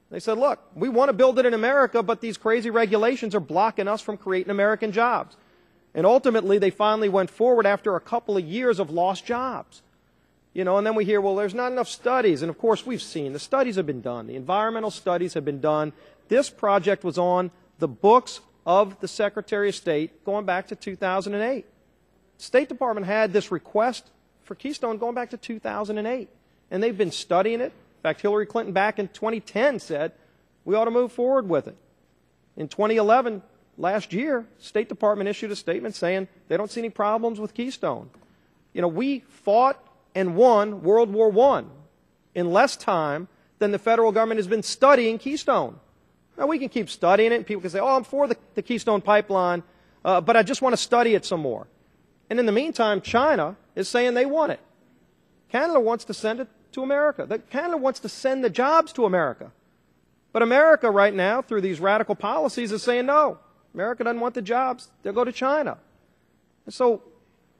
S15: They said, look, we want to build it in America, but these crazy regulations are blocking us from creating American jobs. And ultimately, they finally went forward after a couple of years of lost jobs. You know, and then we hear, well, there's not enough studies. And of course, we've seen the studies have been done. The environmental studies have been done. This project was on the books of the Secretary of State going back to 2008. The State Department had this request for Keystone going back to 2008. And they've been studying it. In fact, Hillary Clinton back in 2010 said we ought to move forward with it. In 2011, last year, State Department issued a statement saying they don't see any problems with Keystone. You know, we fought and won World War I in less time than the federal government has been studying Keystone. Now, we can keep studying it, and people can say, oh, I'm for the Keystone Pipeline, but I just want to study it some more. And in the meantime, China is saying they want it. Canada wants to send it to America. Canada wants to send the jobs to America. But America right now, through these radical policies, is saying no. America doesn't want the jobs. They'll go to China. And so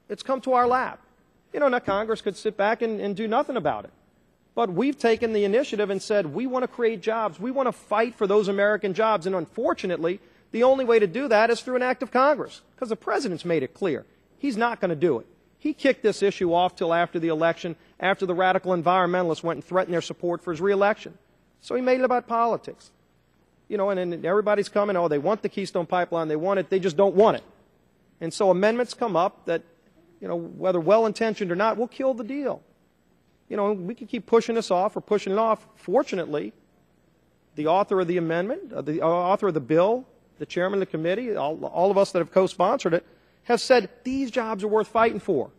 S15: it's come to our lap. You know, now Congress could sit back and do nothing about it. But we've taken the initiative and said, we want to create jobs. We want to fight for those American jobs. And unfortunately, the only way to do that is through an act of Congress, because the president's made it clear. He's not going to do it. He kicked this issue off till after the election, after the radical environmentalists went and threatened their support for his reelection. So he made it about politics. You know, and everybody's coming, oh, they want the Keystone Pipeline, they want it, they just don't want it. And so amendments come up that whether well-intentioned or not, will kill the deal. We can keep pushing this off or pushing it off. Fortunately, the author of the amendment, the author of the bill, the chairman of the committee, all of us that have co-sponsored it, have said these jobs are worth fighting for.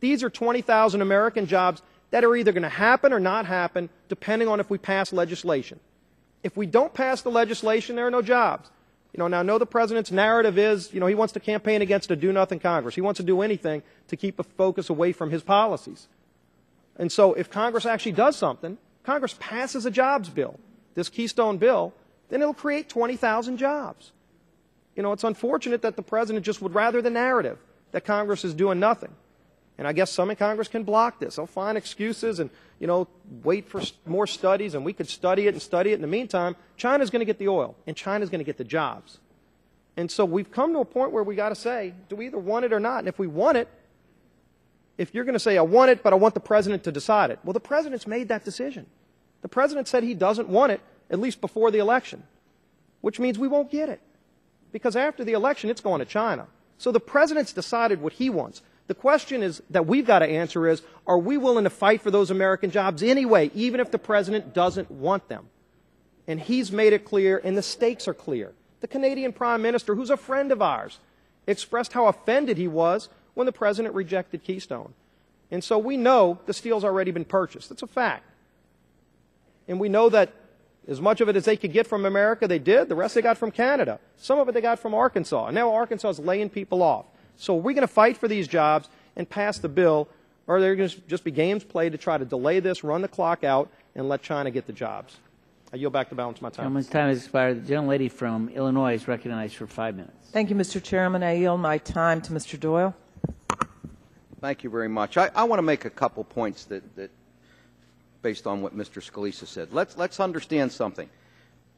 S15: These are 20,000 American jobs that are either going to happen or not happen, depending on if we pass legislation. If we don't pass the legislation, there are no jobs. Now I know the president's narrative is, he wants to campaign against a do-nothing Congress. He wants to do anything to keep the focus away from his policies. And so if Congress actually does something, Congress passes a jobs bill, this Keystone bill, then it'll create 20,000 jobs. It's unfortunate that the president just would rather the narrative that Congress is doing nothing. And I guess some in Congress can block this. They'll find excuses and, wait for more studies, and we could study it and study it. In the meantime, China's going to get the oil, and China's going to get the jobs. And so we've come to a point where we got to say, do we either want it or not? And if we want it, if you're going to say, I want it, but I want the president to decide it. Well, the president's made that decision. The president said he doesn't want it, at least before the election, which means we won't get it. Because after the election, it's going to China. So the president's decided what he wants. The question is that we've got to answer is, are we willing to fight for those American jobs anyway, even if the president doesn't want them? And he's made it clear, and the stakes are clear. The Canadian Prime Minister, who's a friend of ours, expressed how offended he was when the president rejected Keystone. And so we know the steel's already been purchased. It's a fact. And we know that as much of it as they could get from America, they did. The rest they got from Canada. Some of it they got from Arkansas. And now Arkansas is laying people off. So are we going to fight for these jobs and pass the bill, or are there going to just be games played to try to delay this, run the clock out, and let China get the jobs? I yield back to balance my time.
S1: Gentleman's time has expired. The gentlelady from Illinois is recognized for 5 minutes.
S20: Thank you, Mr. Chairman. I yield my time to Mr. Doyle.
S8: Thank you very much. I want to make a couple points that based on what Mr. Scalise said. Let's understand something.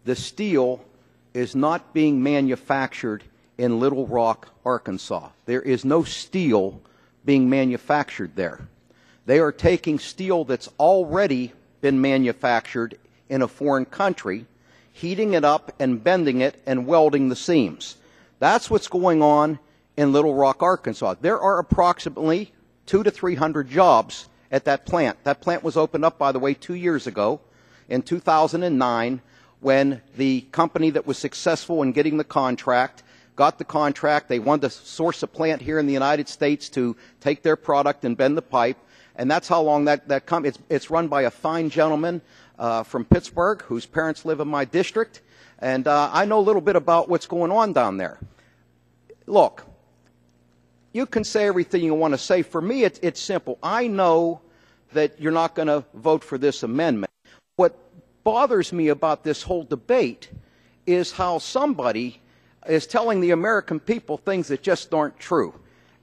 S8: The steel is not being manufactured in Little Rock, Arkansas. There is no steel being manufactured there. They are taking steel that's already been manufactured in a foreign country, heating it up and bending it and welding the seams. That's what's going on in Little Rock, Arkansas. There are approximately 200 to 300 jobs at that plant. That plant was opened up, by the way, 2 years ago, in 2009, when the company that was successful in getting the contract got the contract. They wanted to source a plant here in the United States to take their product and bend the pipe. And that's how long it's run by a fine gentleman from Pittsburgh whose parents live in my district. And I know a little bit about what's going on down there. Look, you can say everything you want to say. For me, it's simple. I know that you're not going to vote for this amendment. What bothers me about this whole debate is how somebody is telling the American people things that just aren't true.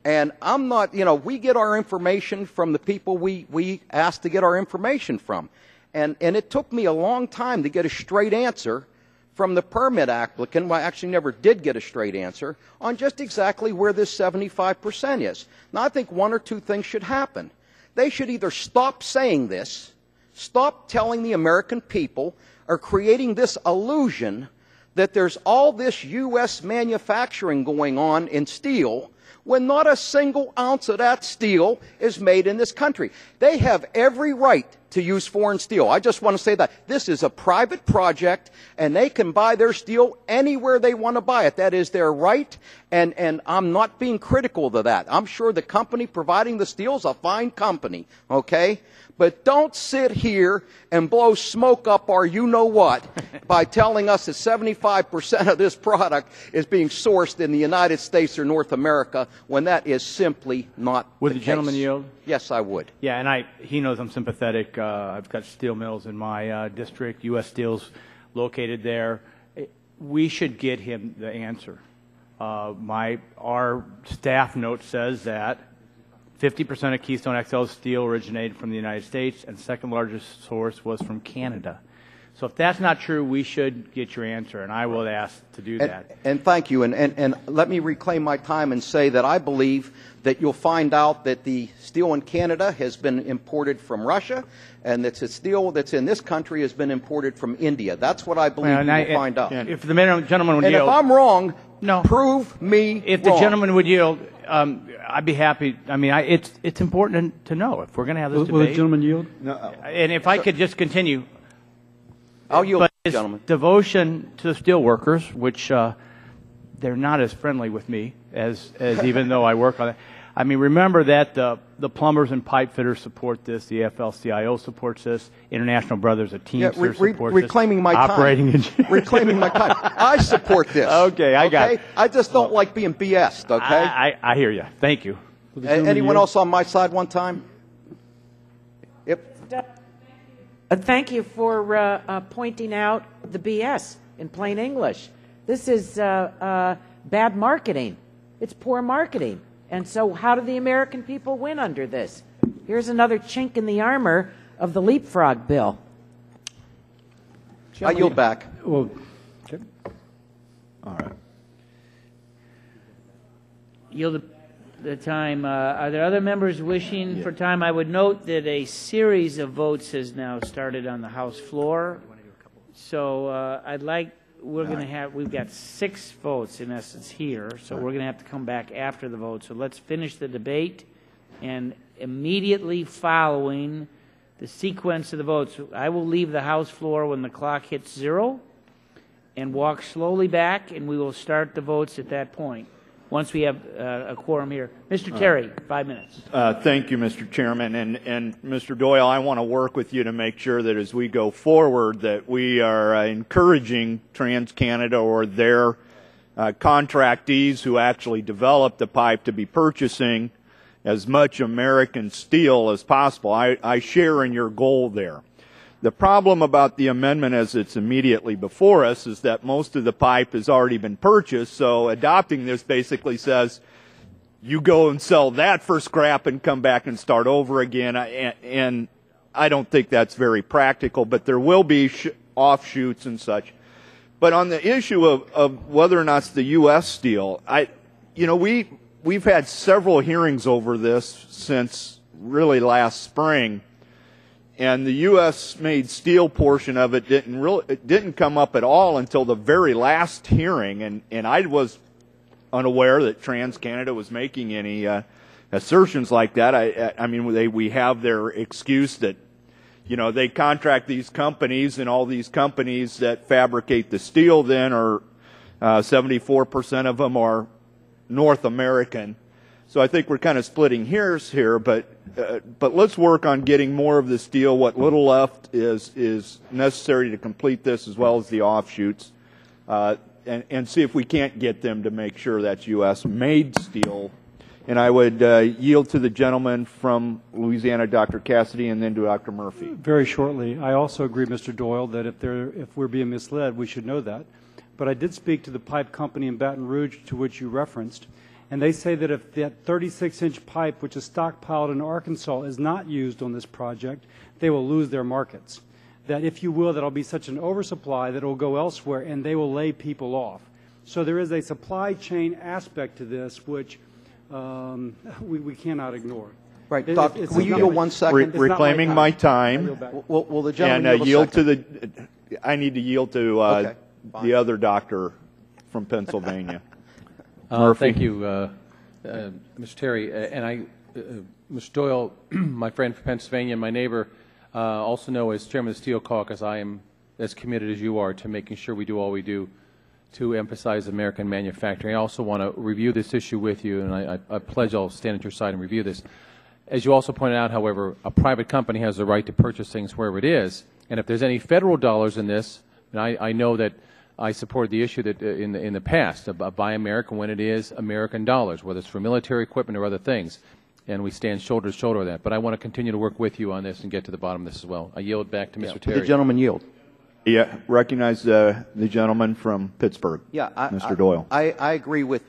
S8: And I'm not, we get our information from the people we ask to get our information from. And it took me a long time to get a straight answer from the permit applicant. Well, I actually never did get a straight answer on just exactly where this 75% is. Now, I think one or two things should happen. They should either stop saying this, stop telling the American people, or creating this illusion that there's all this U.S. manufacturing going on in steel when not a single ounce of that steel is made in this country. They have every right to use foreign steel. I just want to say that. This is a private project, and they can buy their steel anywhere they want to buy it. That is their right, and I'm not being critical of that. I'm sure the company providing the steel is a fine company, okay? But don't sit here and blow smoke up our you-know-what by telling us that 75% of this product is being sourced in the United States or North America when that is simply not
S11: Would
S8: the
S11: the gentleman
S8: case.
S11: yield?
S8: Yes, I would.
S11: Yeah, and he knows I'm sympathetic. I've got steel mills in my district. U.S. Steel's located there. We should get him the answer. Our staff note says that 50% of Keystone XL steel originated from the United States, and second largest source was from Canada. So if that's not true, we should get your answer, and I will ask to do that.
S8: And thank you. And let me reclaim my time and say that I believe that you'll find out that the steel in Canada has been imported from Russia, and that the steel that's in this country has been imported from India. That's what I believe you'll find out.
S11: If the gentleman would
S8: and
S11: yield.
S8: if I'm wrong,
S11: No.
S8: Prove me
S11: If
S8: wrong.
S11: the gentleman would yield, I'd be happy. I mean, it's important to know if we're going to have this debate.
S4: Will the gentleman yield?
S2: No.
S11: And if I could just continue.
S8: I'll yield,
S11: but his
S8: gentlemen.
S11: devotion to the steel workers, which they're not as friendly with me as even though I work on it. I mean, remember that the plumbers and pipe fitters support this. The AFL-CIO supports this. International Brothers of Teamsters supports this.
S8: Reclaiming my
S11: Operating
S8: time. Reclaiming my time. I support this.
S11: Okay, I got it.
S8: I just don't like being BS'd, okay?
S11: I hear you. Thank you.
S8: Anyone else on my side one time?
S16: Thank you for pointing out the BS in plain English. This is bad marketing. It's poor marketing. And so how do the American people win under this? Here's another chink in the armor of the leapfrog bill.
S8: I yield back.
S4: Well, okay.
S2: All right.
S1: Yield the time. Are there other members wishing for time? I would note that a series of votes has now started on the House floor. So we've got 6 votes in essence here, so we're going to have to come back after the vote. So let's finish the debate, and immediately following the sequence of the votes, I will leave the House floor when the clock hits 0 and walk slowly back, and we will start the votes at that point once we have a quorum here. Mr. Terry, 5 minutes.
S2: Thank you, Mr. Chairman. And Mr. Doyle, I want to work with you to make sure that as we go forward that we are encouraging TransCanada or their contractees who actually develop the pipe to be purchasing as much American steel as possible. I share in your goal there. The problem about the amendment as it's immediately before us is that most of the pipe has already been purchased, so adopting this basically says you go and sell that for scrap and come back and start over again, and I don't think that's very practical, but there will be offshoots and such. But on the issue of whether or not it's the U.S. steel, we've had several hearings over this since really last spring. And the U.S.-made steel portion of it didn't come up at all until the very last hearing, and I was unaware that TransCanada was making any assertions like that. I mean, we have their excuse that, they contract these companies, and all these companies that fabricate the steel then are 74% of them are North American. So I think we're kind of splitting hairs here, but let's work on getting more of the steel. What little left is necessary to complete this, as well as the offshoots, and see if we can't get them to make sure that's U.S.-made steel. And I would yield to the gentleman from Louisiana, Dr. Cassidy, and then to Dr. Murphy.
S4: Very shortly, I also agree, Mr. Doyle, that if we're being misled, we should know that. But I did speak to the pipe company in Baton Rouge to which you referenced, and they say that if that 36-inch pipe, which is stockpiled in Arkansas, is not used on this project, they will lose their markets. That, if you will, there will be such an oversupply that it will go elsewhere, and they will lay people off. So there is a supply chain aspect to this which we cannot ignore.
S8: Right, Doctor, will you yield 1 second?
S2: Reclaiming my time.
S8: Will the gentleman
S2: yield to the? I need to yield to the other doctor from Pennsylvania.
S22: Thank you, Mr. Terry. Mr. Doyle, my friend from Pennsylvania, my neighbor, also know as Chairman of the Steel Caucus, I am as committed as you are to making sure we do all we do to emphasize American manufacturing. I also want to review this issue with you, and I pledge I'll stand at your side and review this. As you also pointed out, however, a private company has the right to purchase things wherever it is, and if there's any federal dollars in this, and I know that I support the issue that in the past about Buy American when it is American dollars, whether it's for military equipment or other things, and we stand shoulder to shoulder with that. But I want to continue to work with you on this and get to the bottom of this as well. I yield back to Mr. Terry.
S8: The gentleman yield.
S2: Yeah, recognize the gentleman from Pittsburgh, Mr. Doyle.
S8: I agree with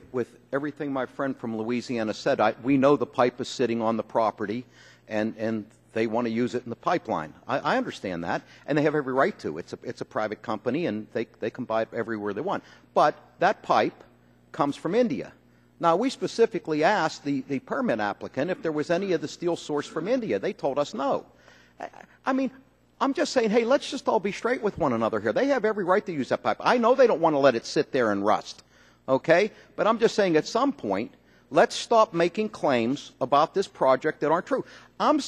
S8: everything my friend from Louisiana said. We know the pipe is sitting on the property, and they want to use it in the pipeline. I understand that, and they have every right to. It's a private company, and they can buy it everywhere they want. But that pipe comes from India. Now, we specifically asked the permit applicant if there was any of the steel sourced from India. They told us no. I mean, I'm just saying, hey, let's just all be straight with one another here. They have every right to use that pipe. I know they don't want to let it sit there and rust. okay? But I'm just saying at some point, let's stop making claims about this project that aren't true. I'm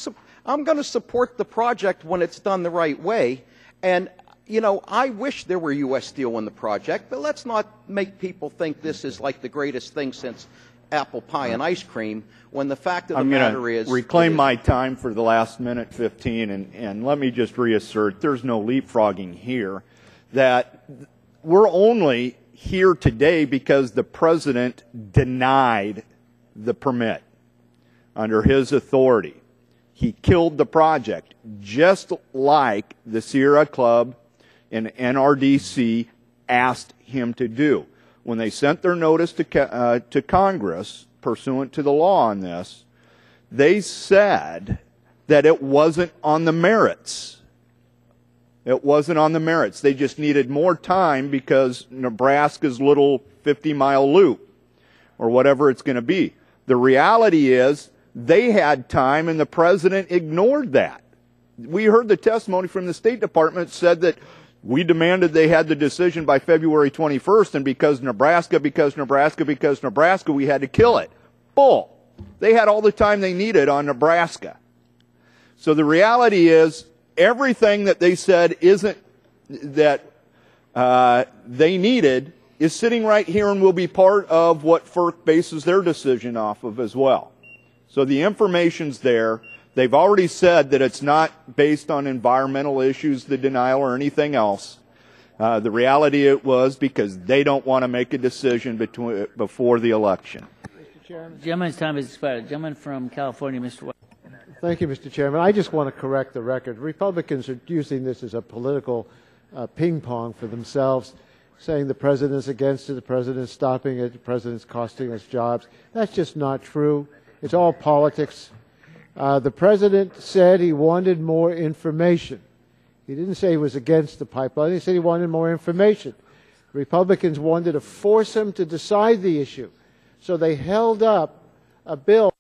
S8: going to support the project when it's done the right way, and you know, I wish there were U.S. Steel in the project, but let's not make people think this is like the greatest thing since apple pie and ice cream, when the fact of the matter is...
S2: I'm going to reclaim my time for the last minute 15, and let me just reassert, there's no leapfrogging here, that we're only here today because the President denied the permit under his authority. He killed the project, just like the Sierra Club and NRDC asked him to do. When they sent their notice to Congress, pursuant to the law on this, they said that it wasn't on the merits. It wasn't on the merits. They just needed more time because Nebraska's little 50-mile loop, or whatever it's going to be. The reality is they had time and the President ignored that. We heard the testimony from the State Department said that we demanded they had the decision by February 21st, and because Nebraska, we had to kill it. Bull. They had all the time they needed on Nebraska. So the reality is, everything that they said isn't that they needed is sitting right here and will be part of what FERC bases their decision off of as well. So the information's there. They've already said that it's not based on environmental issues, the denial, or anything else. The reality it was because they don't want to make a decision before the election.
S1: Mr. Chairman. Gentleman's time has expired. Gentleman from California, Mr. White.
S6: Thank you, Mr. Chairman. I just want to correct the record. Republicans are using this as a political ping pong for themselves, saying the President's against it, the President's stopping it, the President's costing us jobs. That's just not true. It's all politics. The President said he wanted more information. He didn't say he was against the pipeline. He said he wanted more information. Republicans wanted to force him to decide the issue. So they held up a bill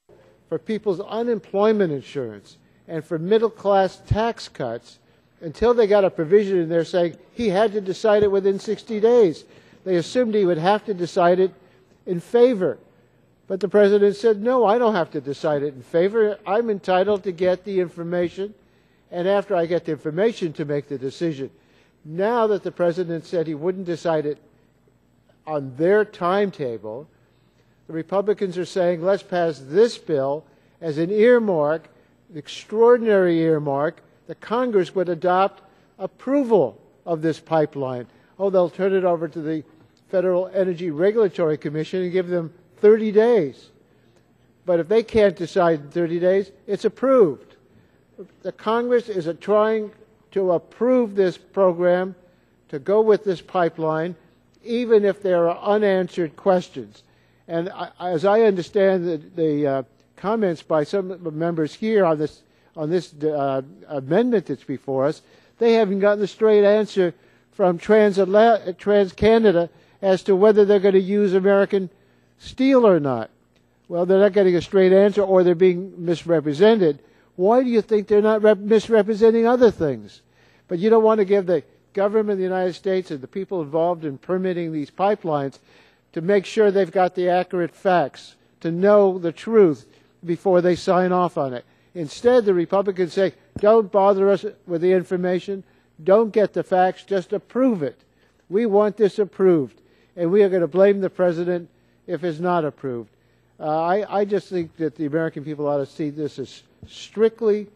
S6: for people's unemployment insurance and for middle-class tax cuts until they got a provision in there saying he had to decide it within 60 days. They assumed he would have to decide it in favor. But the President said, no, I don't have to decide it in favor. I'm entitled to get the information, and after I get the information to make the decision. Now that the President said he wouldn't decide it on their timetable, the Republicans are saying, let's pass this bill as an earmark, an extraordinary earmark, that Congress would adopt approval of this pipeline. Oh, they'll turn it over to the Federal Energy Regulatory Commission and give them 30 days. But if they can't decide in 30 days, it's approved. The Congress is trying to approve this program to go with this pipeline, even if there are unanswered questions. And as I understand the comments by some members here on this amendment that's before us, they haven't gotten a straight answer from TransCanada as to whether they're going to use American steel or not. Well, they're not getting a straight answer, or they're being misrepresented. Why do you think they're not misrepresenting other things? But you don't want to give the government of the United States and the people involved in permitting these pipelines to make sure they've got the accurate facts, to know the truth before they sign off on it. Instead, the Republicans say, don't bother us with the information, don't get the facts, just approve it. We want this approved, and we are going to blame the President if it's not approved. I just think that the American people ought to see this as strictly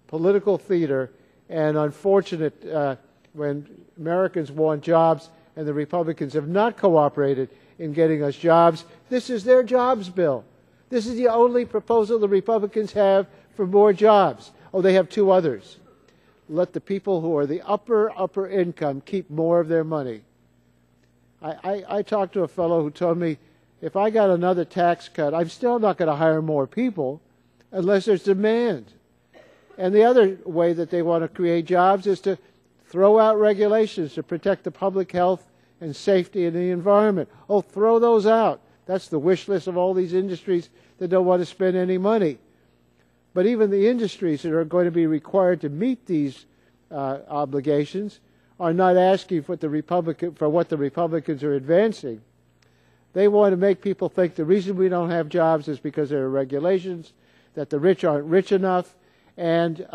S6: political theater, and unfortunate when Americans want jobs and the Republicans have not cooperated in getting us jobs. This is their jobs bill. This is the only proposal the Republicans have for more jobs. Oh, they have two others. Let the people who are the upper income keep more of their money. I talked to a fellow who told me, if I got another tax cut, I'm still not going to hire more people unless there's demand. And the other way that they want to create jobs is to throw out regulations to protect the public health and safety in the environment. Oh, throw those out. That's the wish list of all these industries that don't want to spend any money. But even the industries that are going to be required to meet these obligations are not asking for what the Republicans are advancing. They want to make people think the reason we don't have jobs is because there are regulations, that the rich aren't rich enough, and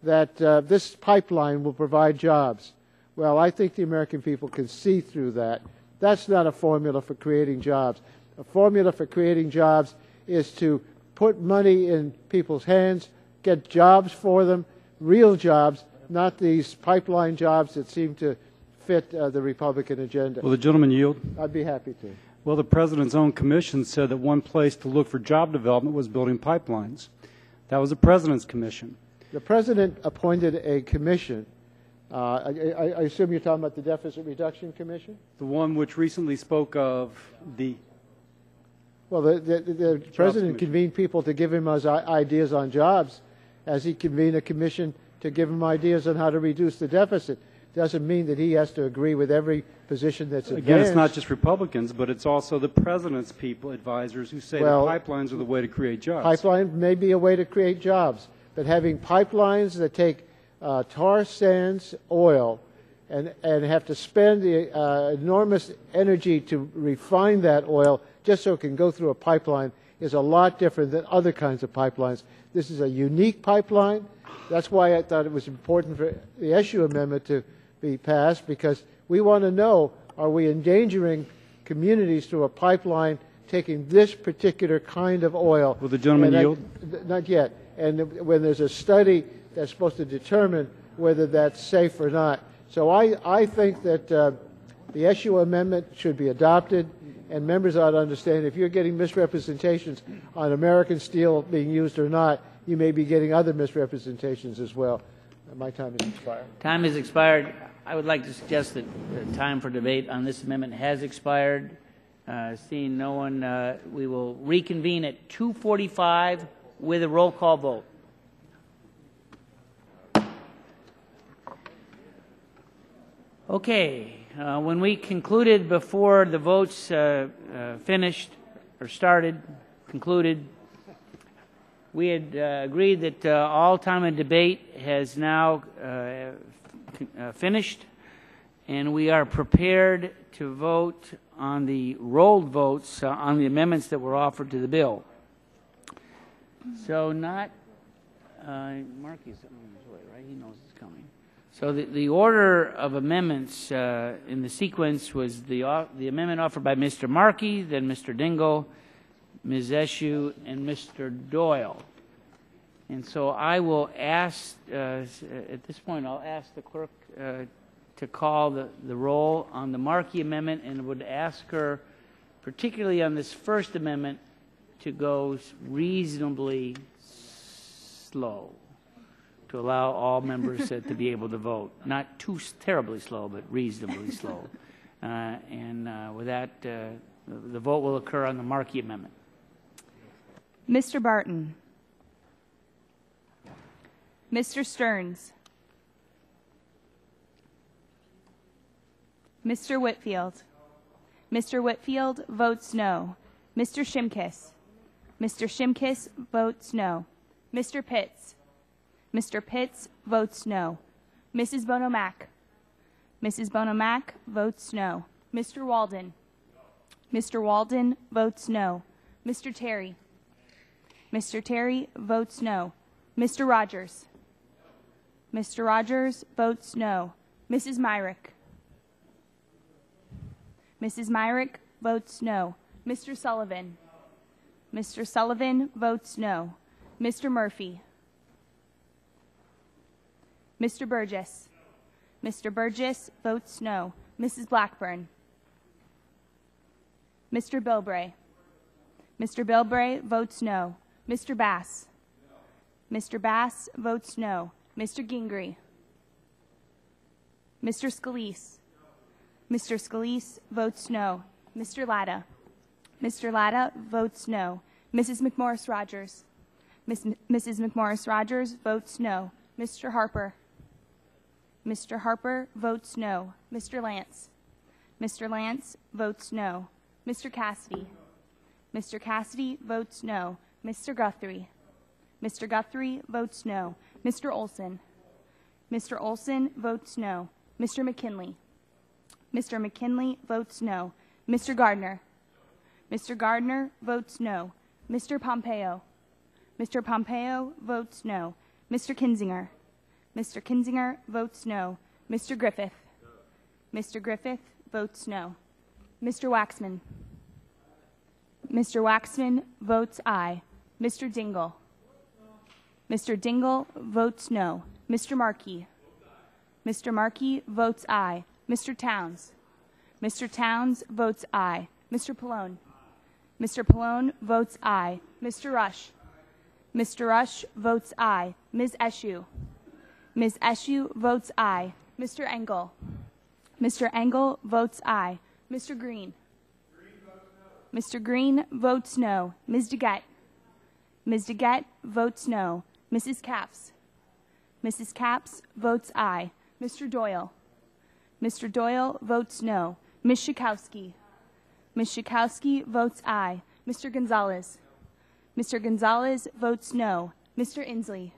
S6: that this pipeline will provide jobs. Well, I think the American people can see through that. That's not a formula for creating jobs. A formula for creating jobs is to put money in people's hands, get jobs for them, real jobs, not these pipeline jobs that seem to fit the Republican agenda.
S4: Will the gentleman yield?
S6: I'd be happy to.
S4: Well, the President's own commission said that one place to look for job development was building pipelines. That was the President's commission.
S6: The President appointed a commission. I assume you're talking about the Deficit Reduction Commission?
S4: The one which recently spoke of the...
S6: Well, the President convened people to give him ideas on jobs, as he convened a commission to give him ideas on how to reduce the deficit. Doesn't mean that he has to agree with every position that's advanced.
S4: Again, it's not just Republicans, but it's also the President's people, advisors, who say that pipelines are the way to create jobs.
S6: Pipeline may be a way to create jobs, but having pipelines that take tar sands oil and have to spend the enormous energy to refine that oil just so it can go through a pipeline is a lot different than other kinds of pipelines. This is a unique pipeline. That's why I thought it was important for the issue amendment to be passed, because we want to know, are we endangering communities through a pipeline taking this particular kind of oil?
S4: Will the gentleman yield?
S6: Not yet. And when there's a study that's supposed to determine whether that's safe or not. So I think that the issue amendment should be adopted, and members ought to understand if you're getting misrepresentations on American steel being used or not, you may be getting other misrepresentations as well. My time has expired.
S1: Time has expired. I would like to suggest that the time for debate on this amendment has expired. Seeing no one, we will reconvene at 2:45 with a roll call vote. Okay. When we concluded before the votes finished or started, concluded, we had agreed that all time of debate has now finished, and we are prepared to vote on the rolled votes on the amendments that were offered to the bill. So not, Marky's on his way, right? He knows it's coming. So the order of amendments in the sequence was the amendment offered by Mr. Markey, then Mr. Dingell, Ms. Eshoo, and Mr. Doyle. And so I will ask, at this point, I'll ask the clerk to call the roll on the Markey amendment, and would ask her, particularly on this first amendment, to go reasonably slow to allow all members to be able to vote. Not too terribly slow, but reasonably slow. With that, the vote will occur on the Markey amendment.
S3: Mr. Barton. Mr. Stearns. Mr. Whitfield. Mr. Whitfield votes no. Mr. Shimkus. Mr. Shimkus votes no. Mr. Pitts. Mr. Pitts votes no. Mrs. Bono-Mack. Mrs. Bono-Mack votes no. Mr. Walden. Mr. Walden votes no. Mr. Terry. Mr. Terry votes no. Mr. Rogers. Mr. Rogers votes no. Mrs. Myrick. Mrs. Myrick votes no. Mr. Sullivan. Mr. Sullivan votes no. Mr. Murphy. Mr. Burgess. Mr. Burgess votes no. Mrs. Blackburn. Mr. Bilbray. Mr. Bilbray votes no. Mr. Bass. Mr. Bass votes no. Mr. Gingrey. Mr. Scalise. Mr. Scalise votes no. Mr. Latta. Mr. Latta votes no. Mrs. McMorris-Rogers. Mrs. McMorris-Rogers votes no. Mr. Harper. Mr. Harper votes no. Mr. Lance. Mr. Lance votes no. Mr. Cassidy. Mr. Cassidy votes no. Mr. Guthrie. Mr. Guthrie votes no. Mr. Olson. Mr. Olson votes no. Mr. McKinley. Mr. McKinley votes no. Mr. Gardner. Mr. Gardner votes no. Mr. Pompeo. Mr. Pompeo votes no. Mr. Kinzinger. Mr. Kinzinger votes no. Mr. Griffith. Mr. Griffith votes no. Mr. Waxman. Mr. Waxman votes aye. Mr. Dingle. Mr. Dingle votes no. Mr. Markey. Mr. Markey votes aye. Mr. Towns. Mr. Towns votes aye. Mr. Pallone. Mr. Pallone votes aye. Mr. Rush. Mr. Rush votes aye. Ms. Eshue. Ms. Eshue votes aye. Mr. Engel. Mr. Engel votes aye. Mr. Green. Mr. Green votes no. Ms. DeGette. Ms. DeGette votes no. Mrs. Capps. Mrs. Capps votes aye. Mr. Doyle. Mr. Doyle votes no. Ms. Schakowsky. Ms. Schakowsky votes aye. Mr. Gonzalez. Mr. Gonzalez votes no. Mr. Inslee.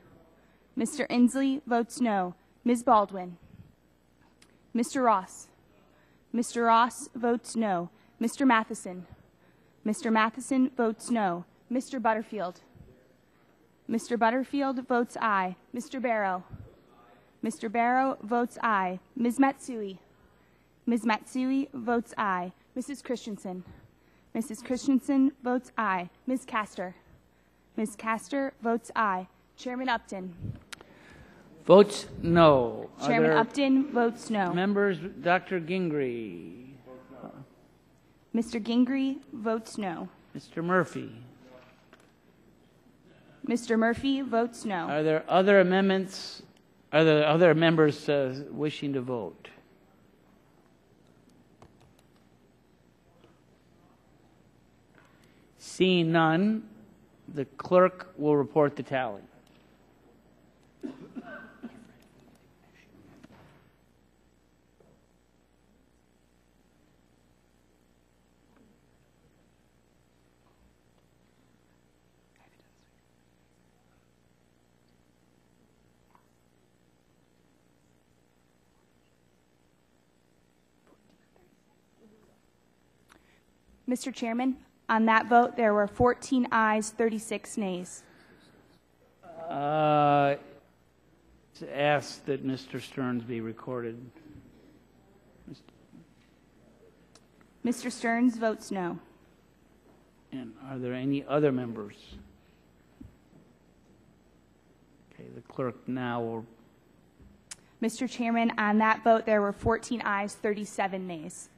S3: Mr. Inslee votes no. Ms. Baldwin. Mr. Ross. Mr. Ross votes no. Mr. Matheson. Mr. Matheson votes no. Mr. Butterfield. Mr. Butterfield votes aye. Mr. Barrow. Mr. Barrow votes aye. Ms. Matsui. Ms. Matsui votes aye. Mrs. Christensen. Mrs. Christensen votes aye. Ms. Castor. Ms. Castor votes aye. Chairman Upton.
S1: Votes no.
S3: Chairman
S1: Other
S3: Upton votes no.
S1: members, Dr. Gingrey.
S3: Mr. Gingrey votes no.
S1: Mr. Murphy.
S3: Mr. Murphy votes no.
S1: Are there other amendments? Are there other members wishing to vote? Seeing none, the clerk will report the tally.
S3: Mr. Chairman, on that vote, there were 14 ayes, 36 nays.
S1: Ask that Mr. Stearns be recorded.
S3: Mr. Stearns votes no.
S1: And are there any other members? Okay, the clerk now will.
S3: Mr. Chairman, on that vote, there were 14 ayes, 37 nays.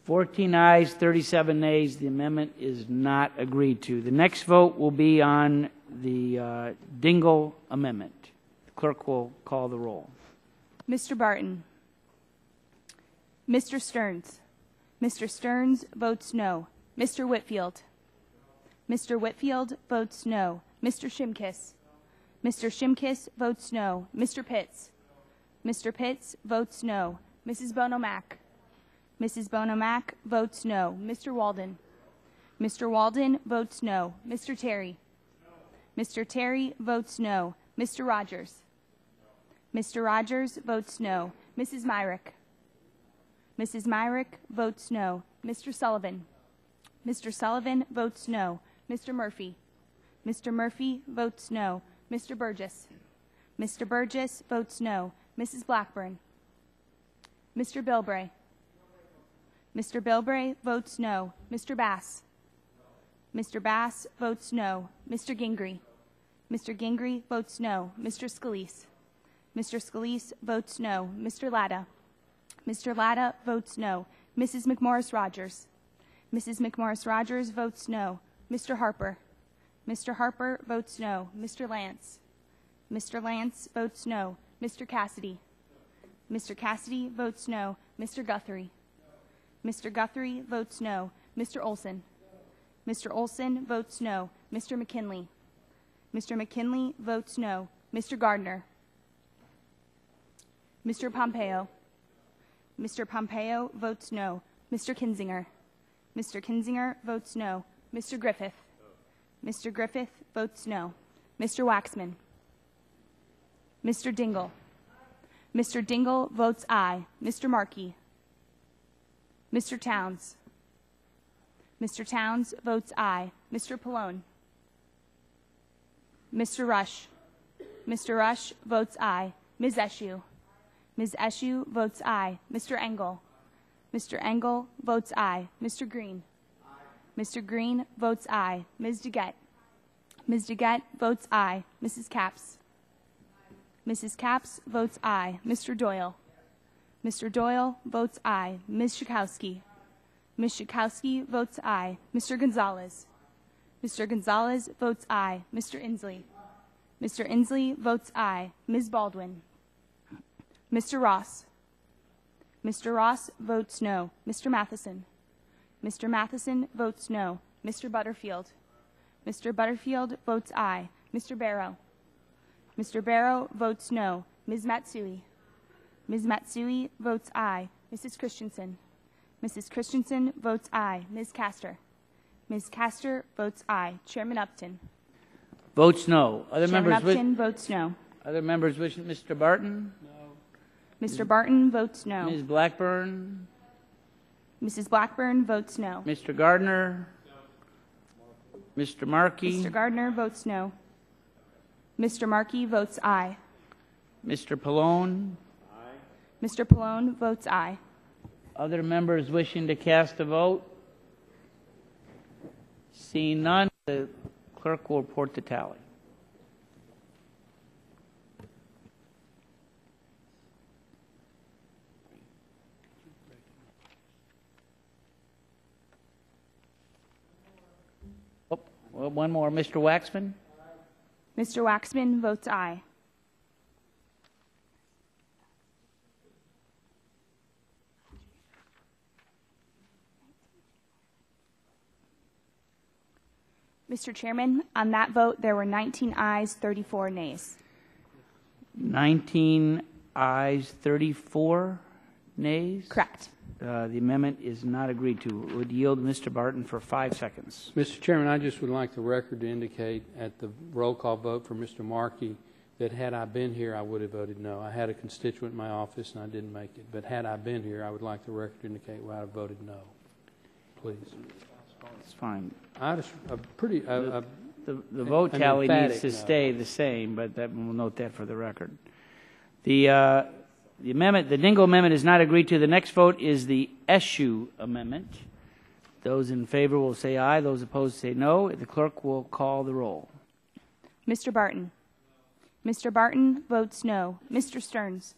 S1: 14 ayes, 37 nays. The amendment is not agreed to. The next vote will be on the Dingle amendment. The clerk will call the roll.
S3: Mr. Barton. Mr. Stearns. Mr. Stearns votes no. Mr. Whitfield. Mr. Whitfield votes no. Mr. Shimkiss. Mr. Shimkiss votes no. Mr. Pitts. Mr. Pitts votes no. Mrs. Bono-Mack. Mrs. Bono-Mack votes no. Mr. Walden. Mr. Walden votes no. Mr. Terry. Mr. Terry votes no. Mr. Rogers. Mr. Rogers votes no. Mrs. Myrick. Mrs. Myrick votes no. Mr. Sullivan. Mr. Sullivan votes no. Mr. Murphy. Mr. Murphy votes no. Mr. Burgess. Mr. Burgess votes no. Mrs. Blackburn. Mr. Bilbray. Mr. Bilbray votes no. Mr. Bass. Mr. Bass votes no. Mr. Gingrey. Mr. Gingrey votes no. Mr. Scalise. Mr. Scalise votes no. Mr. Latta. Mr. Latta votes no. Mrs. McMorris-Rogers. Mrs. McMorris-Rogers votes no. Mr. Harper. Mr. Harper votes no. Mr. Lance. Mr. Lance votes no. Mr. Cassidy. Mr. Cassidy votes no. Mr. Guthrie. Mr. Guthrie votes no. Mr. Olson. Mr. Olson votes no. Mr. McKinley. Mr. McKinley votes no. Mr. Gardner. Mr. Pompeo. Mr. Pompeo votes no. Mr. Kinzinger. Mr. Kinzinger votes no. Mr. Griffith. Mr. Griffith votes no. Mr. Waxman. Mr. Dingle. Mr. Dingle votes aye. Mr. Markey. Mr. Towns. Mr. Towns votes aye. Mr. Pallone. Mr. Rush. Mr. Rush votes aye. Ms. Eshue. Ms. Eshue votes aye. Mr. Engel. Mr. Engel votes aye. Mr. Green. Mr. Green votes aye. Ms. DeGette. Ms. DeGette votes aye. Mrs. Capps. Mrs. Capps votes aye. Mr. Doyle. Mr. Doyle votes aye. Ms. Schakowsky. Ms. Schakowsky votes aye. Mr. Gonzalez. Mr. Gonzalez votes aye. Mr. Inslee. Mr. Inslee votes aye. Ms. Baldwin. Mr. Ross. Mr. Ross votes no. Mr. Matheson. Mr. Matheson votes no. Mr. Butterfield. Mr. Butterfield votes aye. Mr. Barrow. Mr. Barrow votes no. Ms. Matsui. Ms. Matsui votes aye. Mrs. Christensen. Mrs. Christensen votes aye. Ms. Castor. Ms. Castor votes aye. Chairman Upton.
S1: Votes no. Other
S3: Chairman
S1: members
S3: Upton votes no.
S1: Other members wishing. Mr. Barton.
S3: Mr. Barton votes no.
S1: Ms. Blackburn.
S3: Mrs. Blackburn votes no.
S1: Mr. Gardner. Mr. Markey.
S3: Mr. Gardner votes no. Mr. Markey votes aye.
S1: Mr. Pallone.
S3: Mr. Pallone votes aye.
S1: Other members wishing to cast a vote? Seeing none, the clerk will report the tally. Oh, well, one more. Mr. Waxman?
S3: Mr. Waxman votes aye. Mr. Chairman, on that vote, there were 19 ayes, 34 nays.
S1: 19 ayes, 34 nays?
S3: Correct.
S1: The amendment is not agreed to. Would yield Mr. Barton for 5 seconds.
S9: Mr. Chairman, I just would like the record to indicate at the roll call vote for Mr. Markey that had I been here, I would have voted no. I had a constituent in my office and I didn't make it. But had I been here, I would like the record to indicate why I voted no. Please.
S1: It's fine.
S9: I just
S1: the vote tally needs to stay the same, but that, we'll note that for the record. The amendment, the Dingell amendment is not agreed to. The next vote is the Eshue amendment. Those in favor will say aye. Those opposed say no. The clerk will call the roll.
S3: Mr. Barton. Mr. Barton votes no. Mr. Stearns.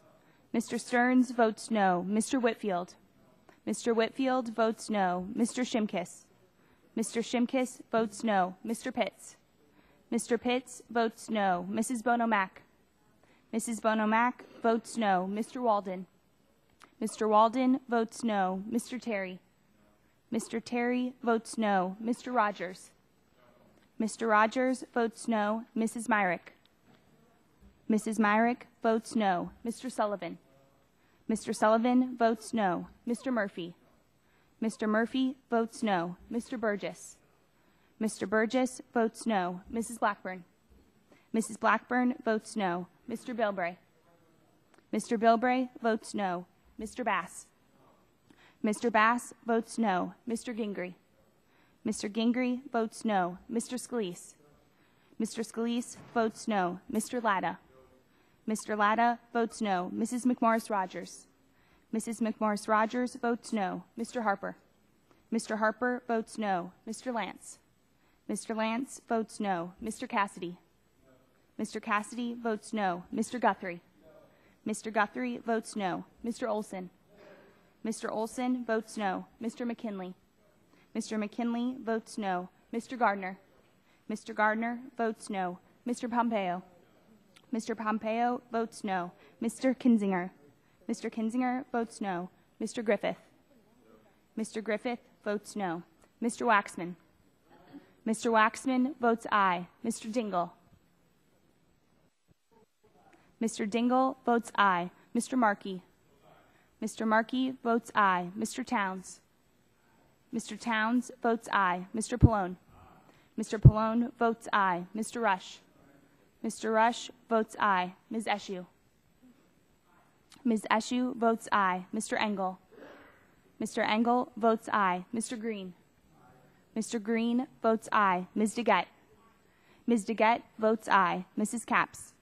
S3: Mr. Stearns votes no. Mr. Whitfield. Mr. Whitfield votes no. Mr. Shimkus. Mr. Shimkus votes no. Mr. Pitts. Mr. Pitts votes no. Mrs. Bono-Mack. Mrs. Bono-Mack votes no. Mr. Walden. Mr. Walden votes no. Mr. Terry. Mr. Terry votes no. Mr. Rogers. Mr. Rogers votes no. Mrs. Myrick. Mrs. Myrick votes no. Mr. Sullivan. Mr. Sullivan votes no. Mr. Murphy. Mr. Murphy votes no. Mr. Burgess. Mr. Burgess votes no. Mrs. Blackburn. Mrs. Blackburn votes no. Mr. Bilbray. Mr. Bilbray votes no. Mr. Bass. Mr. Bass votes no. Mr. Gingrey. Mr. Gingrey votes no. Mr. Scalise. Mr. Scalise votes no. Mr. Latta. Mr. Latta votes no. Mrs. McMorris-Rogers. Mrs. McMorris-Rogers votes no. Mr. Harper. Mr. Harper votes no. Mr. Lance. Mr. Lance votes no. Mr. Cassidy. Mr. Cassidy votes no. Mr. Guthrie. Mr. Guthrie votes no. Mr. Olson. Mr. Olson votes no. Mr. McKinley. Mr. McKinley votes no. Mr. Gardner. Mr. Gardner votes no. Mr. Pompeo. Mr. Pompeo votes no. Mr. Kinzinger. Mr. Kinzinger votes no. Mr. Griffith. Mr. Griffith votes no. Mr. Waxman. Mr. Waxman votes aye. Mr. Dingell. Mr. Dingell votes aye. Mr. Markey. Mr. Markey votes aye. Mr. Towns. Mr. Towns votes aye. Mr. Pallone. Mr. Pallone votes aye. Mr. Rush. Mr. Rush votes aye. Ms. Eshue. Ms. Eshue votes aye. Mr. Engel. Mr. Engel votes aye. Mr. Green. Mr. Green votes aye. Ms. DeGette. Ms. DeGette votes aye. Mrs. Capps.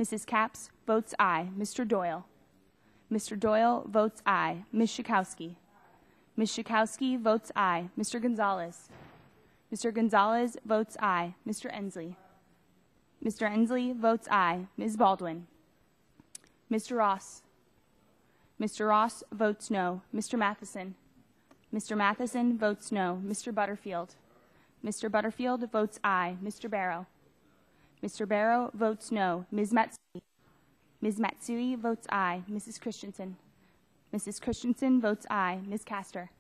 S3: Mrs. Capps votes aye. Mr. Doyle. Mr. Doyle votes aye. Ms. Schakowsky. Ms. Schakowsky votes aye. Mr. Gonzalez. Mr. Gonzalez votes aye. Mr. Ensley. Mr. Ensley votes aye. Ms. Baldwin. Mr. Ross. Mr. Ross votes no. Mr. Matheson. Mr. Matheson votes no. Mr. Butterfield. Mr. Butterfield votes aye. Mr. Barrow. Mr. Barrow votes no. Ms. Matsui. Ms. Matsui votes aye. Mrs. Christensen. Mrs. Christensen votes aye. Ms. Castor.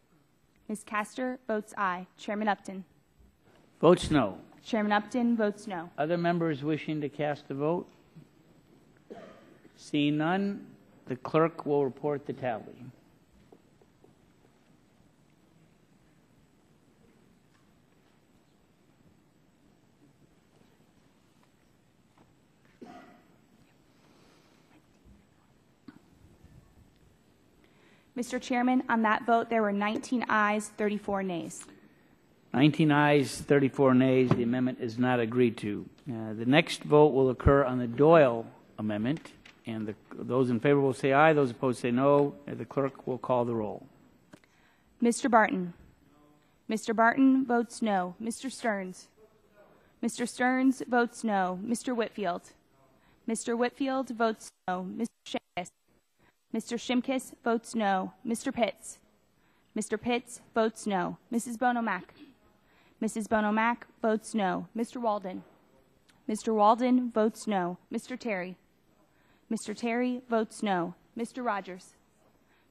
S3: Ms. Castor votes aye. Chairman Upton.
S1: Votes no.
S3: Chairman Upton votes no.
S1: Other members wishing to cast a vote? Seeing none, the clerk will report the tally.
S3: Mr. Chairman, on that vote, there were 19 ayes, 34 nays.
S1: 19 ayes, 34 nays. The amendment is not agreed to. The next vote will occur on the Doyle amendment, and those in favor will say aye. Those opposed say no. The clerk will call the roll.
S3: Mr. Barton. Mr. Barton votes no. Mr. Stearns. Mr. Stearns votes no. Mr. Whitfield. Mr. Whitfield votes no. Mr. Shimkus. Mr. Shimkus votes no. Mr. Pitts. Mr. Pitts votes no. Mrs. Bonomack. Mrs. Bonomack votes no. Mr. Walden. Mr. Walden votes no. Mr. Terry. Mr. Terry votes no. Mr. Rogers.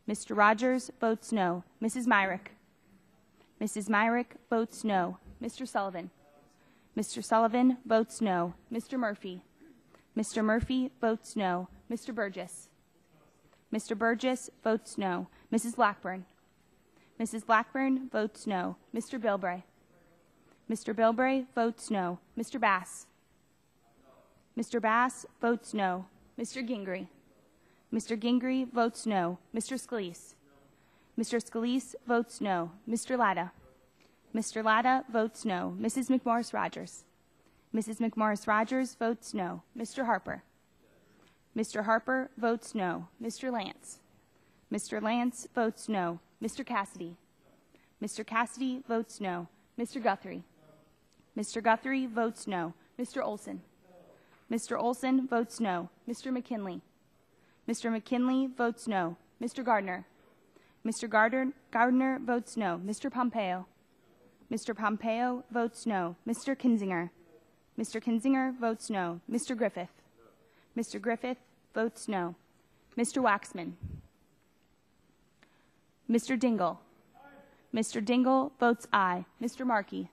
S3: Mr. Rogers votes no. Mrs. Myrick. Mrs. Myrick votes no. Mr. Sullivan. Mr. Sullivan votes no. Mr. Murphy. Mr. Murphy votes no. Mr. Burgess. Mr. Burgess votes no. Mrs. Blackburn. Mrs. Blackburn votes no. Mr. Bilbray. Mr. Bilbray votes no. Mr. Bass. Mr. Bass votes no. Mr. Gingrey. Mr. Gingrey votes no. Mr. Scalise. Mr. Scalise votes no. Mr. Latta. Mr. Latta votes no. Mrs. McMorris-Rogers. Mrs. McMorris-Rogers votes no. Mr. Harper. Mr. Harper votes no. Mr. Lance. Mr. Lance votes no. Mr. Cassidy. Mr. Cassidy votes no. Mr. Guthrie. Mr. Guthrie votes no. Mr. Olson. Mr. Olson votes no. Mr. McKinley. Mr. McKinley votes no. Mr. Gardner. Mr. Gardner votes no. Mr. Pompeo. Mr. Pompeo votes no. Mr. Kinzinger. Mr. Kinzinger votes no. Mr. Griffith. Mr. Griffith votes no. Mr. Waxman. Mr. Dingle. Mr. Dingle votes aye. Mr. Markey.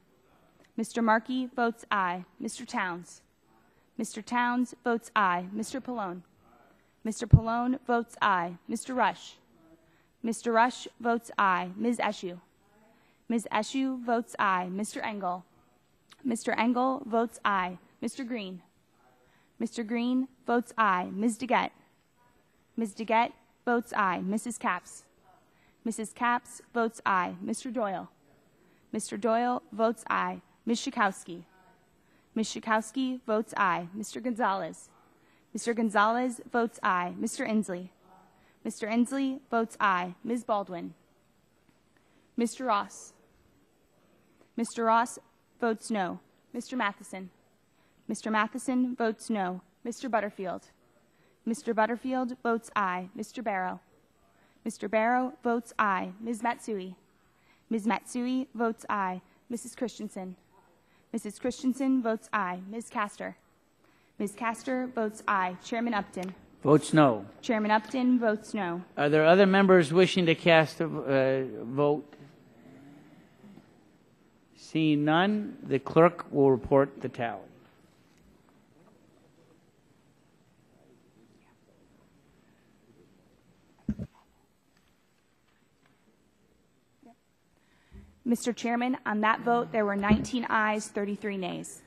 S3: Mr. Markey votes aye. Mr. Towns. Mr. Towns votes aye. Mr. Pallone. Mr. Pallone votes aye. Mr. Rush. Mr. Rush votes aye. Ms. Eshue. Ms. Eshue votes aye. Mr. Engel. Mr. Engel votes aye. Mr. Green. Mr. Green votes aye. Ms. DeGette. Ms. DeGette votes aye. Mrs. Capps. Mrs. Capps votes aye. Mr. Doyle. Mr. Doyle votes aye. Ms. Schakowsky. Ms. Schakowsky votes aye. Mr. Gonzalez. Mr. Gonzalez votes aye. Mr. Inslee. Mr. Inslee votes aye. Ms. Baldwin. Mr. Ross. Mr. Ross votes no. Mr. Matheson. Mr. Matheson votes no. Mr. Butterfield. Mr. Butterfield votes aye. Mr. Barrow. Mr. Barrow votes aye. Ms. Matsui. Ms. Matsui votes aye. Mrs. Christensen. Mrs. Christensen votes aye. Ms. Castor. Ms. Castor votes aye. Chairman Upton.
S1: Votes no.
S3: Chairman Upton votes no.
S1: Are there other members wishing to cast a vote? Seeing none, the clerk will report the tally.
S3: Mr. Chairman, on that vote, there were 19 ayes, 33 nays.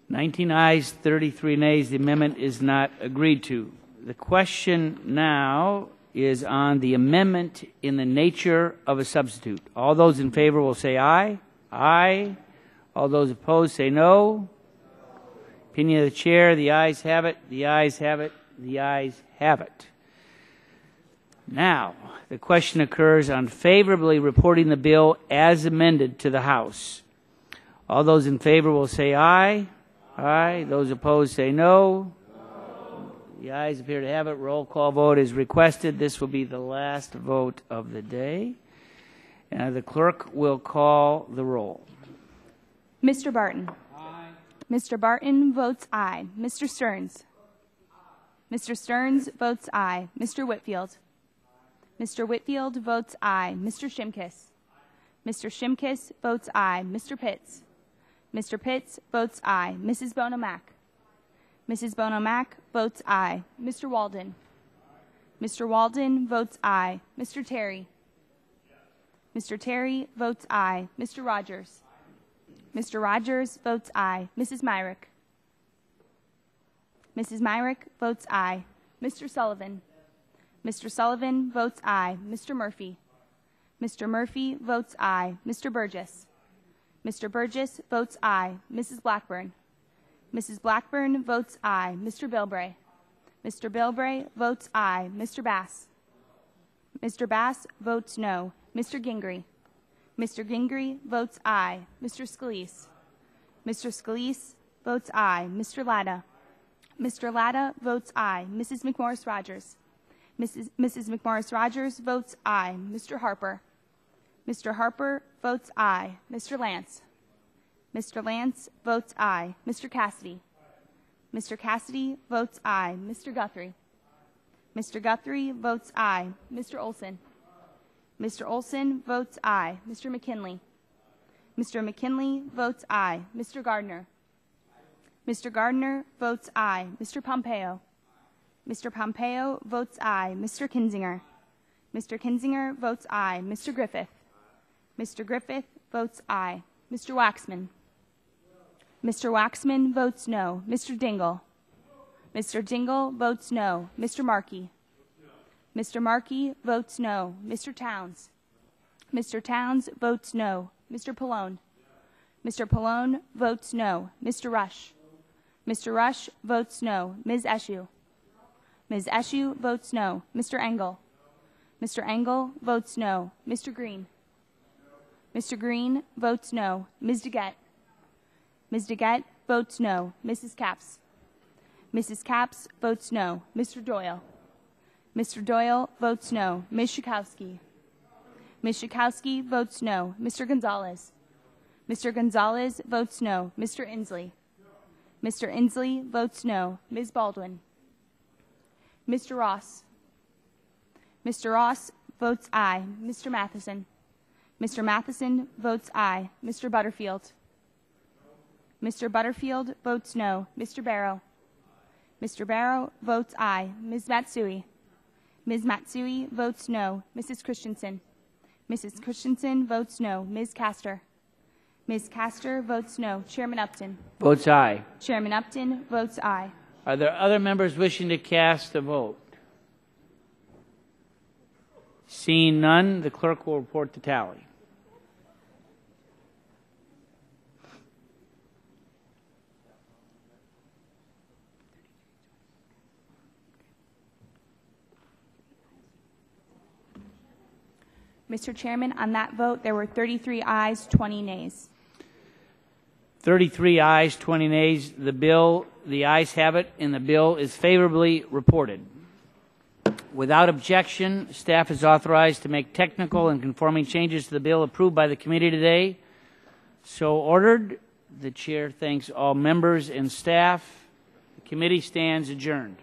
S1: 19 ayes, 33 nays. The amendment is not agreed to. The question now is on the amendment in the nature of a substitute. All those in favor will say aye. Aye. All those opposed say no. Opinion of the chair, the ayes have it, the ayes have it, the ayes have it. Now, the question occurs on favorably reporting the bill as amended to the House. All those in favor will say aye. Aye. Those opposed say no. The ayes appear to have it. Roll call vote is requested. This will be the last vote of the day. The clerk will call the roll.
S3: Mr. Barton. Aye. Mr. Barton votes aye. Mr. Stearns. Mr. Stearns votes aye. Mr. Whitfield. Mr. Whitfield votes aye. Mr. Shimkus. Mr. Shimkus votes aye. Mr. Pitts. Mr. Pitts votes aye. Mrs. Bono-Mack. Mrs. Bono-Mack votes aye. Mr. Walden. Mr. Walden votes aye. Mr. Terry. Mr. Terry votes aye. Mr. Rogers. Mr. Rogers votes aye. Mrs. Myrick. Mrs. Myrick votes aye. Mr. Sullivan. Mr. Sullivan votes aye. Mr. Murphy. Mr. Murphy votes aye. Mr. Burgess. Mr. Burgess votes aye. Mrs. Blackburn. Mrs. Blackburn votes aye. Mr. Bilbray. Mr. Bilbray votes aye. Mr. Bass. Mr. Bass votes no. Mr. Gingrey. Mr. Gingrey votes aye. Mr. Scalise. Mr. Scalise votes aye. Mr. Latta. Mr. Latta votes aye. Mrs. McMorris Rogers. Mrs. McMorris Rogers votes aye. Mr. Harper. Mr. Harper votes aye. Mr. Lance. Mr. Lance votes aye. Mr. Cassidy. Mr. Cassidy votes aye. Mr. Guthrie. Mr. Guthrie votes aye. Mr. Olson. Mr. Olson votes aye. Mr. McKinley. Mr. McKinley votes aye. Mr. Gardner. Mr. Gardner votes aye. Mr. Pompeo. Mr. Pompeo votes aye. Mr. Kinzinger. Mr. Kinzinger votes aye. Mr. Griffith. Mr. Griffith votes aye. Mr. Waxman. Mr. Waxman votes no. Mr. Dingle. Mr. Dingle votes no. Mr. Markey. Mr. Markey votes no. Mr. Towns. Mr. Towns votes no. Mr. Pallone. Mr. Pallone votes no. Mr. Rush. Mr. Rush votes no. Ms. Eshue. Ms. Eshue votes no. Mr. Engel. Mr. Engel votes no. Mr. Green. Mr. Green votes no. Ms. DeGette. Ms. DeGette votes no. Mrs. Capps. Mrs. Capps votes no. Mr. Doyle. Mr. Doyle votes no. Ms. Schakowsky. Ms. Schakowsky votes no. Mr. Gonzalez. Mr. Gonzalez votes no. Mr. Inslee. Mr. Inslee votes no. Ms. Baldwin. Mr. Ross. Mr. Ross votes aye. Mr. Matheson. Mr. Matheson votes aye. Mr. Butterfield. Mr. Butterfield votes no. Mr. Barrow. Mr. Barrow votes aye. Ms. Matsui. Ms. Matsui votes no. Mrs. Christensen. Mrs. Christensen votes no. Ms. Castor. Ms. Castor votes no. Chairman Upton.
S1: Votes aye.
S3: Chairman Upton votes aye.
S1: Are there other members wishing to cast a vote? Seeing none, the clerk will report the tally.
S3: Mr. Chairman, on that vote, there were 33 ayes, 20 nays.
S1: 33 ayes, 20 nays. The ayes have it, and the bill is favorably reported. Without objection, staff is authorized to make technical and conforming changes to the bill approved by the committee today. So ordered. The chair thanks all members and staff. The committee stands adjourned.